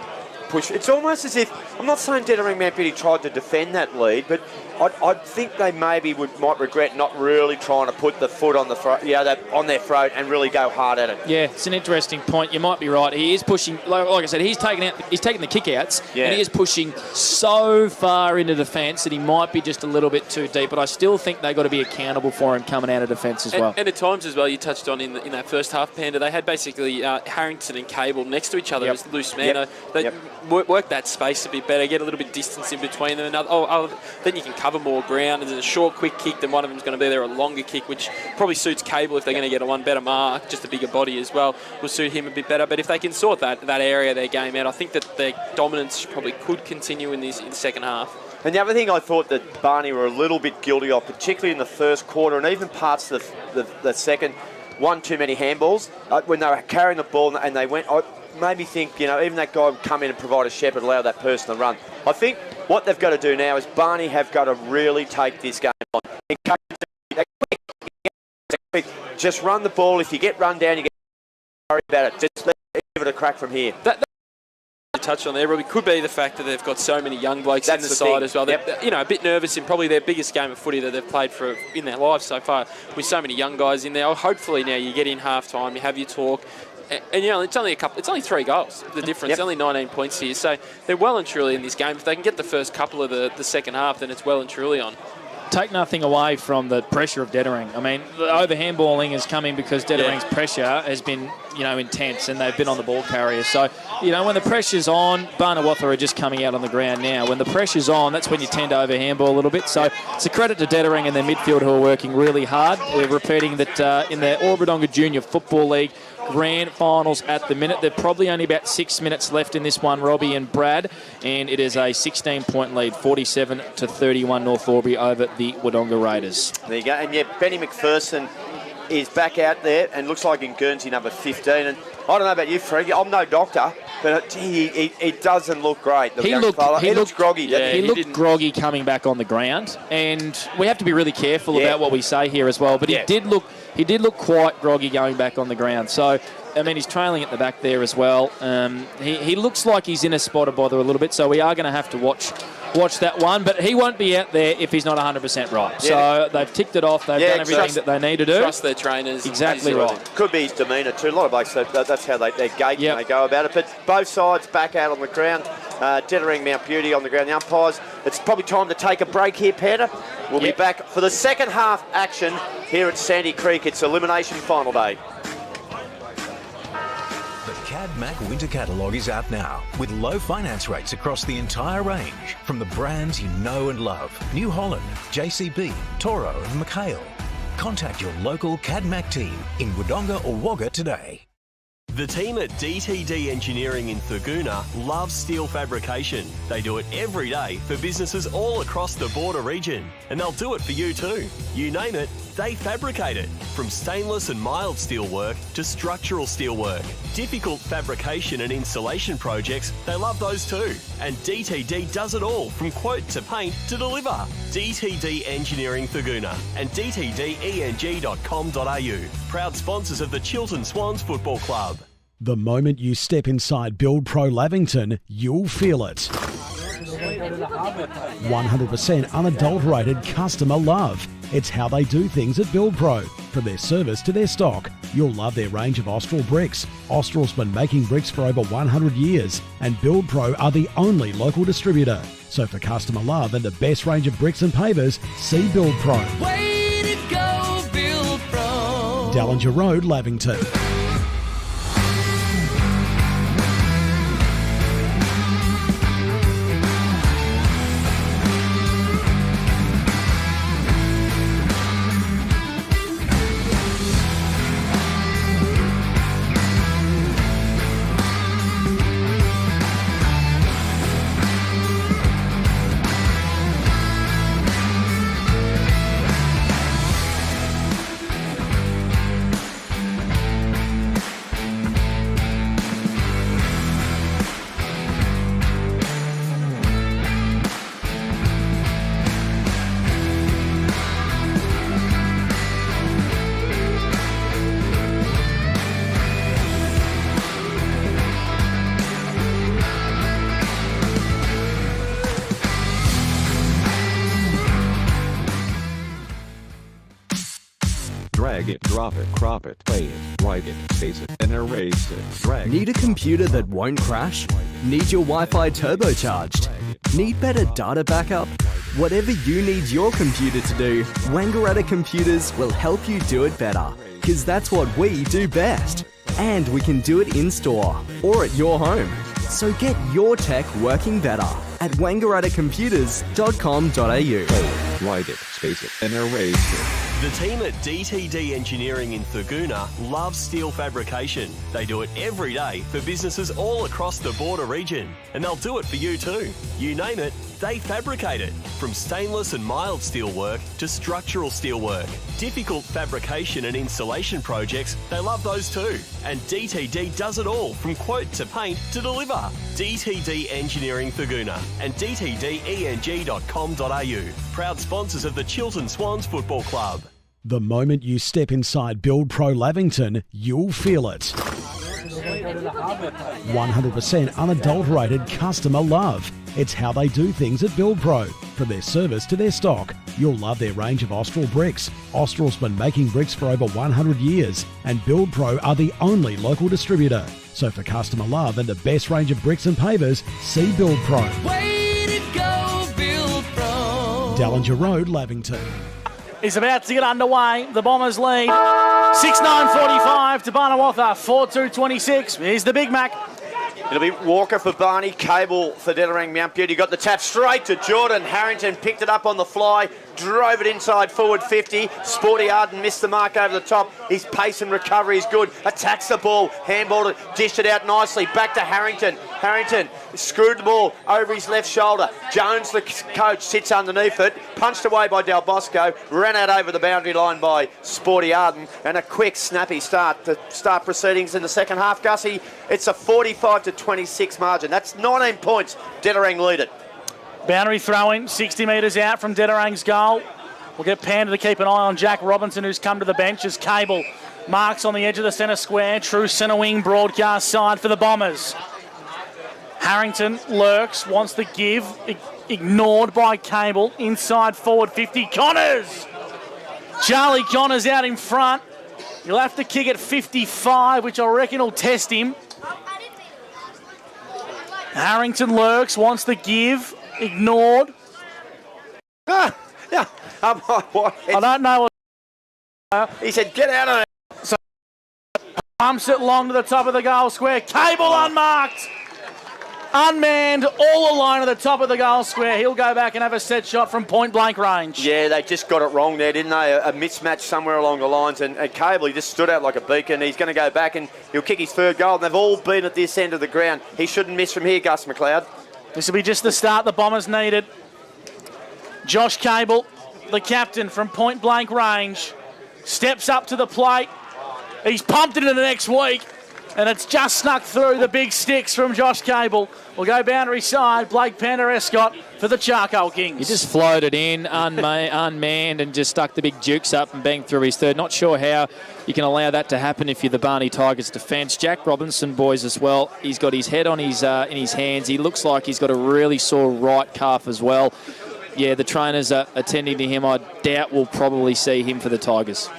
push. It's almost as if, I'm not saying Dederang Mount Beauty tried to defend that lead, but I think they maybe might regret not really trying to put the foot on the on their throat and really go hard at it. Yeah, it's an interesting point. You might be right. He is pushing, like I said, he's taking the kick-outs, and he is pushing so far into defence that he might be just a little bit too deep, but I still think they've got to be accountable for him coming out of defence as well. And at times as well, you touched on in that first half, Panda, they had basically Harrington and Cable next to each other as loose man. They work that space a bit better, get a little bit distance in between them. Then you can cover more ground. There's a short, quick kick, then one of them's going to be there, a longer kick, which probably suits Cable if they're going to get a one better mark, just a bigger body as well, will suit him a bit better. But if they can sort that area of their game out, I think that their dominance probably could continue in the second half. And the other thing I thought that Barney were a little bit guilty of, particularly in the first quarter and even parts of the second, one too many handballs. When they were carrying the ball and they went, made me think, even that guy would come in and provide a shepherd, allow that person to run. I think what they've got to do now is Barney have got to really take this game on. Just run the ball. If you get run down, you get worried about it. Just give it a crack from here. That touched on there, Robbie, could be the fact that they've got so many young blokes in the side as well. They're a bit nervous in probably their biggest game of footy that they've played for in their lives so far, with so many young guys in there. Hopefully now you get in half time, you have your talk. And it's only 3 goals, the difference. Only 19 points here. So they're well and truly in this game. If they can get the first couple of the second half, then it's well and truly on. Take nothing away from the pressure of Dederang. I mean, the overhandballing is coming because Dederang's pressure has been, intense, and they've been on the ball carrier. So, when the pressure's on, Barnawatha are just coming out on the ground now. When the pressure's on, that's when you tend to overhandball a little bit. So it's a credit to Dederang and their midfield who are working really hard. We're repeating that in the Wodonga Junior Football League grand finals at the minute. There's probably only about 6 minutes left in this one, Robbie and Brad, and it is a 16-point lead, 47-31 North Albury over the Wodonga Raiders. There you go. And Benny McPherson is back out there and looks like in Guernsey number 15. And I don't know about you, Fred, I'm no doctor, but he doesn't look great. He looks groggy. He looked groggy coming back on the ground, and we have to be really careful about what we say here as well. But he did look quite groggy going back on the ground. So, I mean, he's trailing at the back there as well. He looks like he's in a spot of bother a little bit, so we are going to have to watch that one. But he won't be out there if he's not 100% right. So they've ticked it off. They've done everything that they need to do. Trust their trainers. Exactly right. Could be his demeanour too. A lot of blokes, that's how they gate and they go about it. But both sides back out on the ground. Dederang Mount Beauty on the ground. The umpires, it's probably time to take a break here, Peter. We'll be back for the second half action here at Sandy Creek. It's Elimination Final Day. The CAD-MAC Winter Catalogue is out now with low finance rates across the entire range from the brands you know and love. New Holland, JCB, Toro and McHale. Contact your local CAD-MAC team in Wodonga or Wagga today. The team at DTD Engineering in Thurgoona loves steel fabrication. They do it every day for businesses all across the border region, and they'll do it for you too. You name it, they fabricate it. From stainless and mild steel work to structural steel work. Difficult fabrication and installation projects, they love those too. And DTD does it all, from quote to paint to deliver. DTD Engineering Thurgoona and dtdeng.com.au. Proud sponsors of the Chiltern Swans Football Club. The moment you step inside Build Pro Lavington, you'll feel it. 100% unadulterated customer love. It's how they do things at Build Pro. From their service to their stock, you'll love their range of Austral bricks. Austral's been making bricks for over 100 years, and Build Pro are the only local distributor. So for customer love and the best range of bricks and pavers, see Build Pro. Way to go, Build Pro. Dallinger Road, Lavington. drag it, drop it, crop it, play it, write it, space it, and erase it. Drag Need a computer that won't crash? Need your Wi-Fi turbocharged? Need better data backup? Whatever you need your computer to do, Wangaratta Computers will help you do it better. Because that's what we do best. And we can do it in-store or at your home. So get your tech working better at wangarattacomputers.com.au. Play it, write it, space it, and erase it. The team at DTD Engineering in Thurgoona loves steel fabrication. They do it every day for businesses all across the border region. And they'll do it for you too. You name it, they fabricate it. From stainless and mild steel work to structural steel work. Difficult fabrication and installation projects, they love those too. And DTD does it all from quote to paint to deliver. DTD Engineering Thurgoona and dtdeng.com.au. Proud sponsors of the Chiltern Swans Football Club. The moment you step inside Build Pro Lavington, you'll feel it. 100% unadulterated customer love. It's how they do things at Build Pro. From their service to their stock, you'll love their range of Austral bricks. Austral's been making bricks for over 100 years, and Build Pro are the only local distributor. So for customer love and the best range of bricks and pavers, see Build Pro. Way to go, Build Pro. Dallinger Road, Lavington. Is about to get underway. The Bombers lead 6-9-45 to Barnawatha 4-2-26. Here's the Big Mac. It'll be Walker for Barney, Cable for Dederang, Mount Beauty. Got the tap straight to Jordan. Harrington picked it up on the fly, drove it inside forward 50. Sporty Arden missed the mark over the top. His pace and recovery is good. Attacks the ball, handballed it, dished it out nicely. Back to Harrington. Harrington screwed the ball over his left shoulder. Jones, the coach, sits underneath it. Punched away by Del Bosco. Ran out over the boundary line by Sporty Arden. And a quick, snappy start to start proceedings in the second half. Gussie, it's a 45-26 margin. That's 19 points. Dederang lead it. Boundary throw-in, 60 metres out from Dederang's goal. We'll get Panda to keep an eye on Jack Robinson, who's come to the bench as Cable marks on the edge of the centre square. True centre wing broadcast side for the Bombers. Harrington lurks, wants to give, ignored by Cable. Inside forward 50, Connors! Charlie Connors out in front. You'll have to kick at 55, which I reckon will test him. Harrington lurks, wants to give, ignored. Yeah. I don't know what... He said, get out of there. So pumps it long to the top of the goal square. Cable unmarked. Unmanned, all alone at the top of the goal square. He'll go back and have a set shot from point blank range. Yeah, they just got it wrong there, didn't they? A mismatch somewhere along the lines, and Cable, he just stood out like a beacon. He's going to go back and he'll kick his third goal, and they've all been at this end of the ground. He shouldn't miss from here, Gus McLeod. This will be just the start the Bombers needed. Josh Cable, the captain from point blank range, steps up to the plate. He's pumped it into the next week. And it's just snuck through the big sticks from Josh Cable. We'll go boundary side. Blake Pender-Escott for the Charcoal Kings. He just floated in, unmanned, and just stuck the big jukes up and banged through his third. Not sure how you can allow that to happen if you're the Barney Tigers defence. Jack Robinson, boys, as well. He's got his head on his in his hands. He looks like he's got a really sore right calf as well. Yeah, the trainers are attending to him. I doubt we'll probably see him for the Tigers.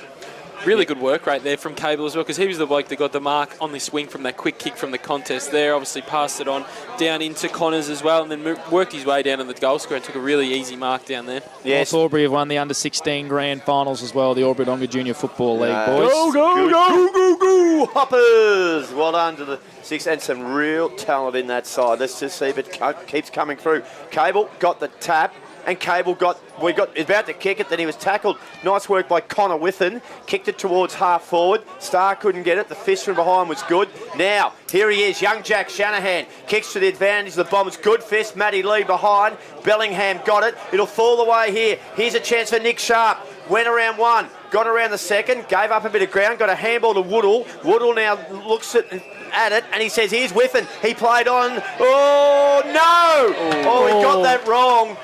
Really good work right there from Cable as well, because he was the bloke that got the mark on the swing from that quick kick from the contest there. Obviously passed it on down into Connors as well, and then worked his way down in the goal square and took a really easy mark down there. Yes. North Albury have won the under-16 grand finals as well, the Albury-Wodonga Junior Football League, boys. Go, Hoppers! Well done to the six, and some real talent in that side. Let's just see if it keeps coming through. Cable got the tap. And Cable got about to kick it, then he was tackled. Nice work by Connor Withen. Kicked it towards half forward. Star couldn't get it. The fist from behind was good. Now, here he is, young Jack Shanahan. Kicks to the advantage of the Bombers. Good fist. Matty Lee behind. Bellingham got it. It'll fall away here. Here's a chance for Nick Sharp. Went around one. Got around the second. Gave up a bit of ground. Got a handball to Woodall. Woodall now looks at it, and he says, here's Withen. He played on. Oh, no! Oh, he got that wrong.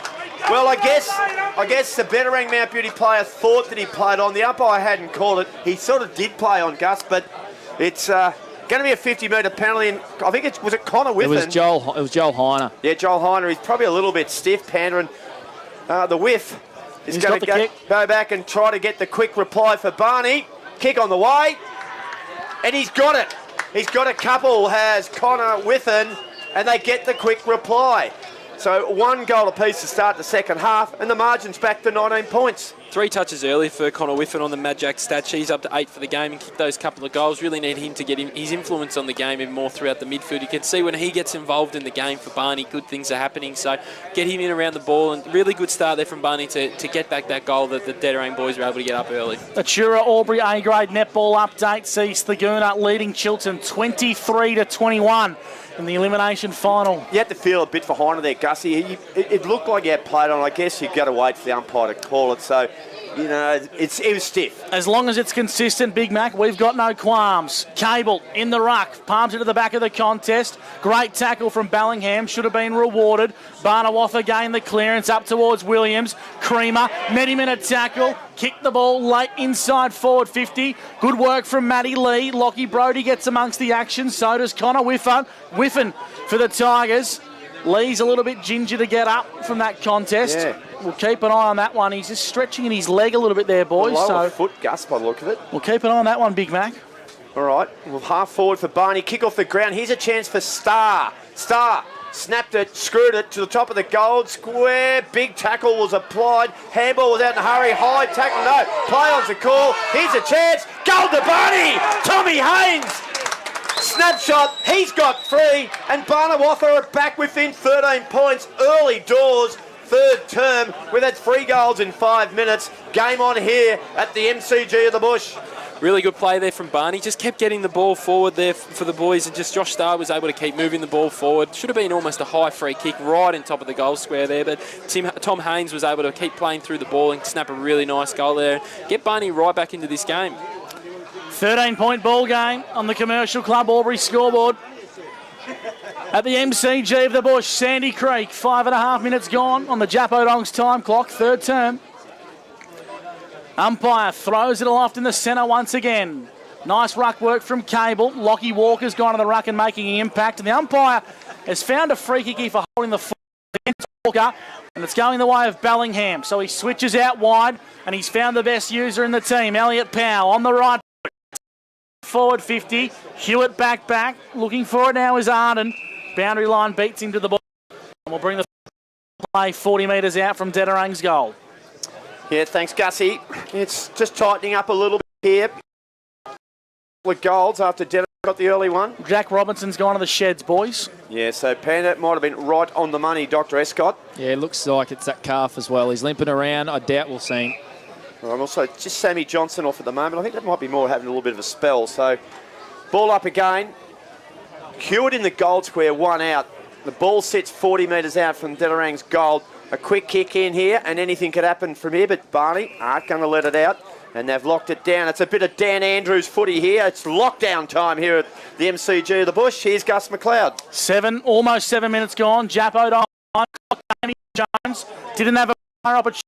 Well, I guess the Dederang Mount Beauty player thought that he played on. The umpire hadn't called it. He sort of did play on, Gus, but it's going to be a 50-metre penalty. And I think was it Connor Withen? It was Joel Heiner. Yeah, Joel Heiner. He's probably a little bit stiff, Panda, and the whiff is going to go back and try to get the quick reply for Barney. Kick on the way. And he's got it. He's got a couple, has Connor Whiffen, and they get the quick reply. So 1 goal apiece to start the second half, and the margin's back to 19 points. 3 touches early for Connor Whiffen on the Mad Jack stat sheet. He's up to 8 for the game and kicked those couple of goals. Really need him to get his influence on the game even more throughout the midfield. You can see when he gets involved in the game for Barney, good things are happening. So get him in around the ball, and really good start there from Barney to get back that goal that the Dederang boys were able to get up early. Atura Albury A-grade netball update sees Laguna leading Chiltern 23-21. In the elimination final. You had to feel a bit for Heiner there, Gussie. It looked like he had played on. I guess you've got to wait for the umpire to call it. So, you know, it was stiff. As long as it's consistent, Big Mac, we've got no qualms. Cable in the ruck, palms it to the back of the contest. Great tackle from Bellingham, should have been rewarded. Barnawatha gained the clearance up towards Williams. Creamer met him in a tackle. Kicked the ball late inside forward 50. Good work from Matty Lee. Lockie Brodie gets amongst the action. So does Connor Whiffen. Whiffen for the Tigers. Lee's a little bit ginger to get up from that contest. Yeah. We'll keep an eye on that one. He's just stretching in his leg a little bit there, boys. Lower foot, Gus, by the look of it. We'll keep an eye on that one, Big Mac. All right. Well, half forward for Barney. Kick off the ground. Here's a chance for Star. Star snapped it, screwed it to the top of the goal square. Big tackle was applied. Handball was out in a hurry. High tackle, no. Play on's a call. Here's a chance. Goal to Barney. Tommy Haynes. Snapshot. He's got 3. And Barnawatha are back within 13 points. Early doors. Third term. We've had 3 goals in 5 minutes. Game on here at the MCG of the Bush. Really good play there from Barney. Just kept getting the ball forward there for the boys, and just Josh Starr was able to keep moving the ball forward. Should have been almost a high free kick right in top of the goal square there, but Tom Haynes was able to keep playing through the ball and snap a really nice goal there. Get Barney right back into this game. 13-point ball game on the Commercial Club Albury scoreboard. At the MCG of the Bush, Sandy Creek, 5.5 minutes gone on the Japodong's time clock, third term. Umpire throws it aloft in the centre once again. Nice ruck work from Cable. Lockie Walker's gone to the ruck and making an impact. And the umpire has found a free kick here for holding the foot against Walker. And it's going the way of Bellingham. So he switches out wide and he's found the best user in the team, Elliot Powell, on the right. Forward 50. Hewitt back. Looking for it now is Arden. Boundary line beats him to the ball. And we'll bring the play 40 metres out from Dederang's goal. Yeah, thanks, Gussie. It's just tightening up a little bit here. With goals after Dederang got the early one. Jack Robinson's gone to the sheds, boys. Yeah, so Panda might have been right on the money, Dr. Escott. Yeah, it looks like it's that calf as well. He's limping around. I doubt we'll see him. Well, I'm also just Sammy Johnson off at the moment. I think that might be more having a little bit of a spell. So, ball up again. Hewitt in the goal square, 1 out. The ball sits 40 metres out from Dederang's goal. A quick kick in here, and anything could happen from here, but Barney aren't going to let it out, and they've locked it down. It's a bit of Dan Andrews footy here. It's lockdown time here at the MCG of the Bush. Here's Gus McLeod. Almost 7 minutes gone. Japodong, Jones didn't have a opportunity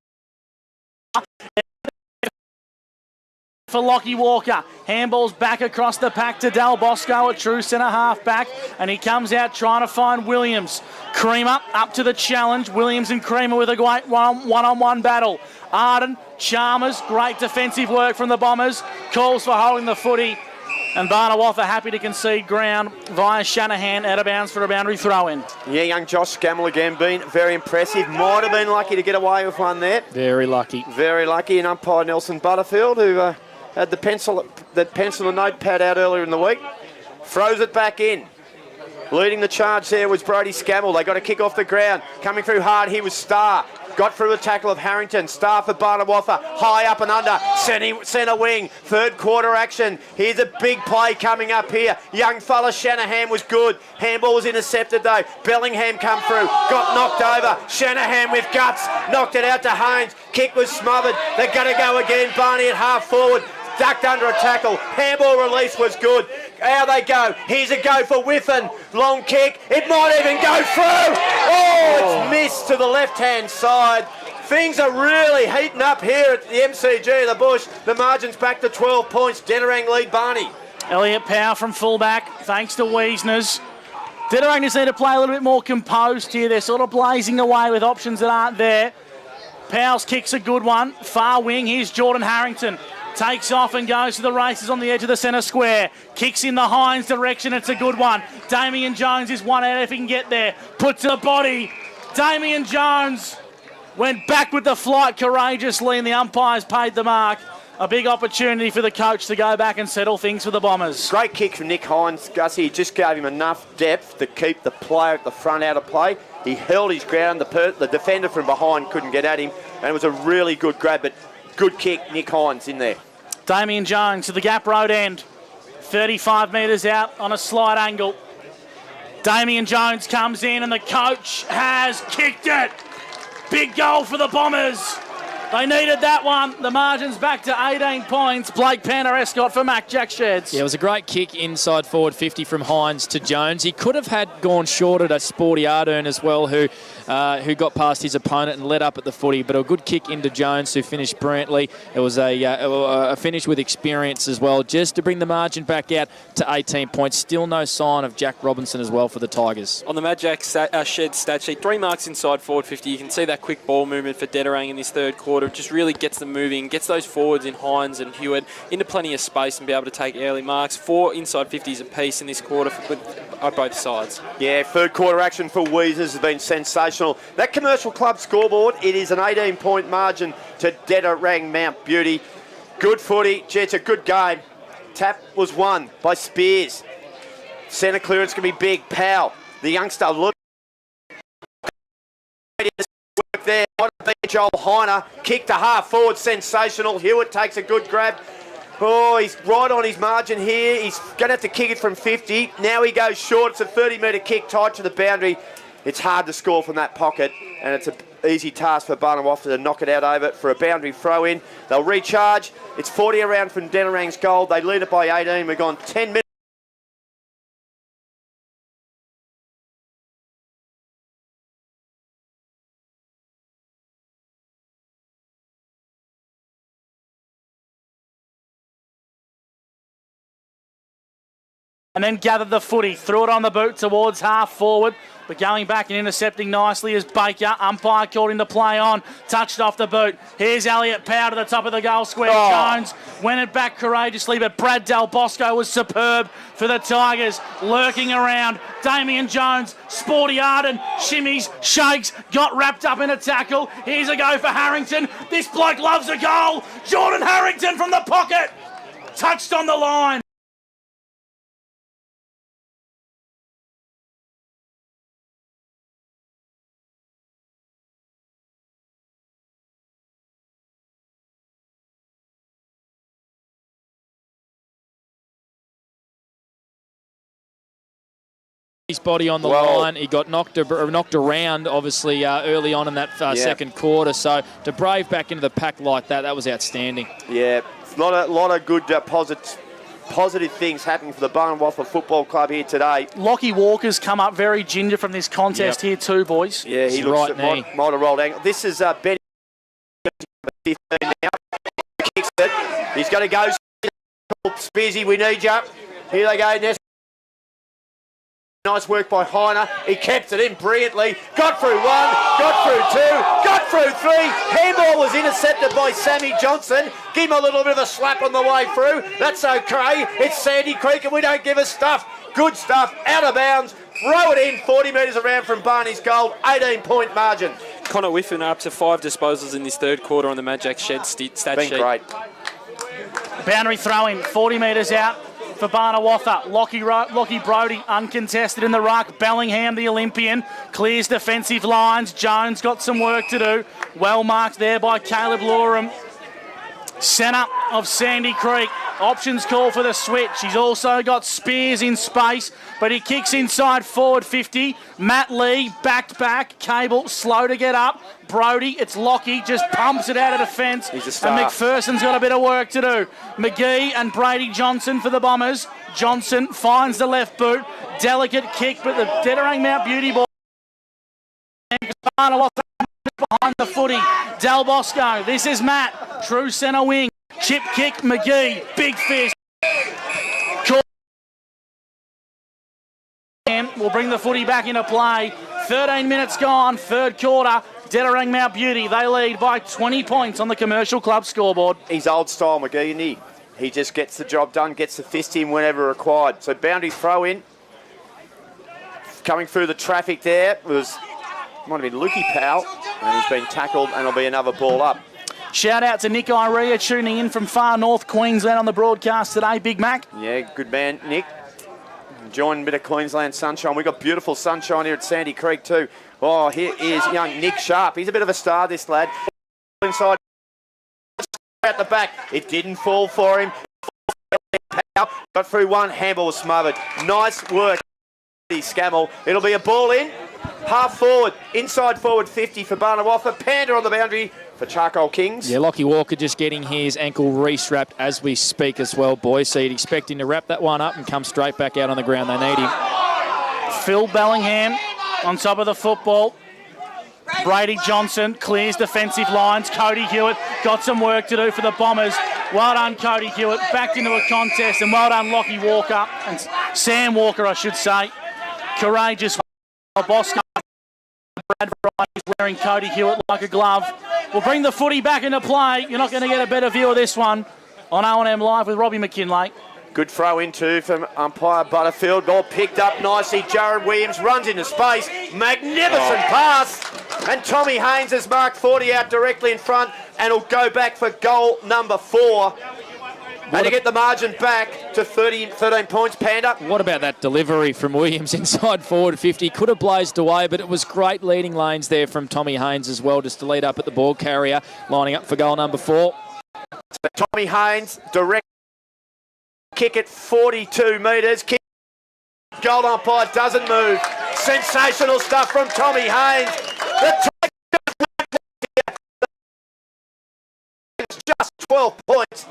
for Lockie Walker. Handball's back across the pack to Del Bosco, a true centre half back, and he comes out trying to find Williams. Creamer up to the challenge. Williams and Creamer with a great one-on-one battle. Arden, Chalmers, great defensive work from the Bombers. Calls for holding the footy, and Barnawatha happy to concede ground via Shanahan, out of bounds for a boundary throw-in. Yeah, young Josh Scammell again being very impressive. Might have been lucky to get away with one there. Very lucky. Very lucky. And umpire Nelson Butterfield, who had the pencil and notepad out earlier in the week, throws it back in. Leading the charge there was Brodie Scammell. They got a kick off the ground. Coming through hard here was Starr. Got through a tackle of Harrington. Starr for Barnawatha. High up and under. Centre wing. Third quarter action. Here's a big play coming up here. Young fella Shanahan was good. Handball was intercepted though. Bellingham come through. Got knocked over. Shanahan with guts. Knocked it out to Haynes. Kick was smothered. They're going to go again. Barney at half forward. Ducked under a tackle. Handball release was good. How they go. Here's a go for Whiffen. Long kick. It might even go through. Oh, it's missed to the left-hand side. Things are really heating up here at the MCG of the Bush. The margin's back to 12 points. Dederang lead Barney. Elliot Powell from fullback, thanks to Wiesners. Dederang just need to play a little bit more composed here. They're sort of blazing away with options that aren't there. Powell's kick's a good one. Far wing, here's Jordan Harrington. Takes off and goes to the races on the edge of the centre square. Kicks in the Hines direction. It's a good one. Damien Jones is one out if he can get there. Puts the body. Damien Jones went back with the flight courageously, and the umpires paid the mark. A big opportunity for the coach to go back and settle things for the Bombers. Great kick from Nick Hines. Gussie, he just gave him enough depth to keep the player at the front out of play. He held his ground. The defender from behind couldn't get at him, and it was a really good grab, but good kick, Nick Hines in there. Damien Jones to the Gap Road end. 35 metres out on a slight angle. Damien Jones comes in and the coach has kicked it. Big goal for the Bombers. They needed that one. The margin's back to 18 points. Blake Panarescott for Mac Jack Sheds. Yeah, it was a great kick inside forward 50 from Hines to Jones. He could have had gone short at a Sporty Ardern as well, who got past his opponent and led up at the footy. But a good kick into Jones, who finished brilliantly. It was a finish with experience as well, just to bring the margin back out to 18 points. Still no sign of Jack Robinson as well for the Tigers. On the Mac Jack Shed stat sheet, 3 marks inside forward 50. You can see that quick ball movement for Dederang in this third quarter. Just really gets them moving, gets those forwards in Hines and Hewitt into plenty of space and be able to take early marks. 4 inside 50s apiece in this quarter on both sides. Yeah, third quarter action for Weezers has been sensational. That Commercial Club scoreboard, it is an 18-point margin to Dederang Mount Beauty. Good footy. Gee, it's a good game. Tap was won by Spears. Centre clearance can be big. Powell, the youngster, look there. Joel Heiner kicked to half forward, sensational. Hewitt takes a good grab. Oh, he's right on his margin here. He's going to have to kick it from 50. Now he goes short. It's a 30-metre kick tight to the boundary. It's hard to score from that pocket, and it's an easy task for Barnawatha to knock it out over for a boundary throw-in. They'll recharge. It's 40 around from Dederang's goal. They lead it by 18. We've gone 10 minutes. And then gathered the footy, threw it on the boot towards half forward, but going back and intercepting nicely is Baker. Umpire called him to play on, touched off the boot. Here's Elliott Power to the top of the goal square. Jones went it back courageously, but Brad Del Bosco was superb for the Tigers, lurking around. Damien Jones, Sporty Arden, shimmies, shakes, got wrapped up in a tackle. Here's a go for Harrington. This bloke loves a goal. Jordan Harrington from the pocket, touched on the line. His body on the line. He got knocked around, obviously, early on in that second quarter. So to brave back into the pack like that, that was outstanding. Yeah, a lot of good positive things happening for the Barnawatha Football Club here today. Lockie Walker's come up very ginger from this contest here too, boys. Yeah, he looks might have rolled angle. This is Benny, 15 now. Kicks it. He's going to go. Spearsy, we need you. Here they go. Nice work by Heiner. He kept it in brilliantly. Got through 1, got through 2, got through 3. Handball was intercepted by Sammy Johnson. Give him a little bit of a slap on the way through. That's okay. It's Sandy Creek and we don't give a stuff. Good stuff. Out of bounds. Throw it in. 40 metres around from Barney's goal. 18-point margin. Connor Whiffen up to 5 disposals in this third quarter on the Mac Jack Shed stat sheet. Been great. Boundary throw-in. 40 metres out for Barnawatha. Lockie Brodie uncontested in the ruck. Bellingham, the Olympian, clears defensive lines. Jones got some work to do. Well marked there by Caleb Loram. Centre of Sandy Creek. Options call for the switch. He's also got Spears in space, but he kicks inside forward 50. Matt Lee backed back. Cable slow to get up. Brodie, it's Lockie, just pumps it out of defence. And McPherson's got a bit of work to do. McGee and Brady Johnson for the Bombers. Johnson finds the left boot. Delicate kick, but the Dederang Mount Beauty ball. Behind the footy. Del Bosco, this is Matt. True centre wing. Chip kick, McGee. Big fist. Will bring the footy back into play. 13 minutes gone, third quarter. Dederang Mount Beauty, they lead by 20 points on the Commercial Club scoreboard. He's old style, McGee, isn't he? He just gets the job done, gets the fist in whenever required. So boundary throw in. Coming through the traffic there might have been Lukey Powell, and he's been tackled, and it'll be another ball up. Shout out to Nick Irea tuning in from far north Queensland on the broadcast today, Big Mac. Yeah, good man, Nick. Enjoying a bit of Queensland sunshine. We've got beautiful sunshine here at Sandy Creek too. Oh, here is young Nick Sharp. He's a bit of a star, this lad. Inside, out the back. It didn't fall for him. Got through one, handball was smothered. Nice work, Scammell. It'll be a ball in. Half forward, inside forward 50 for Barnawatha. Panda on the boundary for Charcoal Kings. Yeah, Lockie Walker just getting his ankle re-strapped as we speak as well, boys. So you'd expect him to wrap that one up and come straight back out on the ground. They need him. Phil Bellingham on top of the football. Brady Johnson clears defensive lines. Cody Hewitt got some work to do for the Bombers. Well done, Cody Hewitt. Backed into a contest, and well done, Lockie Walker. And Sam Walker, I should say. Courageous. Bosco. Brad is wearing Cody Hewitt like a glove. We'll bring the footy back into play. You're not going to get a better view of this one on O&M Live with Robbie McKinlay. Good throw in too from umpire Butterfield. Ball picked up nicely. Jared Williams runs into space. Magnificent pass. And Tommy Haynes has marked 40 out directly in front and will go back for goal number 4. And to get the margin back to 13 points, Panda. What about that delivery from Williams inside forward 50? Could have blazed away, but it was great leading lanes there from Tommy Haynes as well, just to lead up at the ball carrier, lining up for goal number 4. So Tommy Haynes, direct kick at 42 metres. Goal umpire doesn't move. Sensational stuff from Tommy Haynes. It's just 12 points.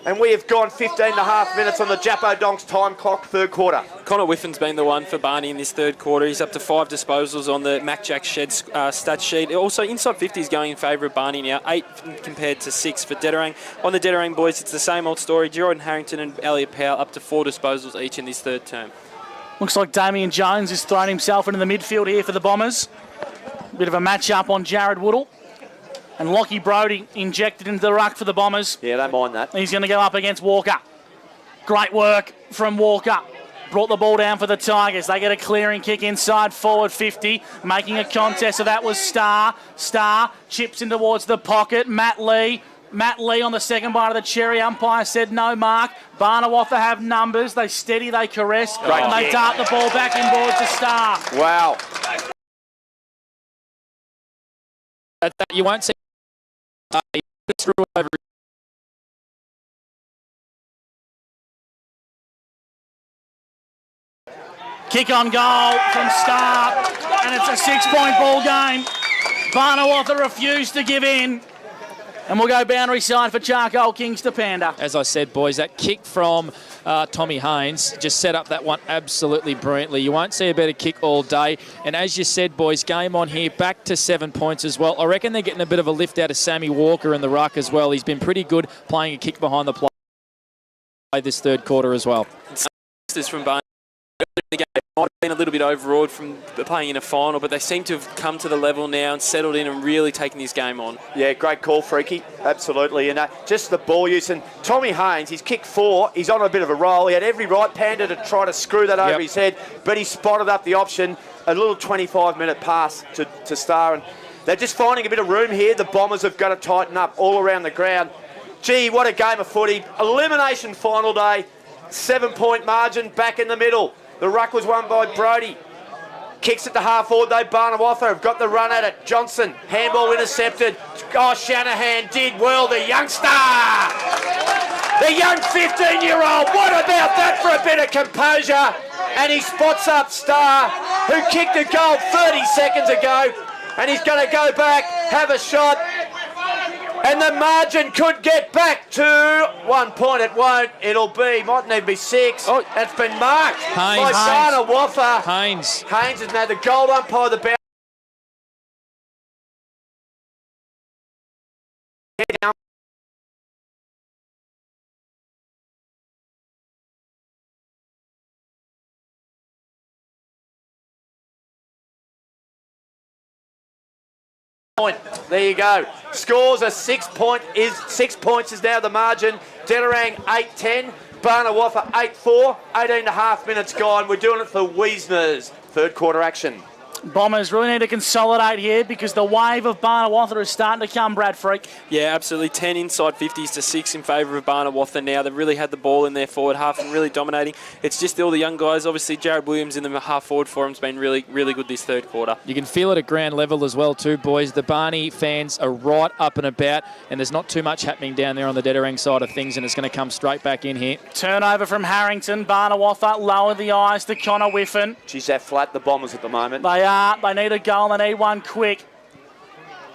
And we have gone 15 and a half minutes on the Jappo Donks time clock, third quarter. Connor Whiffin's been the one for Barney in this third quarter. He's up to 5 disposals on the Mac Jack Shed stat sheet. Also, inside 50 is going in favour of Barney now, 8 compared to 6 for Dederang. On the Dederang boys, it's the same old story. Jordan Harrington and Elliot Powell up to 4 disposals each in this third term. Looks like Damien Jones has thrown himself into the midfield here for the Bombers. Bit of a match-up on Jared Woodall. And Lockie Brodie injected into the ruck for the Bombers. Yeah, don't mind that. He's going to go up against Walker. Great work from Walker. Brought the ball down for the Tigers. They get a clearing kick inside forward 50. Making a contest, so that was Starr. Starr chips in towards the pocket. Matt Lee on the second bite of the cherry. Umpire said no mark. Barnawatha have numbers. They steady, they caress. And they dart the ball back inboard to Starr. Wow. That you won't see. Through over. Kick on goal from Starr, and it's a 6-point ball game. Barnawatha refused to give in. And we'll go boundary side for Charcoal Kings to Panda. As I said, boys, that kick from Tommy Haynes just set up that one absolutely brilliantly. You won't see a better kick all day. And as you said, boys, game on here, back to 7 points as well. I reckon they're getting a bit of a lift out of Sammy Walker in the ruck as well. He's been pretty good playing a kick behind the play this third quarter as well. This from Barney. The game might have been a little bit overawed from playing in a final, but they seem to have come to the level now and settled in and really taken this game on. Yeah, great call, Freaky. Absolutely. And just the ball use. And Tommy Haynes, he's kicked 4. He's on a bit of a roll. He had every right, Panda, to try to screw that over his head, but he spotted up the option. A little 25-minute pass to Starr. And they're just finding a bit of room here. The Bombers have got to tighten up all around the ground. Gee, what a game of footy. Elimination final day. 7-point margin back in the middle. The ruck was won by Brodie. Kicks it to half forward though. Barnawatha have got the run at it. Johnson, handball intercepted. Oh, Shanahan did well. The youngster! The young 15-year-old. What about that for a bit of composure? And he spots up Starr, who kicked a goal 30 seconds ago. And he's going to go back, have a shot. And the margin could get back to 1 point. It won't. Might need to be 6. Oh, it's been marked by Barnawatha. Haynes is now the goal umpire. The point. There you go. Scores are 6 points is now the margin. Dederang 8-10. Barnawatha 8-4. 18.5 minutes gone. We're doing it for Wiesner's third quarter action. Bombers really need to consolidate here because the wave of Barnawatha is starting to come, Brad Freak. Yeah, absolutely. 10 inside 50s to 6 in favour of Barnawatha now. They've really had the ball in their forward half and really dominating. It's just all the young guys. Obviously, Jared Williams in the half forward for him has been really, really good this third quarter. You can feel it at ground level as well too, boys. The Barney fans are right up and about, and there's not too much happening down there on the Dederang side of things, and it's going to come straight back in here. Turnover from Harrington. Barnawatha lower the eyes to Connor Whiffen. Geez, they're flat, the Bombers at the moment. They are. They need a goal. They need one quick.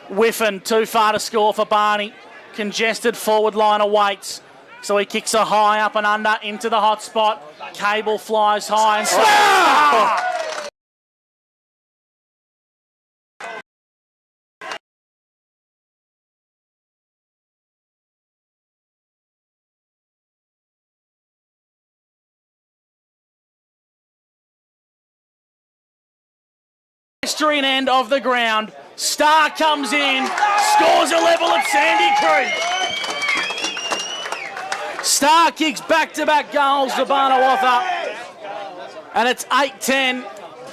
Whiffen too far to score for Barney. Congested forward line awaits. So he kicks a high up and under into the hot spot. Cable flies high and pedestrian end of the ground. Star comes in, scores a level at Sandy Creek. Star kicks back-to-back goals to Barnawatha, and it's 8-10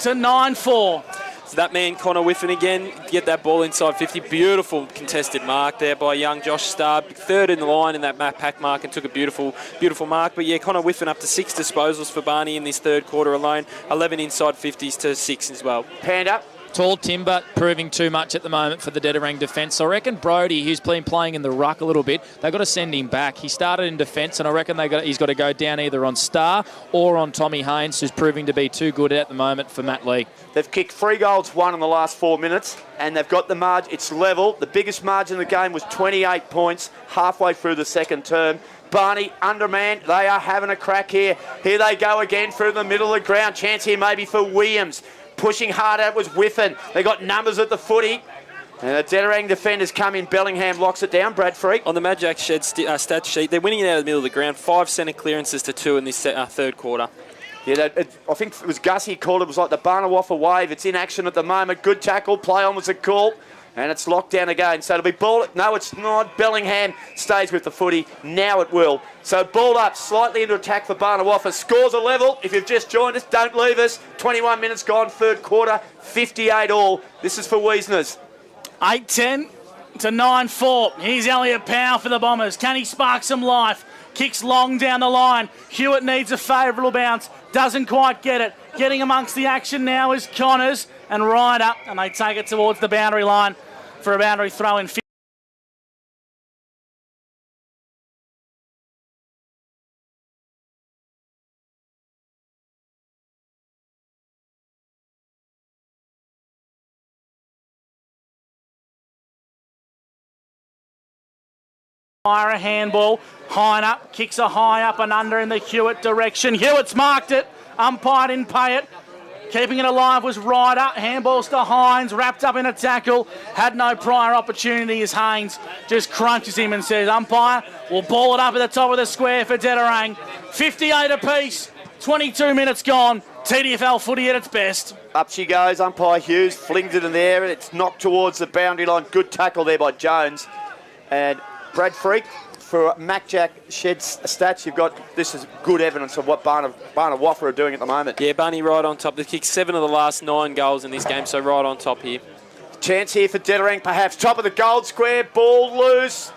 to 9-4. So that man, Connor Whiffen again, get that ball inside 50. Beautiful contested mark there by young Josh Starr. Third in the line in that pack mark and took a beautiful, beautiful mark. But yeah, Connor Whiffen up to 6 disposals for Barney in this third quarter alone. 11 inside 50s to 6 as well. Hand up. Tall timber proving too much at the moment for the Dederang defence. I reckon Brody, who's been playing in the ruck a little bit, they've got to send him back. He started in defence, and I reckon he's got to go down either on Star or on Tommy Haynes, who's proving to be too good at the moment for Matt Lee. They've kicked 3 goals, 1 in the last 4 minutes, and they've got the margin. It's level. The biggest margin of the game was 28 points halfway through the second term. Barney undermanned. They are having a crack here. Here they go again through the middle of the ground. Chance here maybe for Williams. Pushing hard out was Whiffen. They got numbers at the footy. And the Dederang defenders come in. Bellingham locks it down. Brad Freak. On the Mad Jack Shed stat sheet, they're winning it out of the middle of the ground. 5 centre clearances to 2 in this third quarter. Yeah, I think it was Gussie called it. It was like the Barnawatha wave. It's in action at the moment. Good tackle. Play on was a call. And it's locked down again. So it'll be ball. No, it's not. Bellingham stays with the footy. Now it will. So ball up, slightly into attack for Barnawatha. Scores a level. If you've just joined us, don't leave us. 21 minutes gone, third quarter. 58 all. This is for Wiesner's. 8-10 to 9-4. Here's Elliot Powell for the Bombers. Can he spark some life? Kicks long down the line. Hewitt needs a favourable bounce. Doesn't quite get it. Getting amongst the action now is Connors and Ryder, and they take it towards the boundary line for a boundary throw in. Fire a handball. Heiner kicks a high up and under in the Hewitt direction. Hewitt's marked it. Umpire didn't pay it. Keeping it alive was Ryder. Handballs to Hines, wrapped up in a tackle. Had no prior opportunity as Haynes just crunches him and says, umpire, we'll ball it up at the top of the square for Dederang. 58 apiece, 22 minutes gone. TDFL footy at its best. Up she goes, umpire Hughes flings it in the air. It's knocked towards the boundary line. Good tackle there by Jones. And Brad Freak, for Mac Jack Shed's stats, you've got, this is good evidence of what Barnawatha are doing at the moment. Yeah, Barney right on top. They've kicked 7 of the last 9 goals in this game, so right on top here. Chance here for Dederang, perhaps top of the goal square, ball loose.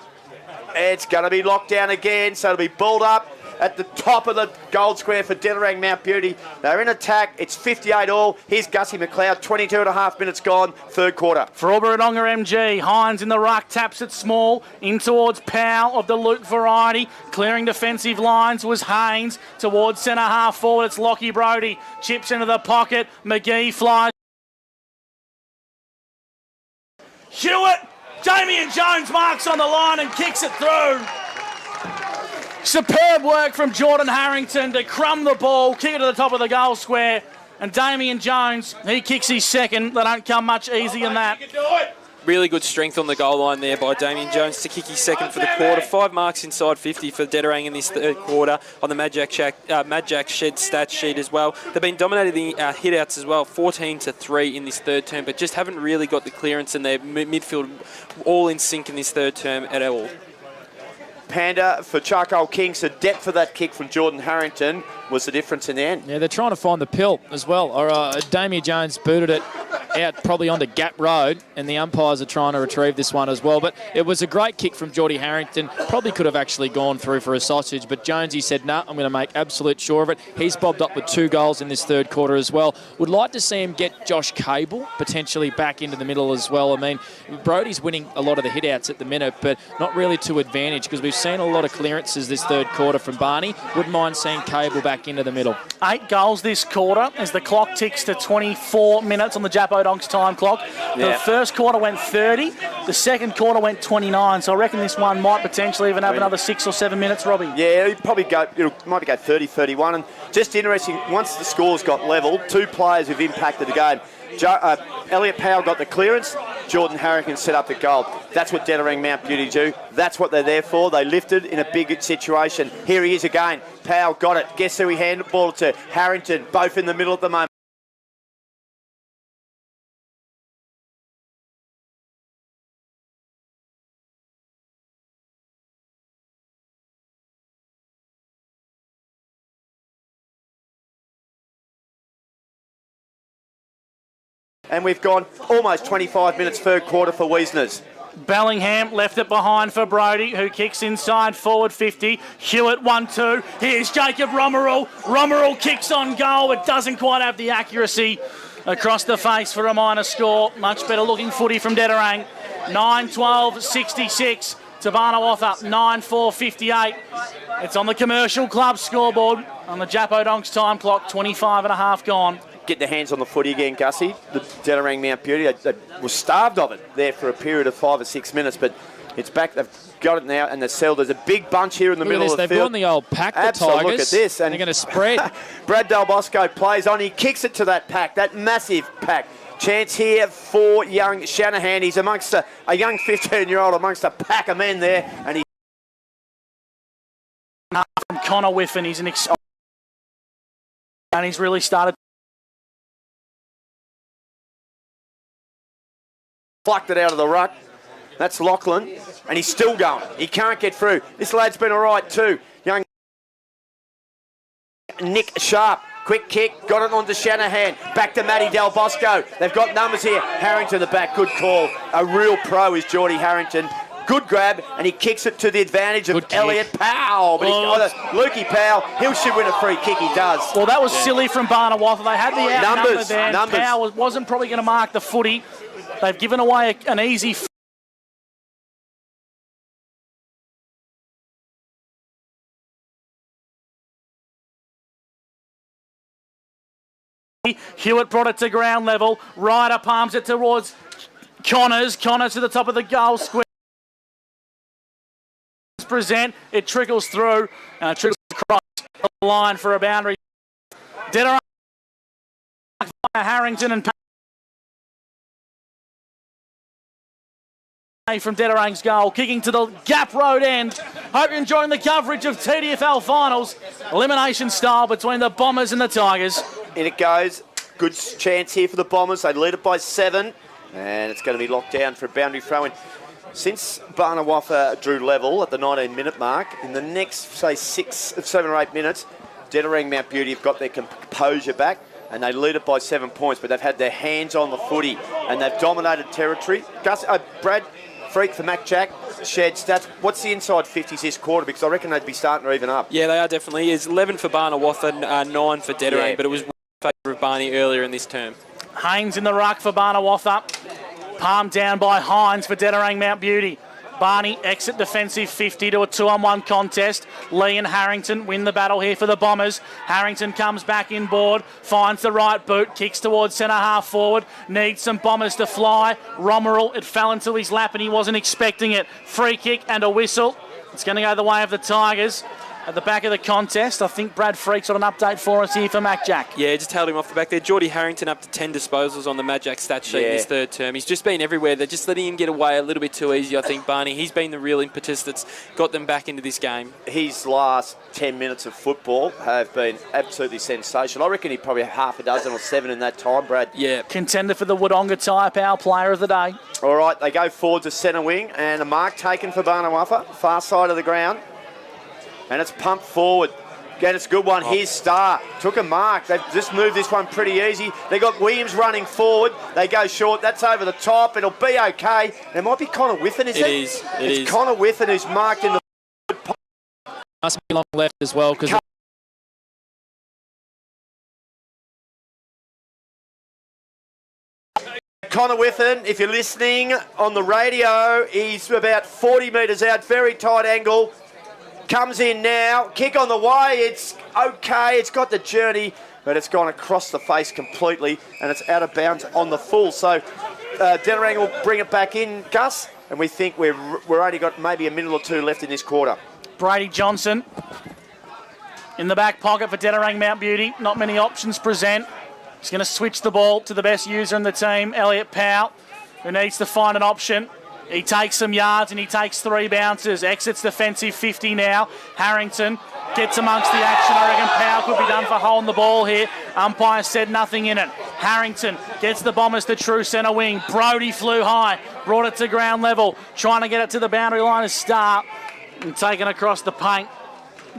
It's going to be locked down again, so it'll be balled up at the top of the goal square for Dederang Mount Beauty. They're in attack. It's 58 all. Here's Gussie McLeod. 22.5 minutes gone. Third quarter. For Albury-Wodonga MG, Hines in the ruck, taps it small in towards Powell of the Luke variety. Clearing defensive lines was Haynes towards centre half forward. It's Lockie Brody. Chips into the pocket. McGee flies. Hewitt. Damien Jones marks on the line and kicks it through. Superb work from Jordan Harrington to crumb the ball, kick it to the top of the goal square. And Damien Jones, he kicks his second. They don't come much easier than that. really good strength on the goal line there by Damien Jones to kick his second for the quarter. 5 marks inside 50 for Dederang in this third quarter on the Mad Jack Shed stat sheet as well. They've been dominating the hit-outs as well, 14-3 in this third term, but just haven't really got the clearance in their midfield all in sync in this third term at all. Panda for Charcoal Kings, the depth of that kick from Jordan Harrington was the difference in the end. Yeah, they're trying to find the pill as well. Or Damien Jones booted it out probably onto Gap Road, and the umpires are trying to retrieve this one as well. But it was a great kick from Geordie Harrington. Probably could have actually gone through for a sausage, but Jonesy said, no, I'm going to make absolute sure of it. He's bobbed up with 2 goals in this third quarter as well. Would like to see him get Josh Cable potentially back into the middle as well. I mean, Brodie's winning a lot of the hit-outs at the minute, but not really to advantage because we've seen a lot of clearances this third quarter from Barney. Wouldn't mind seeing Cable back into the middle. 8 goals this quarter as the clock ticks to 24 minutes on the Japo Donks time clock. The first quarter went 30. The second quarter went 29. So I reckon this one might potentially even have another 6 or 7 minutes, Robbie. Yeah, it'll probably go 30-31. And just interesting, once the scores got level, 2 players who've impacted the game. Elliot Powell got the clearance. Jordan Harrington set up the goal. That's what Dederang Mount Beauty do. That's what they're there for. They lifted in a big situation. Here he is again. Powell got it. Guess who he handballed to? Harrington, both in the middle at the moment. And we've gone almost 25 minutes third quarter for Wiesners. Bellingham left it behind for Brodie, who kicks inside forward 50. Hewitt 1-2. Here's Jacob Romerell. Romerell kicks on goal. It doesn't quite have the accuracy across the face for a minor score. Much better looking footy from Dederang. 9-12-66 to Barnawatha. 9-4-58. It's on the Commercial Club scoreboard on the Japo Donks time clock. 25 and a half gone. Get their hands on the footy again, Gussie. The Dederang Mount Beauty, they were starved of it there for a period of 5 or 6 minutes, but it's back. They've got it now, and they're settled. There's a big bunch here in the middle of the They've field. gone the old pack, the Absolutely, Tigers. look at this. And they're going to spread. Brad Del Bosco plays on. He kicks it to that pack, that massive pack. Chance here for young Shanahan. He's amongst a young 15-year-old amongst a pack of men there, and from Connor Whiffen. He's and he's really started. Plucked it out of the ruck. That's Lachlan, and he's still going. He can't get through. This lad's been all right too. Young Nick Sharp, quick kick, got it onto Shanahan. Back to Matty Del Bosco. They've got numbers here. Harrington the back, good call. A real pro is Geordie Harrington. Good grab, and he kicks it to the advantage of Elliot Powell. But Lukey Powell, he'll should win a free kick, he does. Well, that was silly from Barnawatha. They had the outnumber there. Numbers. Powell wasn't probably going to mark the footy. They've given away an easy. Hewitt brought it to ground level. Ryder palms it towards Connors. Connors to the top of the goal square. Present. It trickles through. Trickles across the line for a boundary. Dederang, Harrington and from Dederang's goal, kicking to the Gap Road end. Hope you're enjoying the coverage of TDFL finals. Elimination style between the Bombers and the Tigers. In it goes. Good chance here for the Bombers. They lead it by 7. And it's going to be locked down for a boundary throw-in. Since Barnawatha drew level at the 19-minute mark, in the next, say, 7 or 8 minutes, Dederang Mount Beauty have got their composure back, and they lead it by 7 points, but they've had their hands on the footy, and they've dominated territory. Brad Freak for Mac Jack, shared stats. What's the inside 50s this quarter? Because I reckon they'd be starting to even up. Yeah, they are definitely. It's 11 for Barnawatha, 9 for Dederang, but it was in favour of Barney earlier in this term. Haynes in the ruck for Barnawatha. Palmed down by Hines for Dederang Mount Beauty. Barney exit defensive 50 to a 2-on-1 contest. Lee and Harrington win the battle here for the Bombers. Harrington comes back inboard, finds the right boot, kicks towards centre half forward, needs some Bombers to fly. Romerell, it fell into his lap and he wasn't expecting it. Free kick and a whistle. It's going to go the way of the Tigers. at the back of the contest. I think Brad Freak's got an update for us here for Mac Jack. Yeah, just held him off the back there. Geordie Harrington up to 10 disposals on the Mac Jack stat sheet in his third term. He's just been everywhere. They're just letting him get away a little bit too easy, I think, Barney. He's been the real impetus that's got them back into this game. His last 10 minutes of football have been absolutely sensational. I reckon he probably had half a dozen or 7 in that time, Brad. Yeah. Contender for the Wodonga Tyre Power Player of the Day. All right, they go forward to centre wing, and a mark taken for Barnawatha, far side of the ground. And it's pumped forward. Again, it's a good one. Here's Starr. Took a mark. They've just moved this one pretty easy. They got Williams running forward. They go short. That's over the top. It'll be okay. There might be Connor Whiffen, is it? It is. Connor Whiffen who's marked in the... Must be long left as well, because... Connor Whiffen, if you're listening on the radio, he's about 40 metres out, very tight angle. Comes in now, kick on the way, it's okay, it's got the journey, but it's gone across the face completely, and it's out of bounds on the full. So Dederang will bring it back in, Gus, and we think we're only got maybe a minute or two left in this quarter. Brady Johnson in the back pocket for Dederang Mount Beauty. Not many options present. He's going to switch the ball to the best user in the team, Elliot Powell, who needs to find an option. He takes some yards and he takes 3 bounces. Exits defensive 50 now. Harrington gets amongst the action. I reckon Powell could be done for holding the ball here. Umpire said nothing in it. Harrington gets the Bombers to true centre wing. Brodie flew high, brought it to ground level, trying to get it to the boundary line as Starr, and taken across the paint.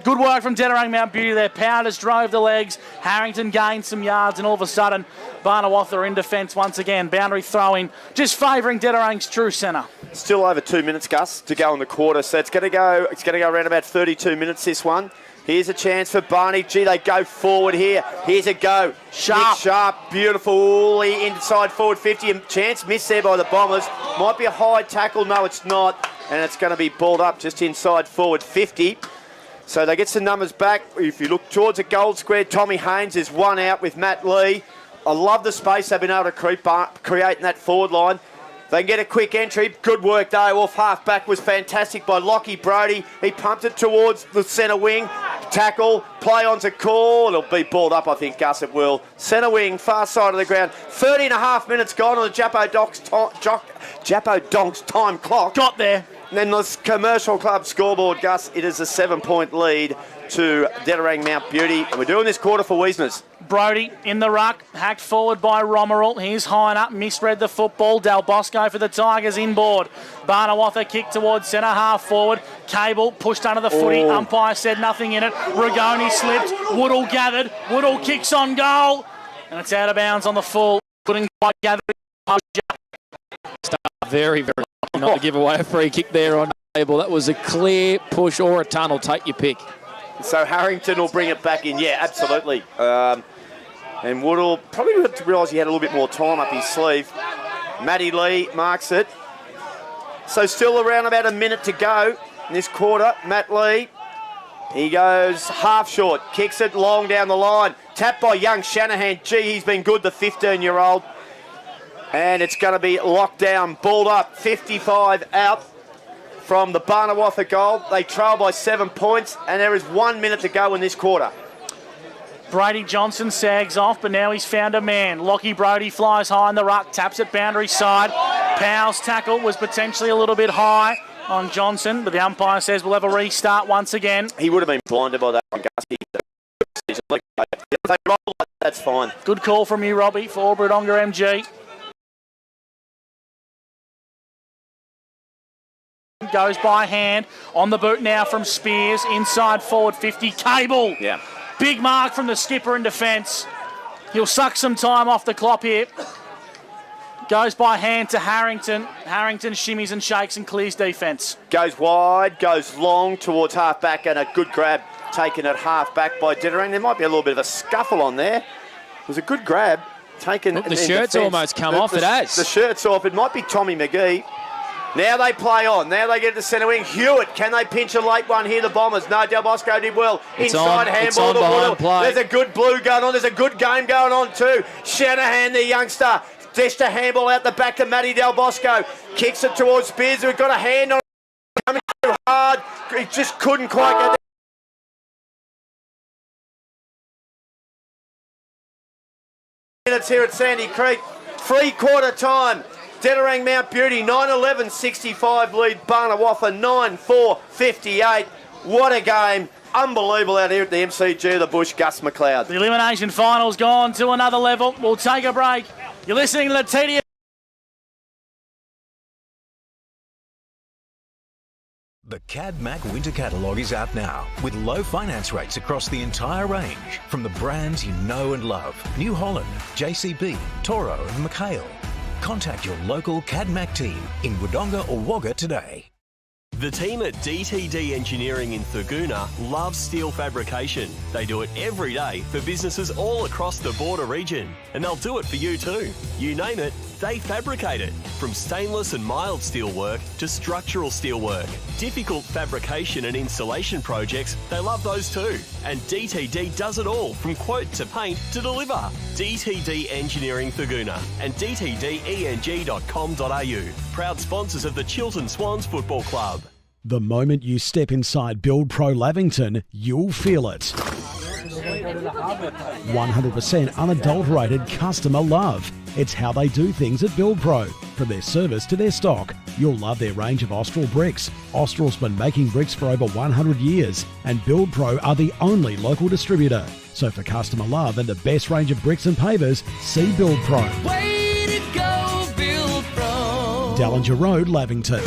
Good work from Dederang Mount Beauty there. Powders drove the legs. Harrington gained some yards, and all of a sudden, Barnawatha are in defence once again. Boundary throwing, just favouring Dederang's true centre. Still over 2 minutes, Gus, to go in the quarter. So it's going to go around about 32 minutes, this one. Here's a chance for Barney. Gee, they go forward here. Here's a go. Sharp. Nick Sharp, beautifully inside forward 50. A chance missed there by the Bombers. Might be a high tackle. No, it's not. And it's going to be balled up just inside forward 50. So they get some numbers back. If you look towards the goal square, Tommy Haynes is one out with Matt Lee. I love the space they've been able to create in that forward line. They can get a quick entry. Good work, though. Off half-back was fantastic by Lockie Brodie. He pumped it towards the centre wing. Tackle, play onto call. It'll be balled up, I think, Gus, it will. Centre wing, far side of the ground. 30 and a half minutes gone on the Japo Donks time clock. Got there. And then the Commercial Club scoreboard, Gus, it is a 7-point lead to Dederang Mount Beauty. And we're doing this quarter for Wiesners. Brodie in the ruck, hacked forward by Romerell. He's high and up, misread the football. Del Bosco for the Tigers inboard. Barnawatha kick towards centre half forward. Cable pushed under the footy. Umpire said nothing in it. Rigoni slipped. Woodall gathered. Woodall kicks on goal. And it's out of bounds on the full. Couldn't quite gather it. Very, very lucky not to give away a free kick there on Cable. That was a clear push or a tunnel. Take your pick. So Harrington will bring it back in. Yeah, absolutely. And Woodall probably realised he had a little bit more time up his sleeve. Matty Lee marks it. So still around about a minute to go in this quarter. Matt Lee, he goes half short, kicks it long down the line. Tapped by young Shanahan. Gee, he's been good, the 15-year-old. And it's going to be locked down, balled up, 55 out from the Barnawatha goal. They trail by 7 points, and there is 1 minute to go in this quarter. Brady Johnson sags off, but now he's found a man. Lockie Brodie flies high in the ruck, taps it boundary side. Powell's tackle was potentially a little bit high on Johnson, but the umpire says we'll have a restart once again. He would have been blinded by that one, Gus. That's fine. Good call from you, Robbie, for Wodonga MG. Goes by hand on the boot now from Spears, inside forward 50. Cable. Yeah. Big mark from the skipper in defence. He'll suck some time off the clock here. Goes by hand to Harrington. Harrington shimmies and shakes and clears defence. Goes wide, goes long towards half-back, and a good grab taken at half-back by Dederang. There might be a little bit of a scuffle on there. It was a good grab taken. Look, the shirt's almost come off. It has. The shirt's off. It might be Tommy McGee. Now they play on. Now they get to centre wing. Hewitt, can they pinch a late one here, the Bombers? No, Del Bosco did well. Inside handball to Woodall. There's a good blue going on. There's a good game going on too. Shanahan, the youngster, dished a handball out the back to Matty Del Bosco. Kicks it towards Spears, who got a hand on it. Coming too hard. He just couldn't quite get there. minutes here at Sandy Creek. 3/4 time. Dederang Mount Beauty 9-11-65 lead Barnawatha 9-4-58. What a game. Unbelievable out here at the MCG of the Bush, Gus McLeod. The elimination final's gone to another level. We'll take a break. You're listening to the TDFL. The CadMac Winter Catalogue is out now with low finance rates across the entire range from the brands you know and love. New Holland, JCB, Toro and McHale. Contact your local CadMac team in Wodonga or Wagga today. The team at DTD Engineering in Thurgoona loves steel fabrication. They do it every day for businesses all across the border region, and they'll do it for you too. You name it, they fabricate it. From stainless and mild steel work to structural steel work. Difficult fabrication and installation projects, they love those too. And DTD does it all, from quote to paint to deliver. DTD Engineering Thurgoona and dtdeng.com.au. Proud sponsors of the Chiltern Swans Football Club. The moment you step inside Build Pro Lavington, you'll feel it. 100% unadulterated customer love. It's how they do things at Build Pro. From their service to their stock, you'll love their range of Austral bricks. Austral's been making bricks for over 100 years, and Build Pro are the only local distributor. So for customer love and the best range of bricks and pavers, see Build Pro. Way to go, Build Pro. Tallangatta Road, Lavington.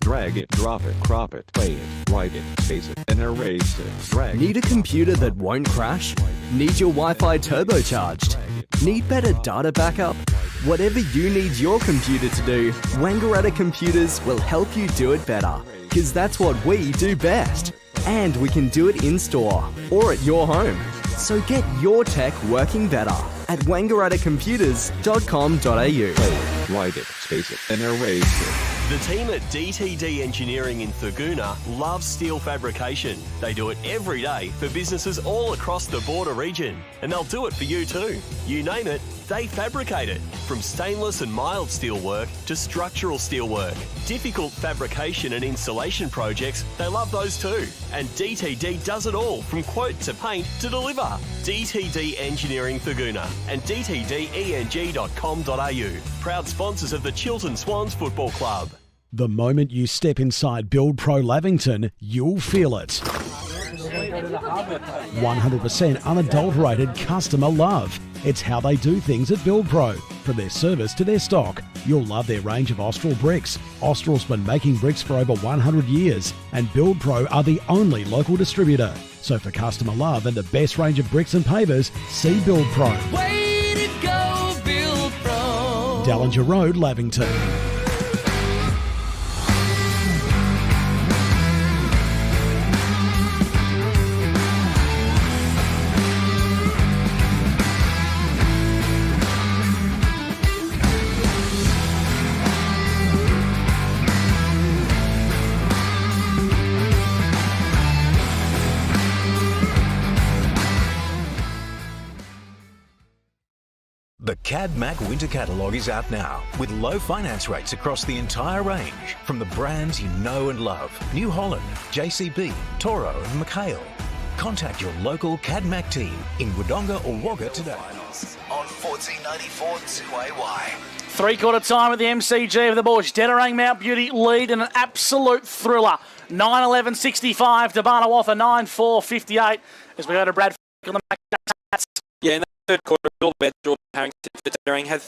Drag it, drop it, crop it, play it, write it, space it, and erase it. Drag Need a computer that won't crash? Need your Wi-Fi turbocharged? Need better data backup? Whatever you need your computer to do, Wangaratta Computers will help you do it better. Because that's what we do best. And we can do it in-store or at your home. So get your tech working better at wangarattacomputers.com.au. Play it, write it, space it, and erase it. The team at DTD Engineering in Thurgoona loves steel fabrication. They do it every day for businesses all across the border region, and they'll do it for you too. You name it, they fabricate it. From stainless and mild steel work to structural steel work. Difficult fabrication and installation projects, they love those too. And DTD does it all, from quote to paint to deliver. DTD Engineering Thurgoona and dtdeng.com.au. Proud sponsors of the Chiltern Swans Football Club. The moment you step inside Build Pro Lavington, you'll feel it. 100% unadulterated customer love. It's how they do things at Build Pro. From their service to their stock, you'll love their range of Austral bricks. Austral's been making bricks for over 100 years, and Build Pro are the only local distributor. So for customer love and the best range of bricks and pavers, see Build Pro. Way to go, Build Pro. Tallangatta Road, Lavington. The CadMac Winter Catalogue is out now with low finance rates across the entire range from the brands you know and love. New Holland, JCB, Toro and McHale. Contact your local CadMac team in Wodonga or Wagga today. On 1494 2AY. 3/4 time at the MCG of the Bush. Dederang Mount Beauty lead in an absolute thriller. 9-11-65 to Barnawatha 9-4-58 as we go to Brad on the back. Yeah, in the third quarter, Bill Bench, Jordan Harrington for Dederang had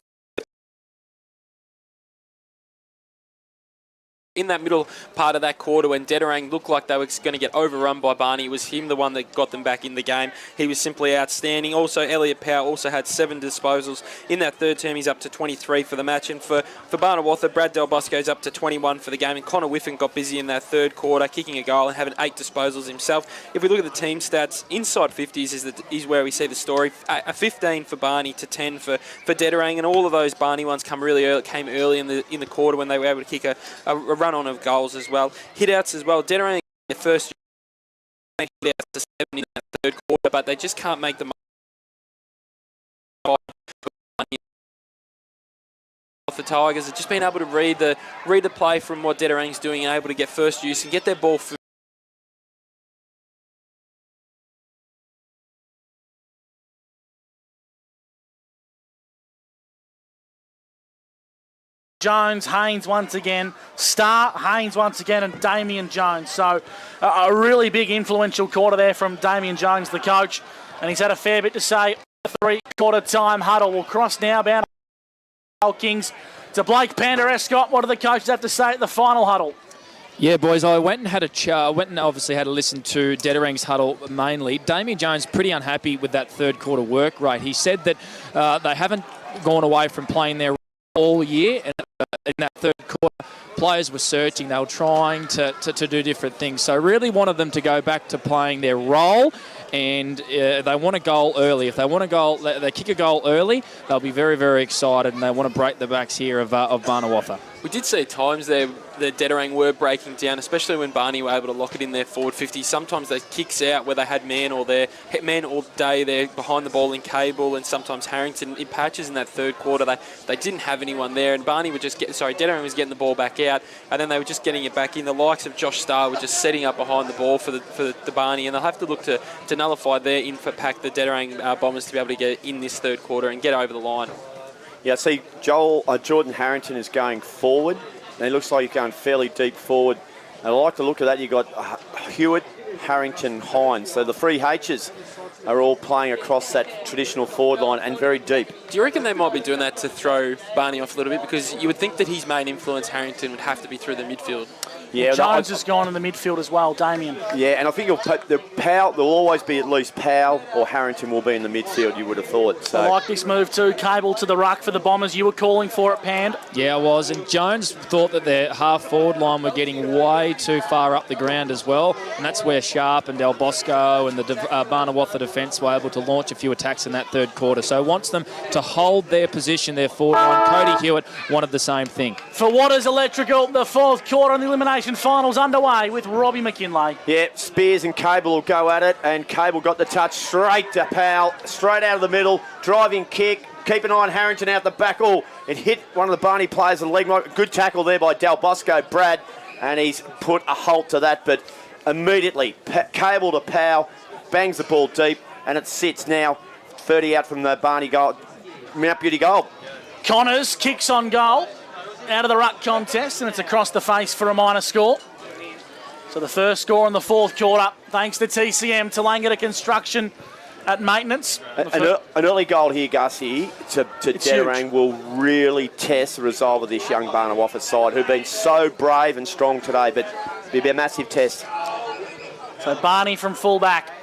in that middle part of that quarter when Dederang looked like they were going to get overrun by Barney. It was him the one that got them back in the game. He was simply outstanding. Also, Elliot Powell also had 7 disposals. In that third term, he's up to 23 for the match. And for Barnawatha, Brad Del Bosco's up to 21 for the game. And Connor Whiffen got busy in that third quarter, kicking a goal and having 8 disposals himself. If we look at the team stats, inside 50s is where we see the story. A 15 for Barney to 10 for Dederang. And all of those Barney ones came early in the quarter when they were able to kick a run on of goals as well. Hit-outs as well. Dederang, their first hit-outs to 7 in that third quarter, but they just can't make the the Tigers have just been able to read the play from what Dederang's doing and able to get first use and get their ball through. Jones, Haynes once again, Starr, Haynes once again, and Damien Jones. So a really big influential quarter there from Damien Jones, the coach, and he's had a fair bit to say. 3-quarter time huddle will cross now bound Kings to Blake Panderescott. What do the coaches have to say at the final huddle? Yeah, boys, I went and had obviously had a listen to Dederang's huddle mainly. Damien Jones pretty unhappy with that third quarter work rate. He said that they haven't gone away from playing their all year, and in that third quarter, players were searching. They were trying to do different things. So really wanted them to go back to playing their role, and they want a goal early. If they want a goal, they kick a goal early, they'll be very, very excited, and they want to break the backs here of Barnawatha. We did see times there that Dederang were breaking down, especially when Barney were able to lock it in their forward 50. Sometimes they kicks out where they had men all day there behind the ball in Cable, and sometimes Harrington in patches in that third quarter. They didn't have anyone there, and Dederang was getting the ball back out, and then they were just getting it back in. The likes of Josh Starr were just setting up behind the ball for the Barney, and they'll have to look to nullify their input pack, the Dederang Bombers, to be able to get in this third quarter and get over the line. Yeah, see, Jordan Harrington is going forward, and it looks like he's going fairly deep forward. And I like the look of that. You've got Hewitt, Harrington, Hines. So the three H's are all playing across that traditional forward line and very deep. Do you reckon they might be doing that to throw Barney off a little bit? Because you would think that his main influence, Harrington, would have to be through the midfield. Yeah, Jones has gone in the midfield as well, Damien. Yeah, and I think there'll always be at least Powell or Harrington will be in the midfield, you would have thought. So. I like this move too. Cable to the ruck for the Bombers. You were calling for it, Pand. Yeah, I was. And Jones thought that their half-forward line were getting way too far up the ground as well. And that's where Sharp and Del Bosco and the Barnawatha defence were able to launch a few attacks in that third quarter. So wants them to hold their position, their forward line. Cody Hewitt wanted the same thing. For Waters Electrical, the fourth quarter on the Elimination finals underway with Robbie McKinlay. Yeah, Spears and Cable will go at it, and Cable got the touch straight to Powell, straight out of the middle, driving kick. Keep an eye on Harrington out the back. Oh, it hit one of the Barney players in the leg. Good tackle there by Del Bosco, Brad, and he's put a halt to that, but immediately, Cable to Powell, bangs the ball deep, and it sits now 30 out from the Barney goal, Mount Beauty goal. Connors kicks on goal out of the ruck contest, and it's across the face for a minor score. So the first score in the fourth quarter, thanks to TCM, Tallangatta Construction at maintenance. An early goal here, Gussie, to Dederang will really test the resolve of this young Barnawatha side, who've been so brave and strong today, but it'll be a massive test. So Barney from fullback.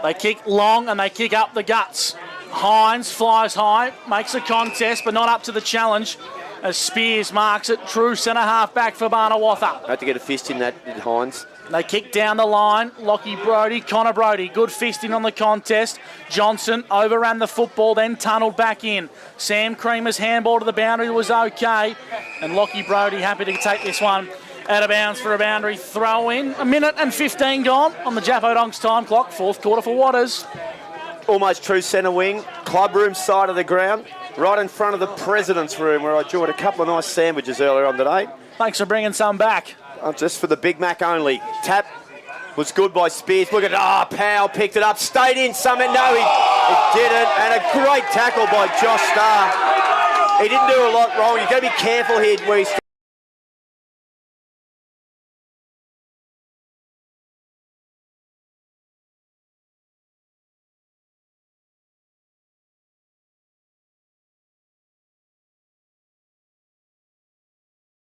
They kick long and they kick up the guts. Hines flies high, makes a contest, but not up to the challenge, as Spears marks it. True centre half back for Barnawatha. Had to get a fist in that, Hines. They kick down the line. Lockie Brodie, Connor Brodie, good fisting on the contest. Johnson overran the football, then tunnelled back in. Sam Creamer's handball to the boundary was okay, and Lockie Brodie happy to take this one out of bounds for a boundary throw in. 1 minute and 15 gone on the Jappo Donks time clock. Fourth quarter for Waters. Almost true centre wing, club room side of the ground, right in front of the President's room, where I enjoyed a couple of nice sandwiches earlier on today. Thanks for bringing some back. Just for the Big Mac only. Tap was good by Spears. Look at Powell picked it up, stayed in somehow. No, he didn't. And a great tackle by Josh Starr. He didn't do a lot wrong. You've got to be careful here where he's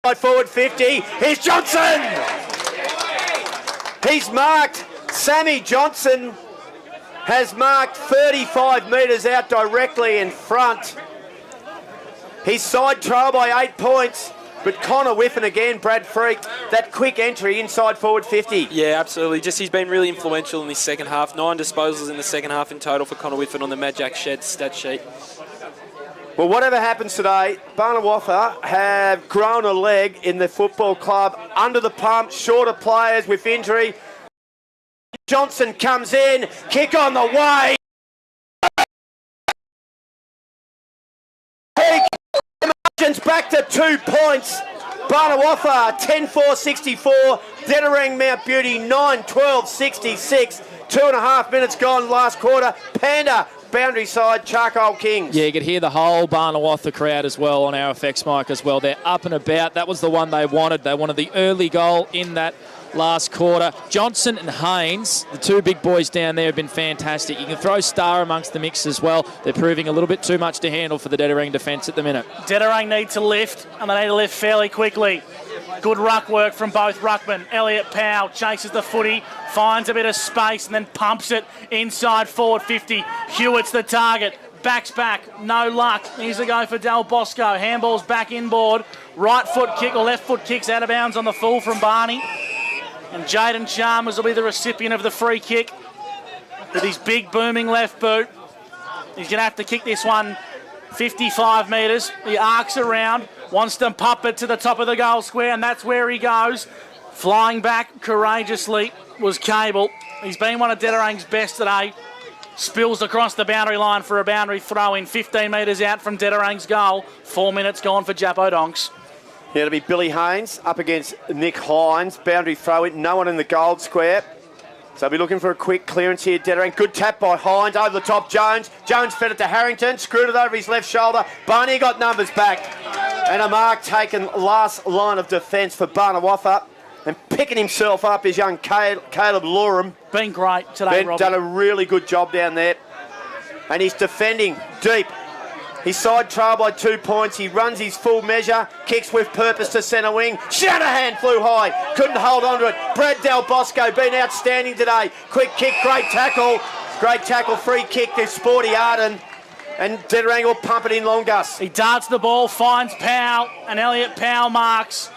Forward 50. Here's Johnson. He's marked. Sammy Johnson has marked 35 metres out directly in front. He's side trail by 8 points. But Connor Whiffen again, Brad Freak, that quick entry inside forward 50. Yeah, absolutely. Just he's been really influential in this second half. 9 disposals in the second half in total for Connor Whiffen on the Mad Jack Shed stat sheet. Well, whatever happens today, Barnawatha have grown a leg in the football club. Under the pump, shorter players with injury. Johnson comes in, kick on the way. Margins back to 2 points. Barnawatha 10-4-64. Dederang Mount Beauty 9-12-66. 2.5 minutes gone last quarter. Panda boundary side, Charcoal Kings. Yeah, you could hear the whole Barnawatha crowd as well on our effects mic as well. They're up and about. That was the one they wanted. They wanted the early goal in that last quarter. Johnson and Haynes, the two big boys down there, have been fantastic. You can throw Star amongst the mix as well. They're proving a little bit too much to handle for the Dederang defence at the minute. Dederang need to lift, and they need to lift fairly quickly. Good ruck work from both ruckmen. Elliot Powell chases the footy, finds a bit of space, and then pumps it inside forward 50. Hewitt's the target. Backs back, no luck. Here's a go for Del Bosco. Handball's back inboard. Right foot kick or left foot kicks out of bounds on the full from Barney. And Jaden Chalmers will be the recipient of the free kick with his big booming left boot. He's going to have to kick this one 55 metres. He arcs around, wants to pump it to the top of the goal square, and that's where he goes. Flying back courageously was Cable. He's been one of Dederang's best today. Spills across the boundary line for a boundary throw in 15 metres out from Dederang's goal. 4 minutes gone for Japo Donks. Yeah, it'll be Billy Haynes up against Nick Hines. Boundary throw in, no one in the gold square. So they'll be looking for a quick clearance here, Dederang. Good tap by Hines, over the top Jones. Jones fed it to Harrington, screwed it over his left shoulder. Barney got numbers back. And a mark taken last line of defence for Barnawatha. And picking himself up is young Caleb Loram. Been great today, Robbie. Done a really good job down there. And he's defending deep. He's side trail by 2 points. He runs his full measure, kicks with purpose to centre wing. Shanahan flew high, couldn't hold on to it. Brad Del Bosco been outstanding today. Quick kick, great tackle. Great tackle, free kick to Sporty Arden. And Dederang will pump it in long, Gus. He darts the ball, finds Powell, and Elliot Powell marks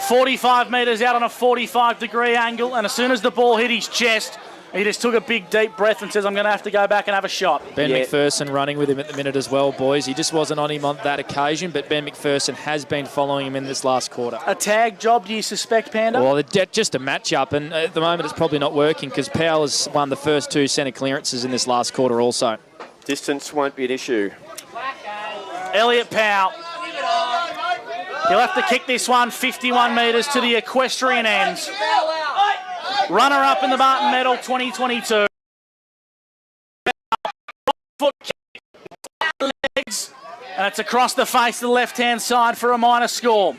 45 metres out on a 45-degree angle. And as soon as the ball hit his chest, he just took a big, deep breath and says, I'm going to have to go back and have a shot. Ben McPherson running with him at the minute as well, boys. He just wasn't on him on that occasion, but Ben McPherson has been following him in this last quarter. A tag job, do you suspect, Panda? Well, just a match-up, and at the moment it's probably not working because Powell has won the first 2 centre clearances in this last quarter also. Distance won't be an issue. Elliot Powell. He'll have to kick this one 51 metres to the equestrian ends. Runner-up in the Barton Medal 2022. Foot kick, legs, and it's across the face of the left-hand side for a minor score.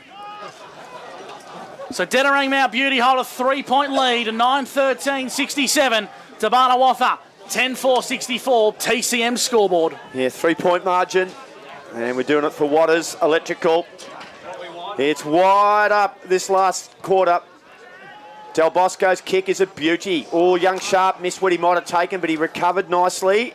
So Dederang Mount Beauty hold a 3-point lead, 9-13-67 to Barnawatha, 10-4-64 TCM scoreboard. Yeah, 3-point margin, and we're doing it for Waters Electrical. It's wide up this last quarter. Del Bosco's kick is a beauty. Oh, young Sharp missed what he might have taken, but he recovered nicely.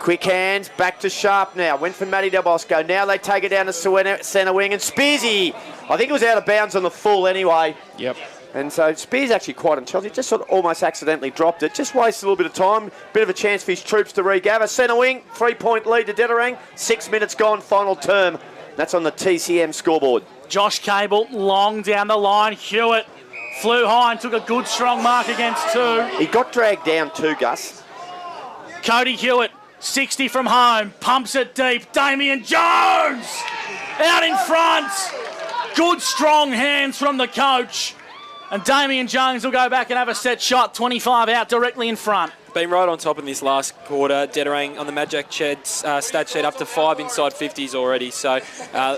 Quick hands, back to Sharp now. Went for Matty Del Bosco. Now they take it down to centre wing, and Spearsy, I think it was out of bounds on the full anyway. Yep. And so Spears actually quite intelligent. Just sort of almost accidentally dropped it. Just wasted a little bit of time. Bit of a chance for his troops to regather. Centre wing, 3-point lead to Dederang. 6 minutes gone, final term. That's on the TCM scoreboard. Josh Cable, long down the line. Hewitt flew high and took a good strong mark against 2. He got dragged down too, Gus. Cody Hewitt, 60 from home, pumps it deep. Damien Jones out in front. Good strong hands from the coach. And Damien Jones will go back and have a set shot, 25 out directly in front. Been right on top in this last quarter. Dederang on the Mad Jack Shed stat sheet up to 5 inside 50s already. So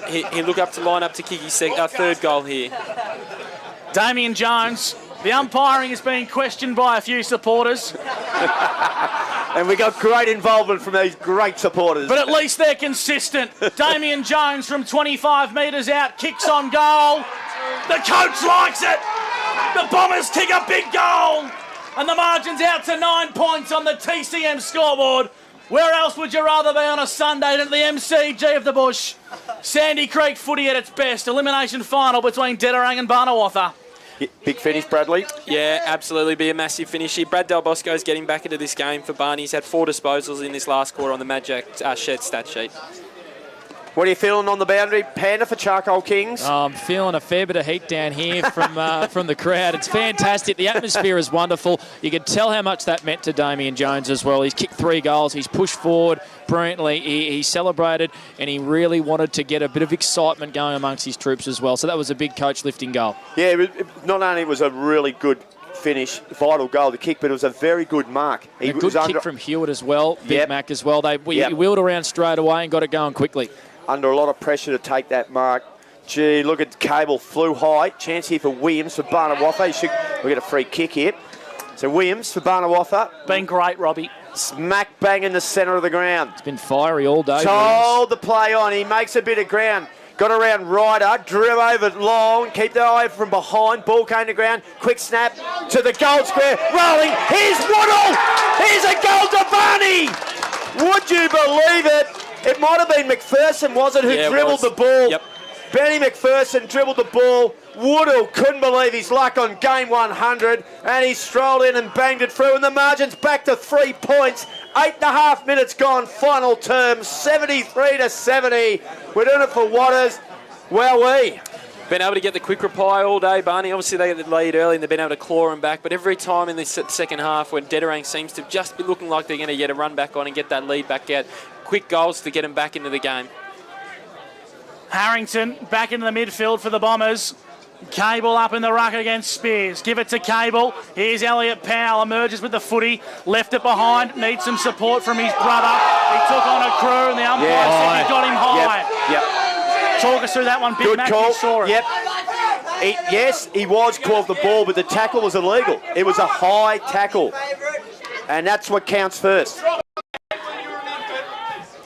he'll look up to line up to kick his third goal here. Damien Jones, the umpiring is being questioned by a few supporters. And we got great involvement from these great supporters. But at least they're consistent. Damien Jones from 25 metres out, kicks on goal. The coach likes it. The Bombers kick a big goal. And the margin's out to 9 points on the TCM scoreboard. Where else would you rather be on a Sunday than at the MCG of the Bush? Sandy Creek footy at its best. Elimination final between Dederang and Barnawatha. Big finish, Bradley. Yeah, absolutely. Be a massive finish here. Brad Del Bosco's getting back into this game for Barney. He's had 4 disposals in this last quarter on the Mad Jack Shed stat sheet. What are you feeling on the boundary, Panda, for Charcoal Kings? I'm feeling a fair bit of heat down here from the crowd. It's fantastic. The atmosphere is wonderful. You can tell how much that meant to Damien Jones as well. He's kicked 3 goals. He's pushed forward brilliantly. He celebrated, and he really wanted to get a bit of excitement going amongst his troops as well. So that was a big coach lifting goal. Yeah, not only was a really good finish, vital goal, the kick, but it was a very good mark. A good kick from Hewitt as well, Big Mac as well. He wheeled around straight away and got it going quickly. Under a lot of pressure to take that mark. Gee, look at Cable, flew high. Chance here for Williams for Barnawatha. We'll get a free kick here. So Williams for Barnawatha. Been great, Robbie. Smack bang in the centre of the ground. It's been fiery all day. Hold the play on. He makes a bit of ground. Got around Ryder, drew over long, keep the eye from behind. Ball came to ground. Quick snap to the goal square. Rolling. Here's Woodall. Here's a goal to Barney. Would you believe it? It might have been McPherson, was it, who dribbled the ball? Yep. Benny McPherson dribbled the ball. Woodall couldn't believe his luck on game 100, and he strolled in and banged it through, and the margin's back to 3 points. 8.5 minutes gone, final term, 73-70. We're doing it for Waters. Wowee. Been able to get the quick reply all day, Barney. Obviously, they get the lead early and they've been able to claw him back. But every time in this second half when Dederang seems to just be looking like they're going to get a run back on and get that lead back out, quick goals to get them back into the game. Harrington back into the midfield for the Bombers. Cable up in the ruck against Spears. Give it to Cable. Here's Elliot Powell. Emerges with the footy. Left it behind. Needs some support from his brother. He took on a crew and the umpire said he got him high. Yep. Talk us through that one, Big Good Mac. call. You saw it. Yep. Yes, he was called the ball, but the tackle was illegal. It was a high tackle. And that's what counts first.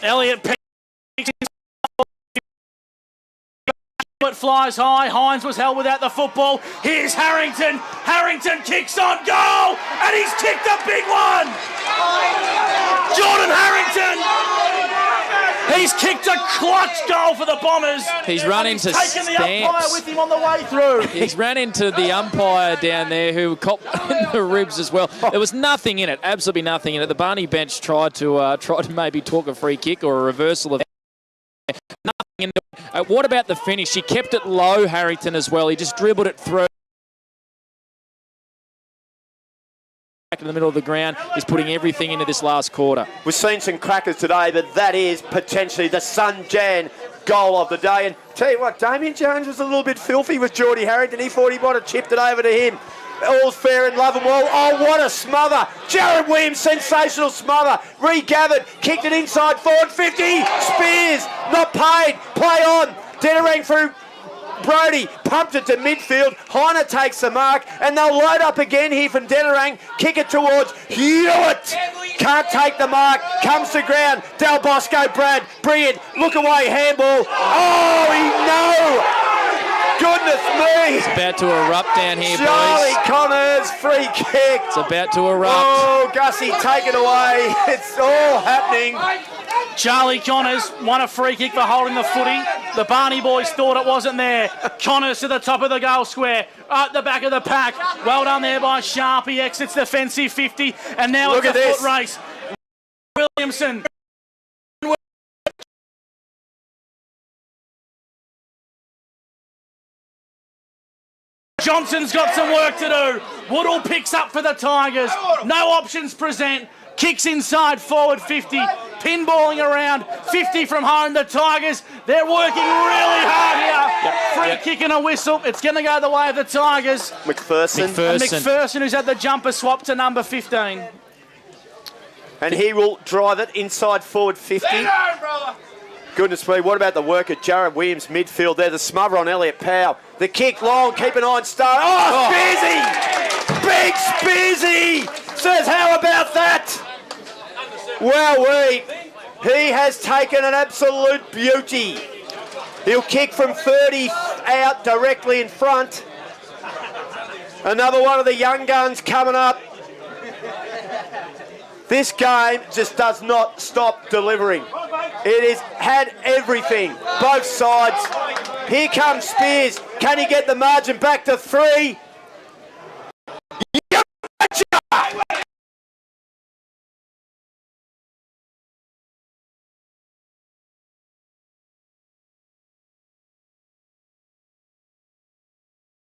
Elliot it flies high. Hines was held without the football. Here's Harrington. Harrington kicks on goal, and he's kicked a big one. Jordan Harrington. He's kicked a clutch goal for the Bombers. He's run into taken the umpire with him on the way through. He's ran into the umpire down there who copped in the ribs as well. There was nothing in it, absolutely nothing in it. The Barney bench tried to maybe talk a free kick or a reversal of nothing in it. What about the finish? He kept it low, Harrington, as well. He just dribbled it through. In the middle of the ground. He's putting everything into this last quarter. We've seen some crackers today, but that is potentially the Sun-Jan goal of the day. And tell you what, Damien Jones was a little bit filthy with Geordie Harrington. He thought he might have chipped it over to him. All's fair in love and well. Oh, what a smother. Jared Williams, sensational smother. Regathered, kicked it inside forward, 50. Spears, not paid. Play on. Dederang through Brody, pumped it to midfield. Heiner takes the mark, and they'll load up again here from Dederang. Kick it towards Hewitt. Can't take the mark. Comes to ground. Del Bosco, Brad. Brilliant. Look away, handball. Oh, no. Goodness me. It's about to erupt down here, Charlie boys. Connors, free kick. It's about to erupt. Oh, Gussie, take it away. It's all happening. Charlie Connors won a free kick for holding the footy. The Barney boys thought it wasn't there. Connors to the top of the goal square, at the back of the pack. Well done there by Sharp. He exits defensive 50, and now Look it's a at foot race. Williamson. Johnson's got some work to do. Woodall picks up for the Tigers. No options present. Kicks inside forward 50. Pinballing around 50 from home. The Tigers, they're working really hard here. Free kick and a whistle. It's going to go the way of the Tigers. McPherson. And McPherson, who's had the jumper swap to number 15. And he will drive it inside forward 50. Goodness me, what about the work at Jared Williams midfield there? The smother on Elliot Powell. The kick long, keep an eye on Star. Oh, Spearsy! Big Spearsy! Says, how about that? He has taken an absolute beauty. He'll kick from 30 out directly in front. Another one of the young guns coming up. This game just does not stop delivering. It has had everything, both sides. Here comes Spears. Can he get the margin back to 3?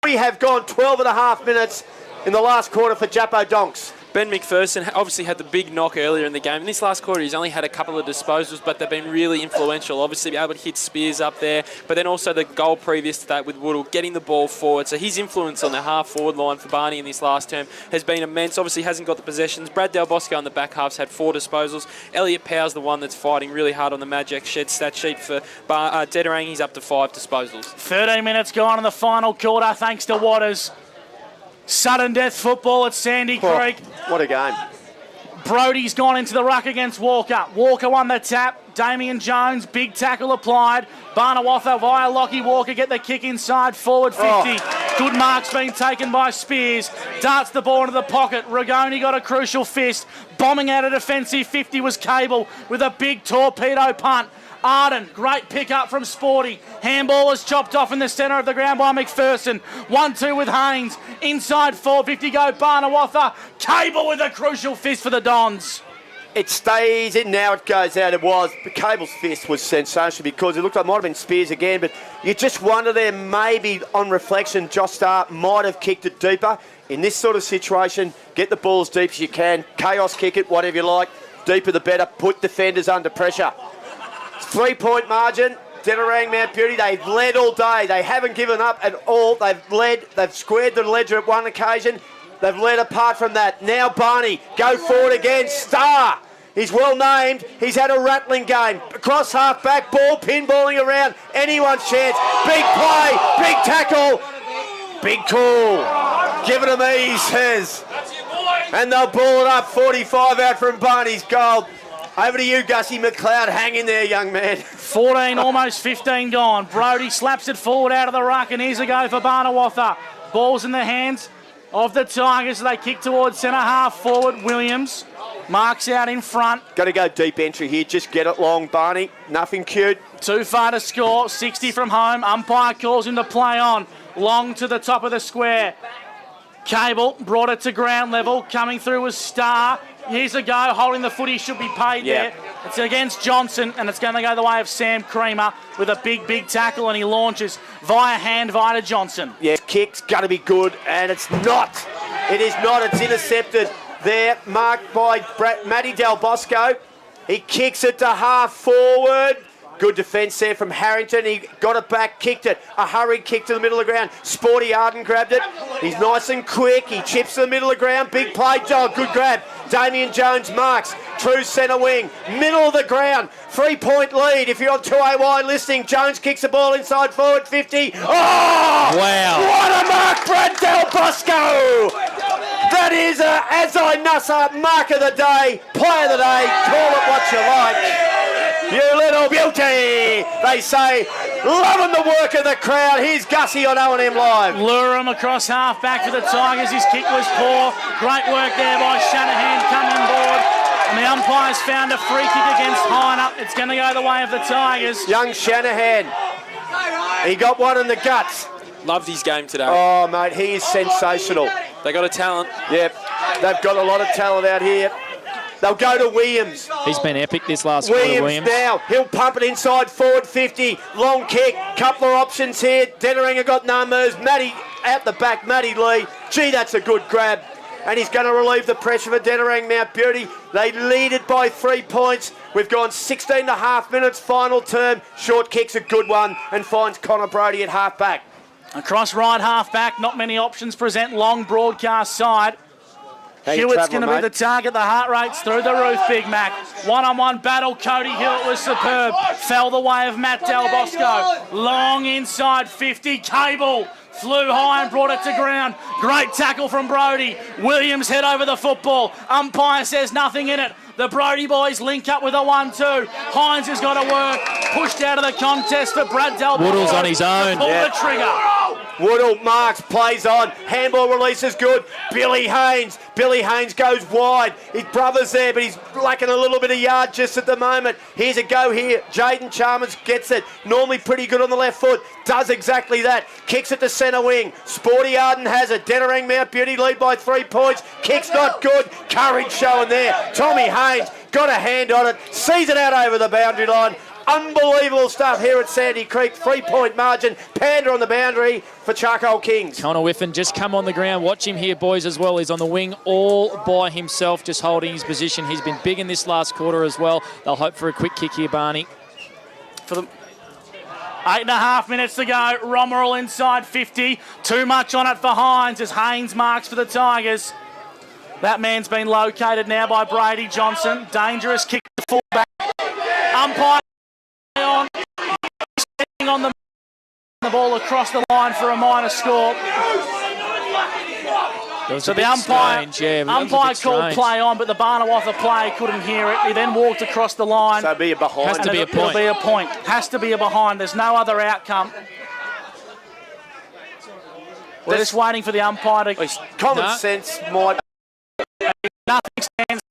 We have gone 12 and a half minutes in the last quarter for Jappo Donks. Ben McPherson obviously had the big knock earlier in the game. In this last quarter, he's only had a couple of disposals, but they've been really influential. Obviously, be able to hit Spears up there, but then also the goal previous to that with Woodall getting the ball forward. So his influence on the half-forward line for Barney in this last term has been immense. Obviously, hasn't got the possessions. Brad Del Bosco on the back half's had 4 disposals. Elliot Powell's the one that's fighting really hard on the Magic Shed stat sheet for Dederang. He's up to 5 disposals. 13 minutes gone in the final quarter, thanks to Waters. Sudden death football at Sandy Creek. What a game. Brody's gone into the ruck against Walker. Walker won the tap. Damien Jones, big tackle applied. Barnawatha via Lockie Walker, get the kick inside, forward 50. Good mark's been taken by Spears. Darts the ball into the pocket. Rigoni got a crucial fist. Bombing out a defensive 50 was Cable with a big torpedo punt. Arden, great pick up from Sporty. Handball was chopped off in the centre of the ground by McPherson. 1-2 with Haynes. Inside 450 go Barnawatha. Cable with a crucial fist for the Dons. It stays in, now it goes out. It was. But Cable's fist was sensational because it looked like it might have been Spears again, but you just wonder there, maybe on reflection, Josh Starr might have kicked it deeper. In this sort of situation, get the ball as deep as you can. Chaos kick it, whatever you like. Deeper the better. Put defenders under pressure. 3-point margin. Dederang, Mount Beauty, they've led all day. They haven't given up at all. They've led. They've squared the ledger at one occasion. They've led apart from that. Now Barney, go forward again. Starr, he's well named. He's had a rattling game. Across half back, ball pinballing around. Anyone's chance. Big play, big tackle. Big call. Give it to me, he says. And they'll ball it up. 45 out from Barney's goal. Over to you, Gussie McLeod. Hang in there, young man. 14, almost 15 gone. Brody slaps it forward out of the ruck, and here's a go for Barnawatha. Ball's in the hands of the Tigers. They kick towards centre half forward. Williams marks out in front. Got to go deep entry here. Just get it long, Barney. Nothing cute. Too far to score. 60 from home. Umpire calls him to play on. Long to the top of the square. Cable brought it to ground level. Coming through was Starr. Here's a go. Holding the footy, should be paid there. It's against Johnson, and it's going to go the way of Sam Creamer with a big, big tackle, and he launches via to Johnson. Yeah, kick's got to be good, and it's not. It is not. It's intercepted there, marked by Matty Del Bosco. He kicks it to half forward. Good defence there from Harrington. He got it back, kicked it. A hurried kick to the middle of the ground. Sporty Arden grabbed it. He's nice and quick. He chips to the middle of the ground. Big play, Joe. Good grab. Damien Jones marks. True centre wing. Middle of the ground. 3-point lead. If you're on 2AY listening, Jones kicks the ball inside forward 50. Oh! Wow. What a mark, Brad Del Bosco! That is a Azai Nussa mark of the day. Play of the day. Call it what you like. You little beauty, they say, loving the work of the crowd. Here's Gussie on O&M Live. Lure him across half back for the Tigers. His kick was poor. Great work there by Shanahan coming board. And the umpires found a free kick against Heiner. It's going to go the way of the Tigers. Young Shanahan, he got one in the guts. Loved his game today. Oh, mate, he is sensational. They got a talent. Yep, they've got a lot of talent out here. They'll go to Williams. He's been epic this last quarter, Williams. Now, he'll pump it inside, forward 50. Long kick, couple of options here. Dederang got no moves. Matty out the back, Matty Lee. Gee, that's a good grab. And he's going to relieve the pressure for Dederang Mount Beauty. They lead it by 3 points. We've gone 16 and a half minutes, final term. Short kick's a good one and finds Connor Brody at half back. Across right half back, not many options present. Long broadcast side. Hewitt's going to be the target. The heart rate's through the roof, Big Mac. One-on-one battle. Cody Hewitt was superb. Fell the way of Matt Del Bosco. Long inside 50. Cable flew high and brought it to ground. Great tackle from Brody. Williams head over the football. Umpire says nothing in it. The Brody boys link up with a 1-2. Hines has got to work. Pushed out of the contest for Brad Del Bosco. Woodall's on his own. Pull the trigger. Woodall marks, plays on. Handball release is good. Billy Haynes. Billy Haynes goes wide. His brother's there, but he's lacking a little bit of yard just at the moment. Here's a go here. Jaden Chalmers gets it. Normally pretty good on the left foot. Does exactly that. Kicks it to centre wing. Sporty Arden has it. Dederang Mount Beauty lead by 3 points. Kick's not good. Courage showing there. Tommy Haynes got a hand on it. Sees it out over the boundary line. Unbelievable stuff here at Sandy Creek. 3-point margin. Panda on the boundary for Charcoal Kings. Connor Whiffen just come on the ground. Watch him here, boys, as well. He's on the wing all by himself, just holding his position. He's been big in this last quarter as well. They'll hope for a quick kick here, Barney. For the 8.5 minutes to go. Romerall inside 50. Too much on it for Hines as Haynes marks for the Tigers. That man's been located now by Brady Johnson. Dangerous kick to fullback. Umpire on the ball across the line for a minor score. So the umpire called play on, but the Barnawatha player couldn't hear it. He then walked across the line. So it'll be a behind. Has to be a point. It'll be a point. Has to be a behind. There's no other outcome. We're just waiting for the umpire to... Common sense might... Nothing stands.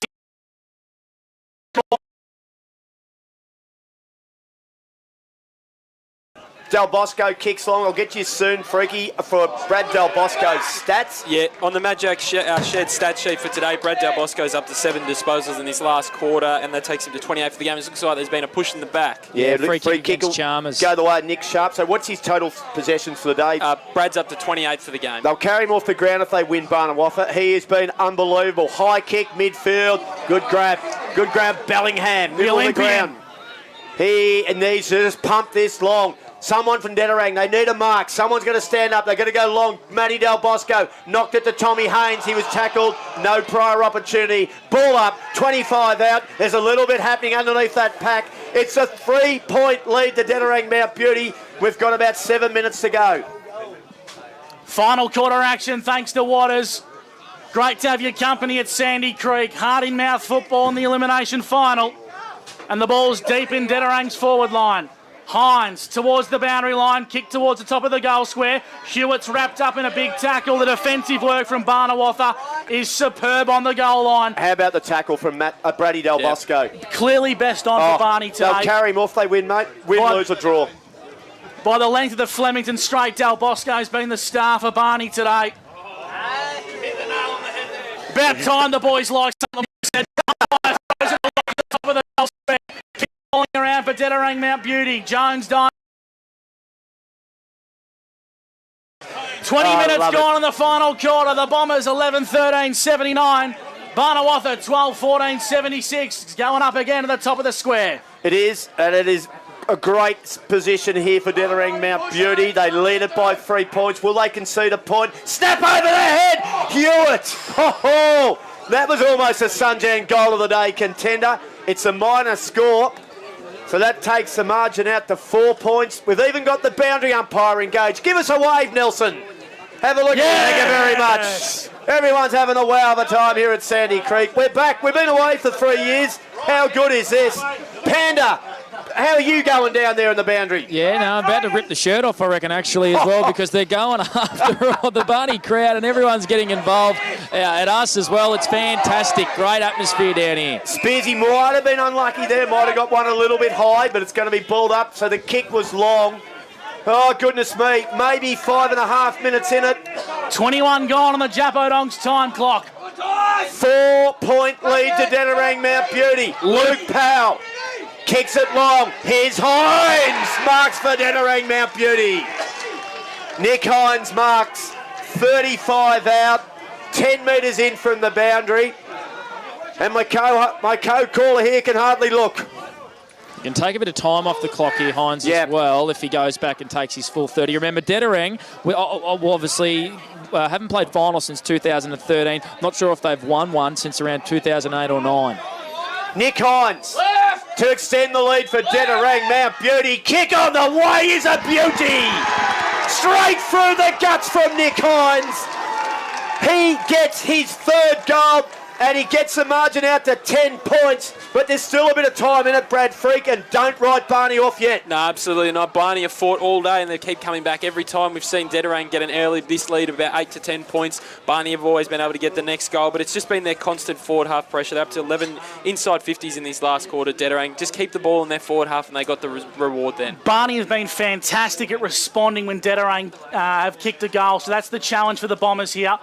Del Bosco kicks long. I'll get you soon, Freaky, for Brad Del Bosco's stats. Yeah, on the Magic shared stat sheet for today, Brad Del Bosco's up to 7 disposals in this last quarter, and that takes him to 28 for the game. It looks like there's been a push in the back. Yeah, free kick will Chalmers. go the way of Nick Sharp. So what's his total possessions for the day? Brad's up to 28 for the game. They'll carry him off the ground if they win Barnawatha. He has been unbelievable. High kick, midfield. Good grab. Good grab, Bellingham. Middle of the ground. He needs to just pump this long. Someone from Dederang, they need a mark. Someone's going to stand up. They're going to go long. Matty Del Bosco knocked it to Tommy Haynes. He was tackled. No prior opportunity. Ball up. 25 out. There's a little bit happening underneath that pack. It's a 3-point lead to Dederang Mount Beauty. We've got about 7 minutes to go. Final quarter action thanks to Waters. Great to have your company at Sandy Creek. Heart in mouth football in the elimination final. And the ball's deep in Dederang's forward line. Hines towards the boundary line, kick towards the top of the goal square. Hewitt's wrapped up in a big tackle. The defensive work from Barnawatha is superb on the goal line. How about the tackle from Brady Del Bosco? Clearly best on for Barney today. They'll carry him off, they win, mate. Win, lose or draw. By the length of the Flemington straight, Del Bosco's been the star for Barney today. About time the boys like something. Top of the goal square. Falling around for Dederang Mount Beauty. Jones dying. 20 minutes gone in the final quarter. The Bombers 11-13-79. Barnawatha 12-14-76. Going up again to the top of the square. It is, and it is a great position here for Dederang Mount Beauty. They lead it by 3 points. Will they concede a point? Snap over the head! Hewitt! Oh, that was almost a Sunjan goal of the day contender. It's a minor score. So that takes the margin out to 4 points. We've even got the boundary umpire engaged. Give us a wave, Nelson. Have a look. Thank you very much. Everyone's having a wow of a time here at Sandy Creek. We're back. We've been away for 3 years. How good is this? Panda, how are you going down there in the boundary? Yeah, no, I'm about to rip the shirt off, I reckon, actually, as well, because they're going after all the Barney crowd and everyone's getting involved at us as well. It's fantastic. Great atmosphere down here. Spearsy might have been unlucky there. Might have got one a little bit high, but it's going to be balled up, so the kick was long. Oh, goodness me. Maybe 5.5 minutes in it. 21 gone on the Japodong's time clock. 4-point lead to Dederang Mount Beauty. Luke Powell kicks it long. Here's Hines. Marks for Dederang Mount Beauty. Nick Hines marks 35 out. 10 metres in from the boundary. And my co-caller here can hardly look. Can take a bit of time off the clock here, Hines, as well, if he goes back and takes his full 30. Remember, Dederang, we obviously haven't played final since 2013. Not sure if they've won one since around 2008 or 9. Nick Hines to extend the lead for Dederang Mount Beauty. Kick on the way is a beauty. Straight through the guts from Nick Hines. He gets his 3rd goal. And he gets the margin out to 10 points, but there's still a bit of time in it, Brad Freak, and don't write Barney off yet. No, absolutely not. Barney have fought all day, and they keep coming back every time. We've seen Dederang get this lead of about 8 to 10 points. Barney have always been able to get the next goal, but it's just been their constant forward half pressure. They're up to 11 inside 50s in this last quarter. Dederang just keep the ball in their forward half, and they got the reward then. Barney has been fantastic at responding when Dederang have kicked a goal, so that's the challenge for the Bombers here.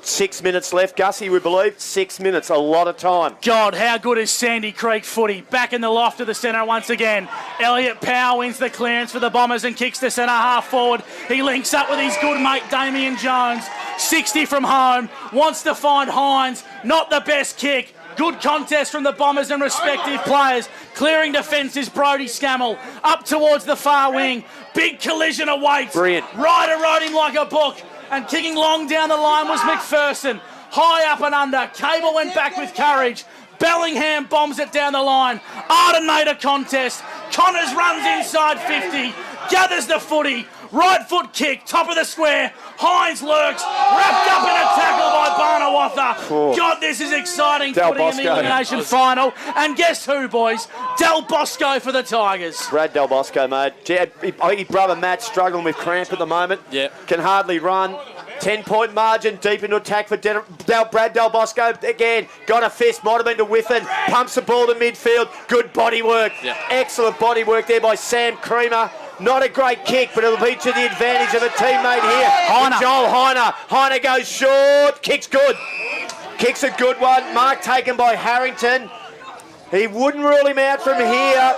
6 minutes left, Gussie, we believe. 6 minutes, a lot of time. God, how good is Sandy Creek footy? Back in the loft of the centre once again. Elliot Powell wins the clearance for the Bombers and kicks the centre half forward. He links up with his good mate Damien Jones. 60 from home, wants to find Hines. Not the best kick. Good contest from the Bombers and respective players. Clearing defence is Brodie Scammell. Up towards the far wing. Big collision awaits. Brilliant. Ryder rode him like a book. And kicking long down the line was McPherson. High up and under. Cable went back with courage. Bellingham bombs it down the line. Ardenator contest. Connors runs inside 50. Gathers the footy. Right foot kick. Top of the square. Hines lurks. Wrapped up in a tackle by Barnawatha. Oh. God, this is exciting Del footy in Bosco. the elimination final. And guess who, boys? Del Bosco for the Tigers. Brad Del Bosco, mate. I think his brother Matt's struggling with cramp at the moment. Yeah. Can hardly run. 10-point margin, deep into attack for Brad Del Bosco. Again, got a fist, might have been to Whiffen. Pumps the ball to midfield. Good body work. Yeah. Excellent body work there by Sam Creamer. Not a great kick, but it'll be to the advantage of a teammate here. Heiner. Joel Heiner. Heiner goes short. Kick's good. Kick's a good one. Mark taken by Harrington. He wouldn't rule him out from here.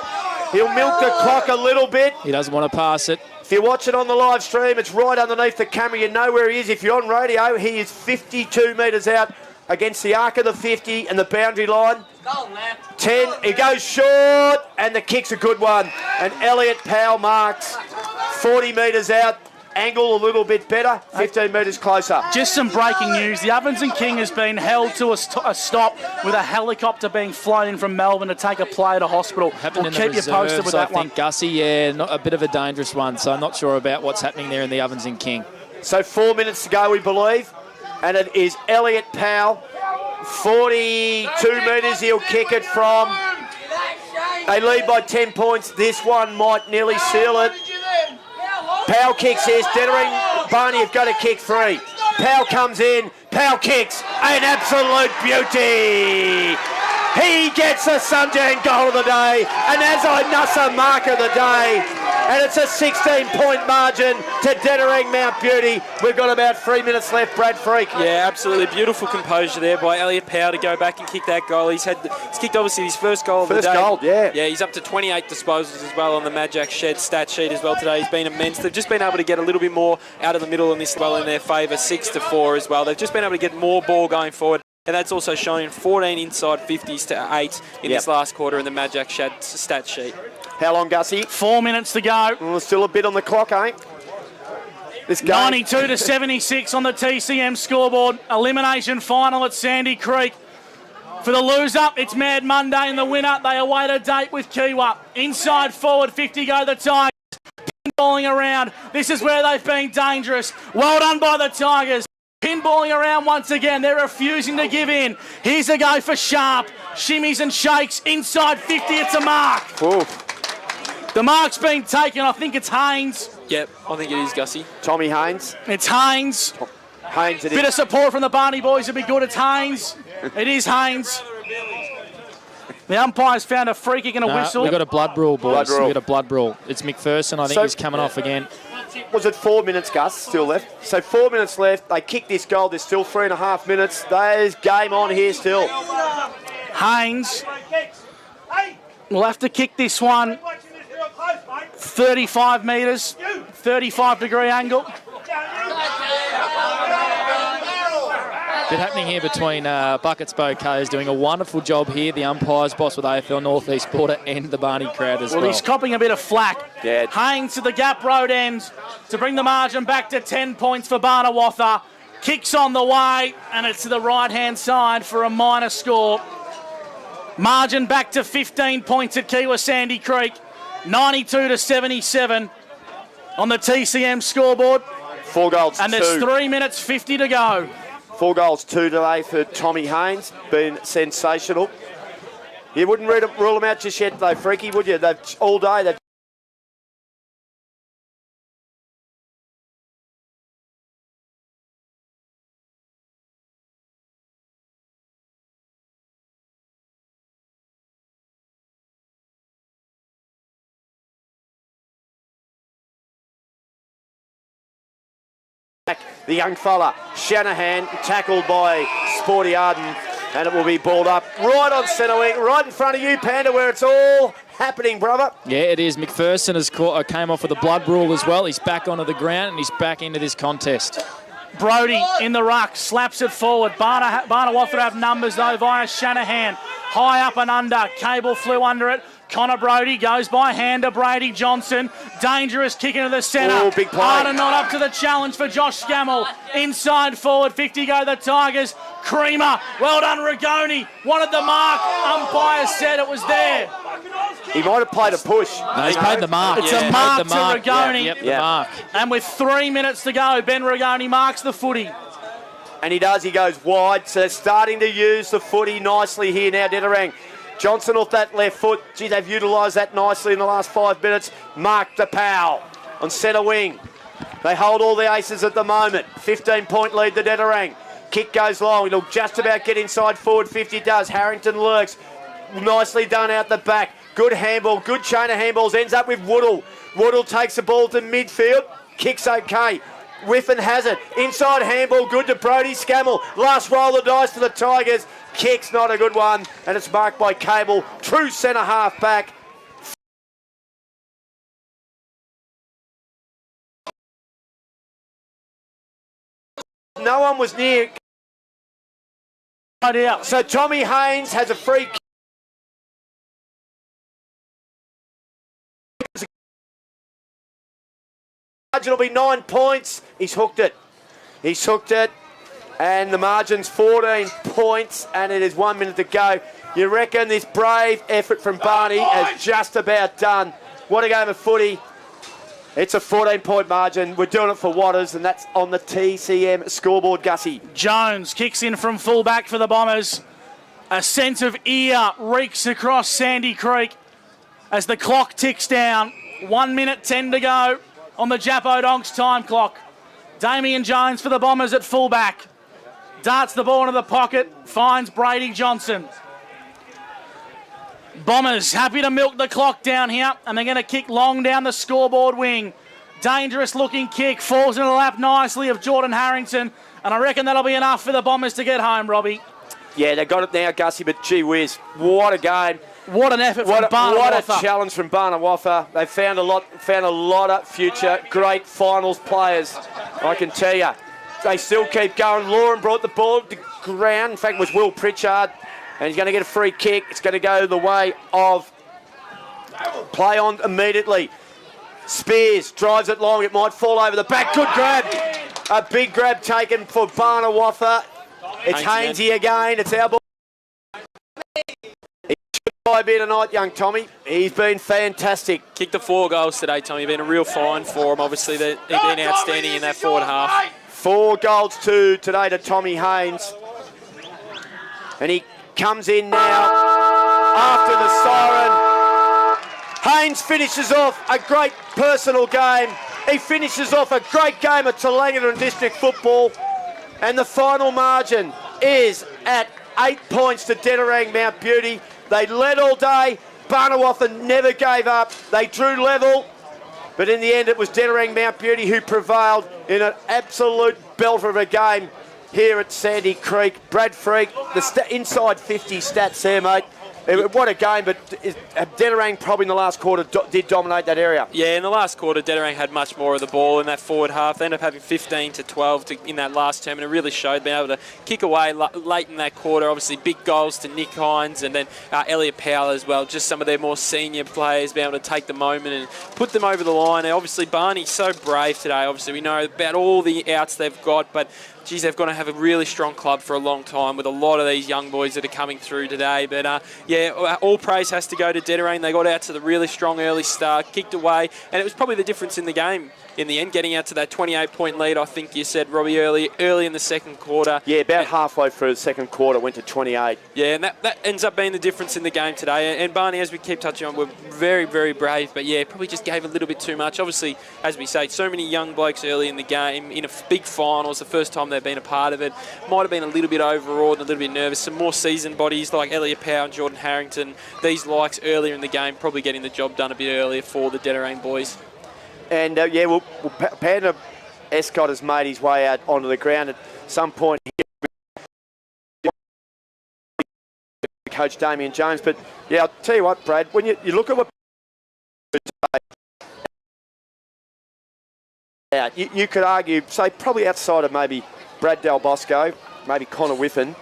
He'll milk the clock a little bit. He doesn't want to pass it. If you watch it on the live stream, it's right underneath the camera. You know where he is. If you're on radio, he is 52 metres out against the arc of the 50 and the boundary line. 10, he goes short, and the kick's a good one. And Elliot Powell marks 40 metres out. Angle a little bit better, 15 metres closer. Just some breaking news. The Ovens and King has been held to a stop with a helicopter being flown in from Melbourne to take a player to hospital. Happened We'll in keep the you posted reserves, with that I one. think, Gussie, yeah, not a bit of a dangerous one, so I'm not sure about what's happening there in the Ovens and King. So 4 minutes to go, we believe. And it is Elliot Powell. 42 metres he'll kick it from. They lead by 10 points. This one might nearly seal it. Powell kicks this. Dederang, Barney have got to kick free. Powell comes in. Powell kicks. An absolute beauty. He gets a Sunjang goal of the day. And Azai Nussa mark of the day. And it's a 16-point margin to Dederang Mount Beauty. We've got about 3 minutes left, Brad Freak. Yeah, absolutely beautiful composure there by Elliot Powell to go back and kick that goal. He's kicked obviously his first goal of the day. First goal, yeah. Yeah, he's up to 28 disposals as well on the Magic Shed stat sheet as well today. He's been immense. They've just been able to get a little bit more out of the middle in this well in their favour, 6-4 as well. They've just been able to get more ball going forward. And that's also shown 14 inside 50s to 8 in this last quarter in the Magic Shed stat sheet. How long, Gussie? 4 minutes to go. Well, still a bit on the clock, eh? This game. 92 to 76 on the TCM scoreboard. Elimination final at Sandy Creek. For the loser, it's Mad Monday, and the winner, they await a date with Kiwa. Inside forward, 50 go the Tigers. Pinballing around. This is where they've been dangerous. Well done by the Tigers. Pinballing around once again. They're refusing to give in. Here's a go for Sharp. Shimmies and shakes. Inside 50, it's a mark. Ooh. The mark's been taken. I think it's Haynes. Yep, I think it is, Gussie. Tommy Haynes. It's Haynes. Haynes, it Bit is. of support from the Barney boys would be good. It's Haynes. It is Haynes. The umpire's found a free kick and a whistle. We've got a blood rule, boys. Blood rule. We've got a blood rule. It's McPherson. I think he's coming off again. Was it 4 minutes, Gus, still left? So 4 minutes left. They kick this goal. There's still 3.5 minutes. There's game on here still. Haynes will have to kick this one 35 metres, 35-degree angle. Bit happening here between Buckets Bouquets doing a wonderful job here. The umpires, boss with AFL Northeast Border and the Barney crowd as well. Well, he's copping a bit of flack. Yeah. Haynes to the Gap Road end to bring the margin back to 10 points for Barnawatha. Kicks on the way, and it's to the right-hand side for a minor score. Margin back to 15 points at Kiwa Sandy Creek. 92 to 77 on the TCM scoreboard. 4 goals, and there's 3 minutes 50 to go. 4 goals, 2 today for Tommy Haynes. Been sensational. You wouldn't rule them out just yet, though, Freaky, would you? They've all day. They've the young fella, Shanahan, tackled by Sporty Arden, and it will be balled up right on centre wing, right in front of you, Panda, where it's all happening, brother. Yeah, it is. McPherson has came off with a blood rule as well. He's back onto the ground and he's back into this contest. Brody in the ruck, slaps it forward. Barnawatha have numbers though via Shanahan. High up and under, Cable flew under it. Connor Brody goes by hand to Brady Johnson. Dangerous kick into the centre. Oh, big play. Arden not up to the challenge for Josh Scammell. Inside forward, 50 go the Tigers. Creamer, well done Rigoni. Wanted the mark. Umpire said it was there. He might have played a push. No, he's played the mark. It's a mark to Rigoni. Yep, the mark. And with 3 minutes to go, Ben Rigoni marks the footy. And he does. He goes wide. So they're starting to use the footy nicely here now, Dederang. Johnson off that left foot. Gee, they've utilised that nicely in the last 5 minutes. Mark DePauw on centre wing. They hold all the aces at the moment. 15-point lead, the Dederang. Kick goes long. It'll just about get inside forward 50. Does. Harrington lurks. Nicely done out the back. Good handball. Good chain of handballs. Ends up with Woodall. Woodall takes the ball to midfield. Kicks okay. Whiffen has it. Inside handball. Good to Brody Scammell. Last roll of the dice for the Tigers. Kick's not a good one, and it's marked by Cable. True centre half back. No one was near. So Tommy Haynes has a free kick. It'll be 9 points. He's hooked it. He's hooked it. And the margin's 14 points, and it is 1 minute to go. You reckon this brave effort from Barney is just about done? What a game of footy. It's a 14-point margin. We're doing it for Waters, and that's on the TCM scoreboard, Gussie. Jones kicks in from fullback for the Bombers. A sense of ear reeks across Sandy Creek as the clock ticks down. 1 minute 10 to go on the Jappo Donks time clock. Damien Jones for the Bombers at fullback. Darts the ball into the pocket, finds Brady Johnson. Bombers happy to milk the clock down here, and they're going to kick long down the scoreboard wing. Dangerous looking kick, falls into the lap nicely of Jordan Harrington, and I reckon that'll be enough for the Bombers to get home, Robbie. Yeah, they got it now, Gussie, but gee whiz, what a game. What an effort from Barnawatha. What a challenge from Barnawatha. They found a lot of future great finals players, I can tell you. They still keep going. Lauren brought the ball to ground. In fact, it was Will Pritchard. And he's going to get a free kick. It's going to go the way of play on immediately. Spears drives it long. It might fall over the back. Good grab. A big grab taken for Barnawatha. It's Hainesy again. It's our ball. He should buy a bit tonight, young Tommy. He's been fantastic. Kicked the 4 goals today, Tommy. Been a real find for him. Obviously, they've been outstanding in that forward half. 4 goals, 2 today to Tommy Haynes. And he comes in now after the siren. Haynes finishes off a great personal game. He finishes off a great game of Tallangatta and District football. And the final margin is at 8 points to Dederang Mount Beauty. They led all day. Barnawatha never gave up. They drew level. But in the end, it was Dederang Mount Beauty who prevailed in an absolute belter of a game here at Sandy Creek. Brad Freak, the inside 50 stats there, mate. What a game, but Dederang probably in the last quarter did dominate that area. Yeah, in the last quarter, Dederang had much more of the ball in that forward half. They ended up having 15 to 12 in that last term, and it really showed being able to kick away late in that quarter. Obviously, big goals to Nick Hines and then Elliot Powell as well. Just some of their more senior players being able to take the moment and put them over the line. And obviously, Barney's so brave today. Obviously, we know about all the outs they've got, but geez, they've got to have a really strong club for a long time with a lot of these young boys that are coming through today. But yeah, all praise has to go to Dederang. They got out to the really strong early start, kicked away, and it was probably the difference in the game in the end, getting out to that 28-point lead. I think you said, Robbie, early in the second quarter. Yeah, about halfway through the second quarter, went to 28. Yeah, and that ends up being the difference in the game today. And Barney, as we keep touching on, we're very, very brave, but yeah, probably just gave a little bit too much. Obviously, as we say, so many young blokes early in the game, in a big finals, the first time they've been a part of it. Might have been a little bit overawed and a little bit nervous. Some more seasoned bodies like Elliot Powell and Jordan Harrington, these likes earlier in the game, probably getting the job done a bit earlier for the Dederang boys. And yeah, Panda Escott has made his way out onto the ground at some point here. Coach Damien Jones, but yeah, I'll tell you what, Brad, when you look at what you could argue, say probably outside of maybe Brad Del Bosco, maybe Connor Whiffen,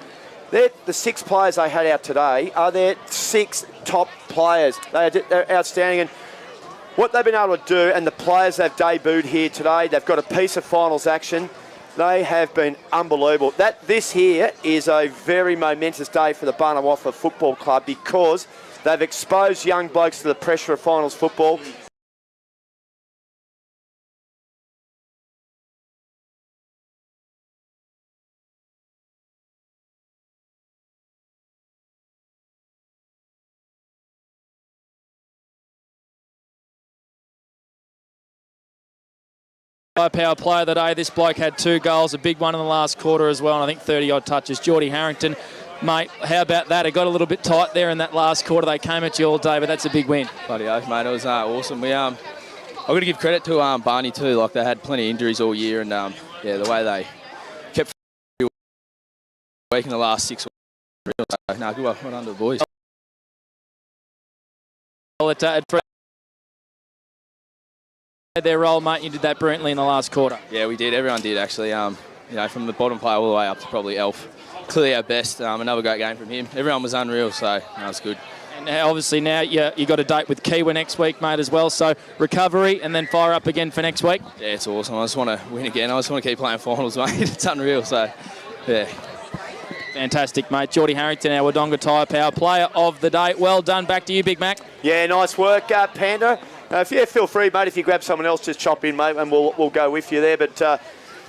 they're the 6 players they had out today are their 6 top players. They're outstanding, and what they've been able to do, and the players they've debuted here today, they've got a piece of finals action. They have been unbelievable. This here is a very momentous day for the Barnawatha Football Club because they've exposed young blokes to the pressure of finals football. High-power player of the day. This bloke had 2 goals, a big one in the last quarter as well, and I think 30-odd touches. Geordie Harrington, mate, how about that? It got a little bit tight there in that last quarter. They came at you all day, but that's a big win. Bloody oath, mate. It was awesome. I've got to give credit to Barney too. Like, they had plenty of injuries all year, and yeah, the way they kept week in the last 6 weeks. No, good one under the boys. Their role, mate. You did that brilliantly in the last quarter. Yeah, we did. Everyone did, actually. You know, from the bottom player all the way up to probably Elf. Clearly our best. Another great game from him. Everyone was unreal, so that was good. And obviously now you got a date with Kiwa next week, mate, as well. So recovery and then fire up again for next week. Yeah, it's awesome. I just want to win again. I just want to keep playing finals, mate. It's unreal, so yeah. Fantastic, mate. Geordie Harrington, our Wodonga Tyre Power player of the day. Well done. Back to you, Big Mac. Yeah, nice work, Panda. Feel free, mate. If you grab someone else, just chop in, mate, and we'll go with you there. But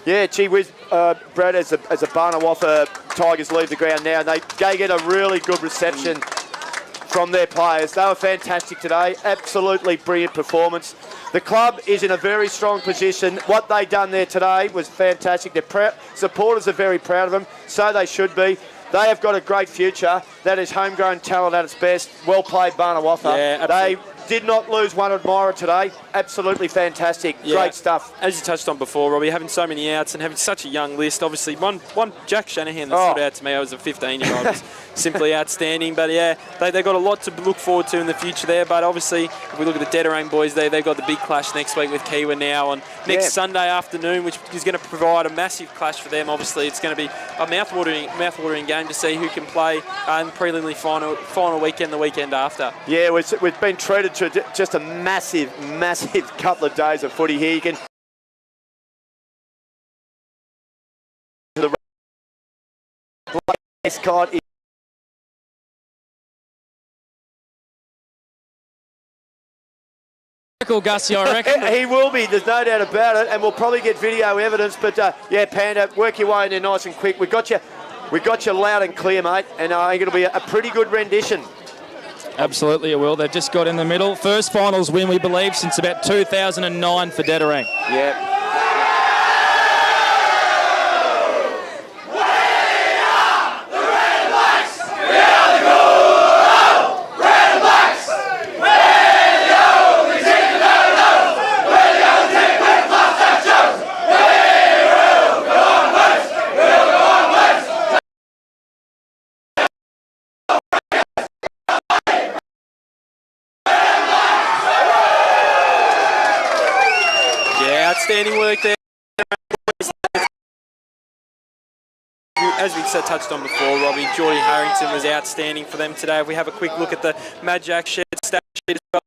yeah, gee whiz, Brad, as a Barnawatha Tigers leave the ground now, they get a really good reception from their players. They were fantastic today. Absolutely brilliant performance. The club is in a very strong position. What they done there today was fantastic. Their supporters are very proud of them, so they should be. They have got a great future. That is homegrown talent at its best. Well played, Barnawatha. Yeah, they did not lose one admirer today. Absolutely fantastic. Yeah. Great stuff. As you touched on before, Robbie, having so many outs and having such a young list. Obviously, one Jack Shanahan that stood out to me. I was a 15-year-old. Simply outstanding. But yeah, they got a lot to look forward to in the future there. But obviously, if we look at the Dederang boys, they've got the big clash next week with Kiwa now on next Sunday afternoon, which is going to provide a massive clash for them. Obviously, it's going to be a mouth-watering game to see who can play in the preliminary final weekend, the weekend after. Yeah, we've been treated to just a massive couple of days of footy here. You can the Escott. Gussie, I reckon. He will be, there's no doubt about it, and we'll probably get video evidence. But yeah, Panda, work your way in there nice and quick. We got you loud and clear, mate, and I think it'll be a pretty good rendition. Absolutely, it will. They've just got in the middle. First finals win, we believe, since about 2009 for Dederang. Yeah. Outstanding work there. As we touched on before, Robbie, Geordie Harrington was outstanding for them today. If we have a quick look at the Mad Jack stat sheet as well,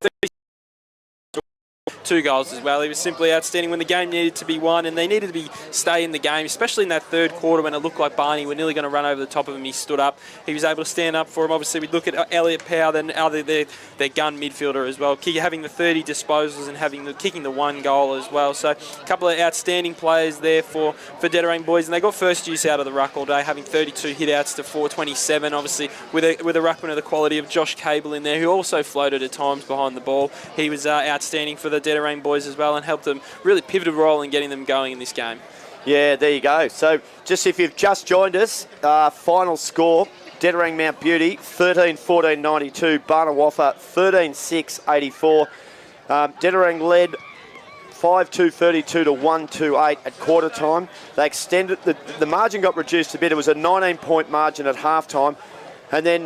2 goals as well. He was simply outstanding when the game needed to be won, and they needed to stay in the game, especially in that third quarter when it looked like Barney were nearly going to run over the top of him. He stood up. He was able to stand up for him. Obviously, we'd look at Elliot Powell, then their gun midfielder as well, having the 30 disposals and kicking the 1 goal as well. So a couple of outstanding players there for Dederang boys, and they got first use out of the ruck all day, having 32 hit-outs to 427, obviously with a ruckman of the quality of Josh Cable in there, who also floated at times behind the ball. He was outstanding for the Dederang boys as well and helped them really pivot a role in getting them going in this game. Yeah, there you go. So just if you've just joined us, final score, Dederang Mount Beauty 13-14-92, Barnawatha 13-6-84. Dederang led 5-2-32 to 1-2-8 at quarter time. They extended, the margin got reduced a bit. It was a 19-point margin at half time. And then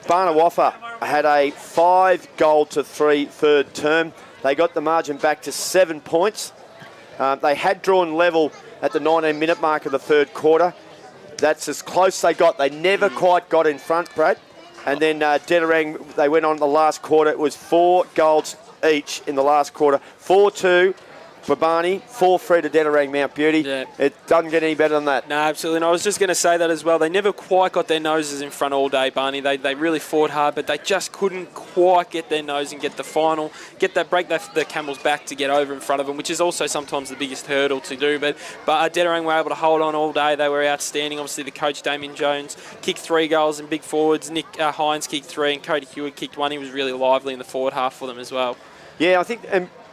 Barnawatha had a 5-goal-to-3 third term. They got the margin back to 7 points. They had drawn level at the 19-minute mark of the third quarter. That's as close they got. They never quite got in front, Brad. And then Dederang, they went on the last quarter. It was 4 goals each in the last quarter. 4-2 for Barney, 4-3 to Dederang Mount Beauty. Yeah. It doesn't get any better than that. No, absolutely. And I was just going to say that as well. They never quite got their noses in front all day, Barney. They really fought hard, but they just couldn't quite get their nose and get the final, break the camel's back to get over in front of them, which is also sometimes the biggest hurdle to do. But Dederang were able to hold on all day. They were outstanding. Obviously, the coach, Damien Jones, kicked 3 goals in big forwards. Nick Hines kicked 3, and Cody Hewitt kicked 1. He was really lively in the forward half for them as well. Yeah, I think...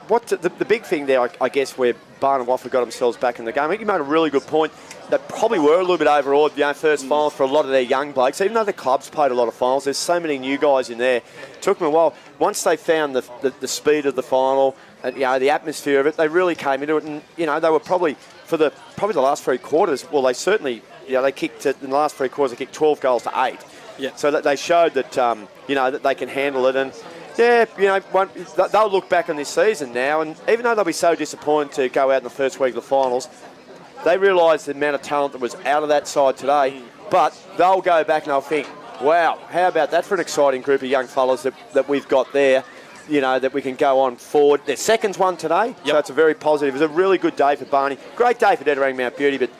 What the big thing there, I guess, where Barnawatha got themselves back in the game, I think you made a really good point. They probably were a little bit overawed, first finals for a lot of their young blokes. Even though the club's played a lot of finals, there's so many new guys in there. It took them a while. Once they found the speed of the final and the atmosphere of it, they really came into it. And they were probably the last 3 quarters. Well, they certainly they kicked in the last 3 quarters. They kicked 12 goals to 8. Yeah. So that they showed that that they can handle it. And yeah, they'll look back on this season now, and even though they'll be so disappointed to go out in the first week of the finals, they realise the amount of talent that was out of that side today, but they'll go back and they'll think, wow, how about that for an exciting group of young fellas that we've got there, that we can go on forward. Their second's won today, so it's a very positive. It was a really good day for Barney. Great day for Dederang Mount Beauty, but,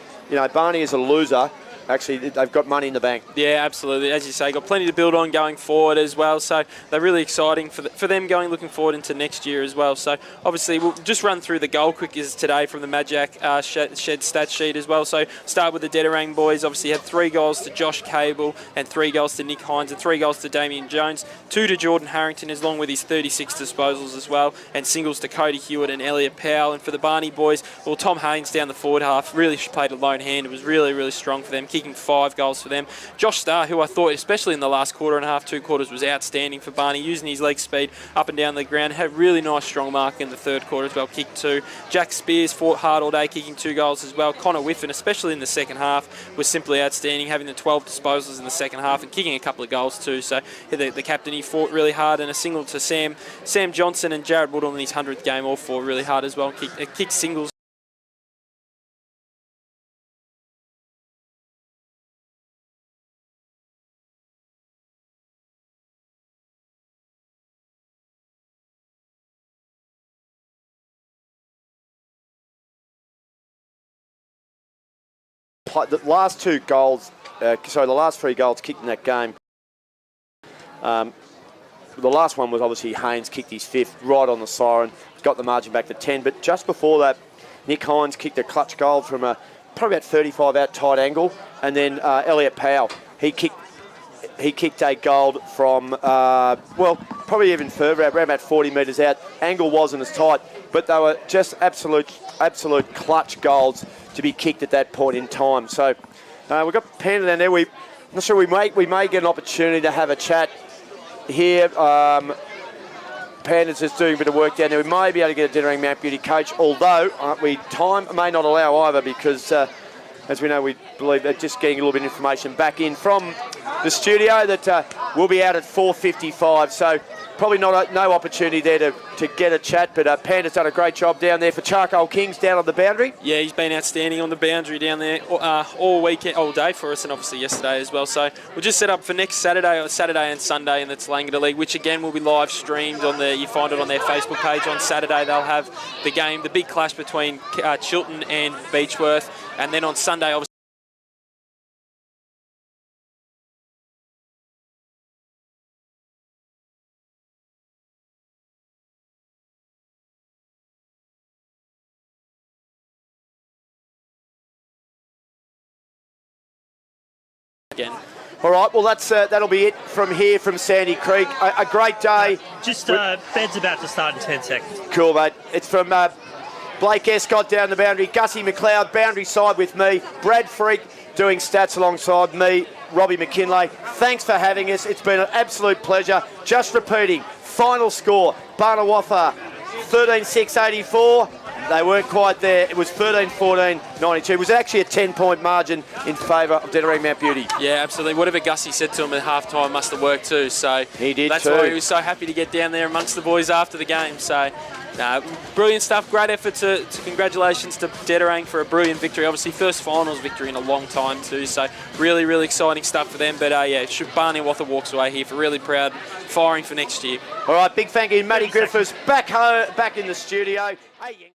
Barney is a loser. Actually, they've got money in the bank. Yeah, absolutely. As you say, got plenty to build on going forward as well. So they're really exciting for them looking forward into next year as well. So obviously, we'll just run through the goal quickers today from the Majak Shed stat sheet as well. So start with the Dederang boys. Obviously, had 3 goals to Josh Cable and 3 goals to Nick Hines and 3 goals to Damien Jones, 2 to Jordan Harrington, along with his 36 disposals as well, and singles to Cody Hewitt and Elliot Powell. And for the Barney boys, well, Tom Haynes down the forward half really played a lone hand. It was really, really strong for them, kicking 5 goals for them. Josh Starr, who I thought, especially in the last quarter and a half, 2 quarters, was outstanding for Barney, using his leg speed up and down the ground. Had a really nice strong mark in the third quarter as well, kicked 2. Jack Spears fought hard all day, kicking 2 goals as well. Connor Whiffen, especially in the second half, was simply outstanding, having the 12 disposals in the second half and kicking a couple of goals too. So the captain, he fought really hard, and a single to Sam Johnson and Jared Woodall in his 100th game, all fought really hard as well, kicked singles. The last 2 goals, the last 3 goals kicked in that game. The last one was obviously Haynes kicked his 5th right on the siren, got the margin back to 10. But just before that, Nick Hines kicked a clutch goal from probably about 35 out tight angle, and then Elliot Powell, he kicked a goal from probably even further out, around about 40 metres out. Angle wasn't as tight, but they were just absolute clutch goals to be kicked at that point in time. So we've got Panda down there. I'm not sure, we may get an opportunity to have a chat here. Panda's just doing a bit of work down there. We may be able to get a Dederang Mount Beauty coach, although time may not allow either, because as we know, we believe they're just getting a little bit of information back in from the studio that we'll be out at 4:55. So probably no opportunity there to get a chat, but Panda's done a great job down there for Charcoal Kings down on the boundary. Yeah, he's been outstanding on the boundary down there all weekend, all day for us, and obviously yesterday as well. So we'll just set up for next Saturday and Sunday in the Tallangatta League, which again will be live streamed on you find it on their Facebook page. On Saturday they'll have the game, the big clash between Chiltern and Beechworth, and then on Sunday obviously again. All right, well, that'll be it from here from Sandy Creek. A great day. Bed's about to start in 10 seconds. Cool, mate. It's from Blake Escott down the boundary, Gussie McLeod, boundary side with me, Brad Freak doing stats alongside me, Robbie McKinlay. Thanks for having us. It's been an absolute pleasure. Just repeating, final score, Barnawatha 13-6-84. They weren't quite there. It was 13-14-92. It was actually a 10-point margin in favour of Dederang Mount Beauty. Yeah, absolutely. Whatever Gussie said to him at half-time must have worked too. So he did that's too. why he was so happy to get down there amongst the boys after the game. So brilliant stuff. Great effort to congratulations to Dederang for a brilliant victory. Obviously, first finals victory in a long time too. So really, really exciting stuff for them. But Barnawatha walks away here for really proud, firing for next year. All right, big thank you, Matty Griffiths, back in the studio. Hey,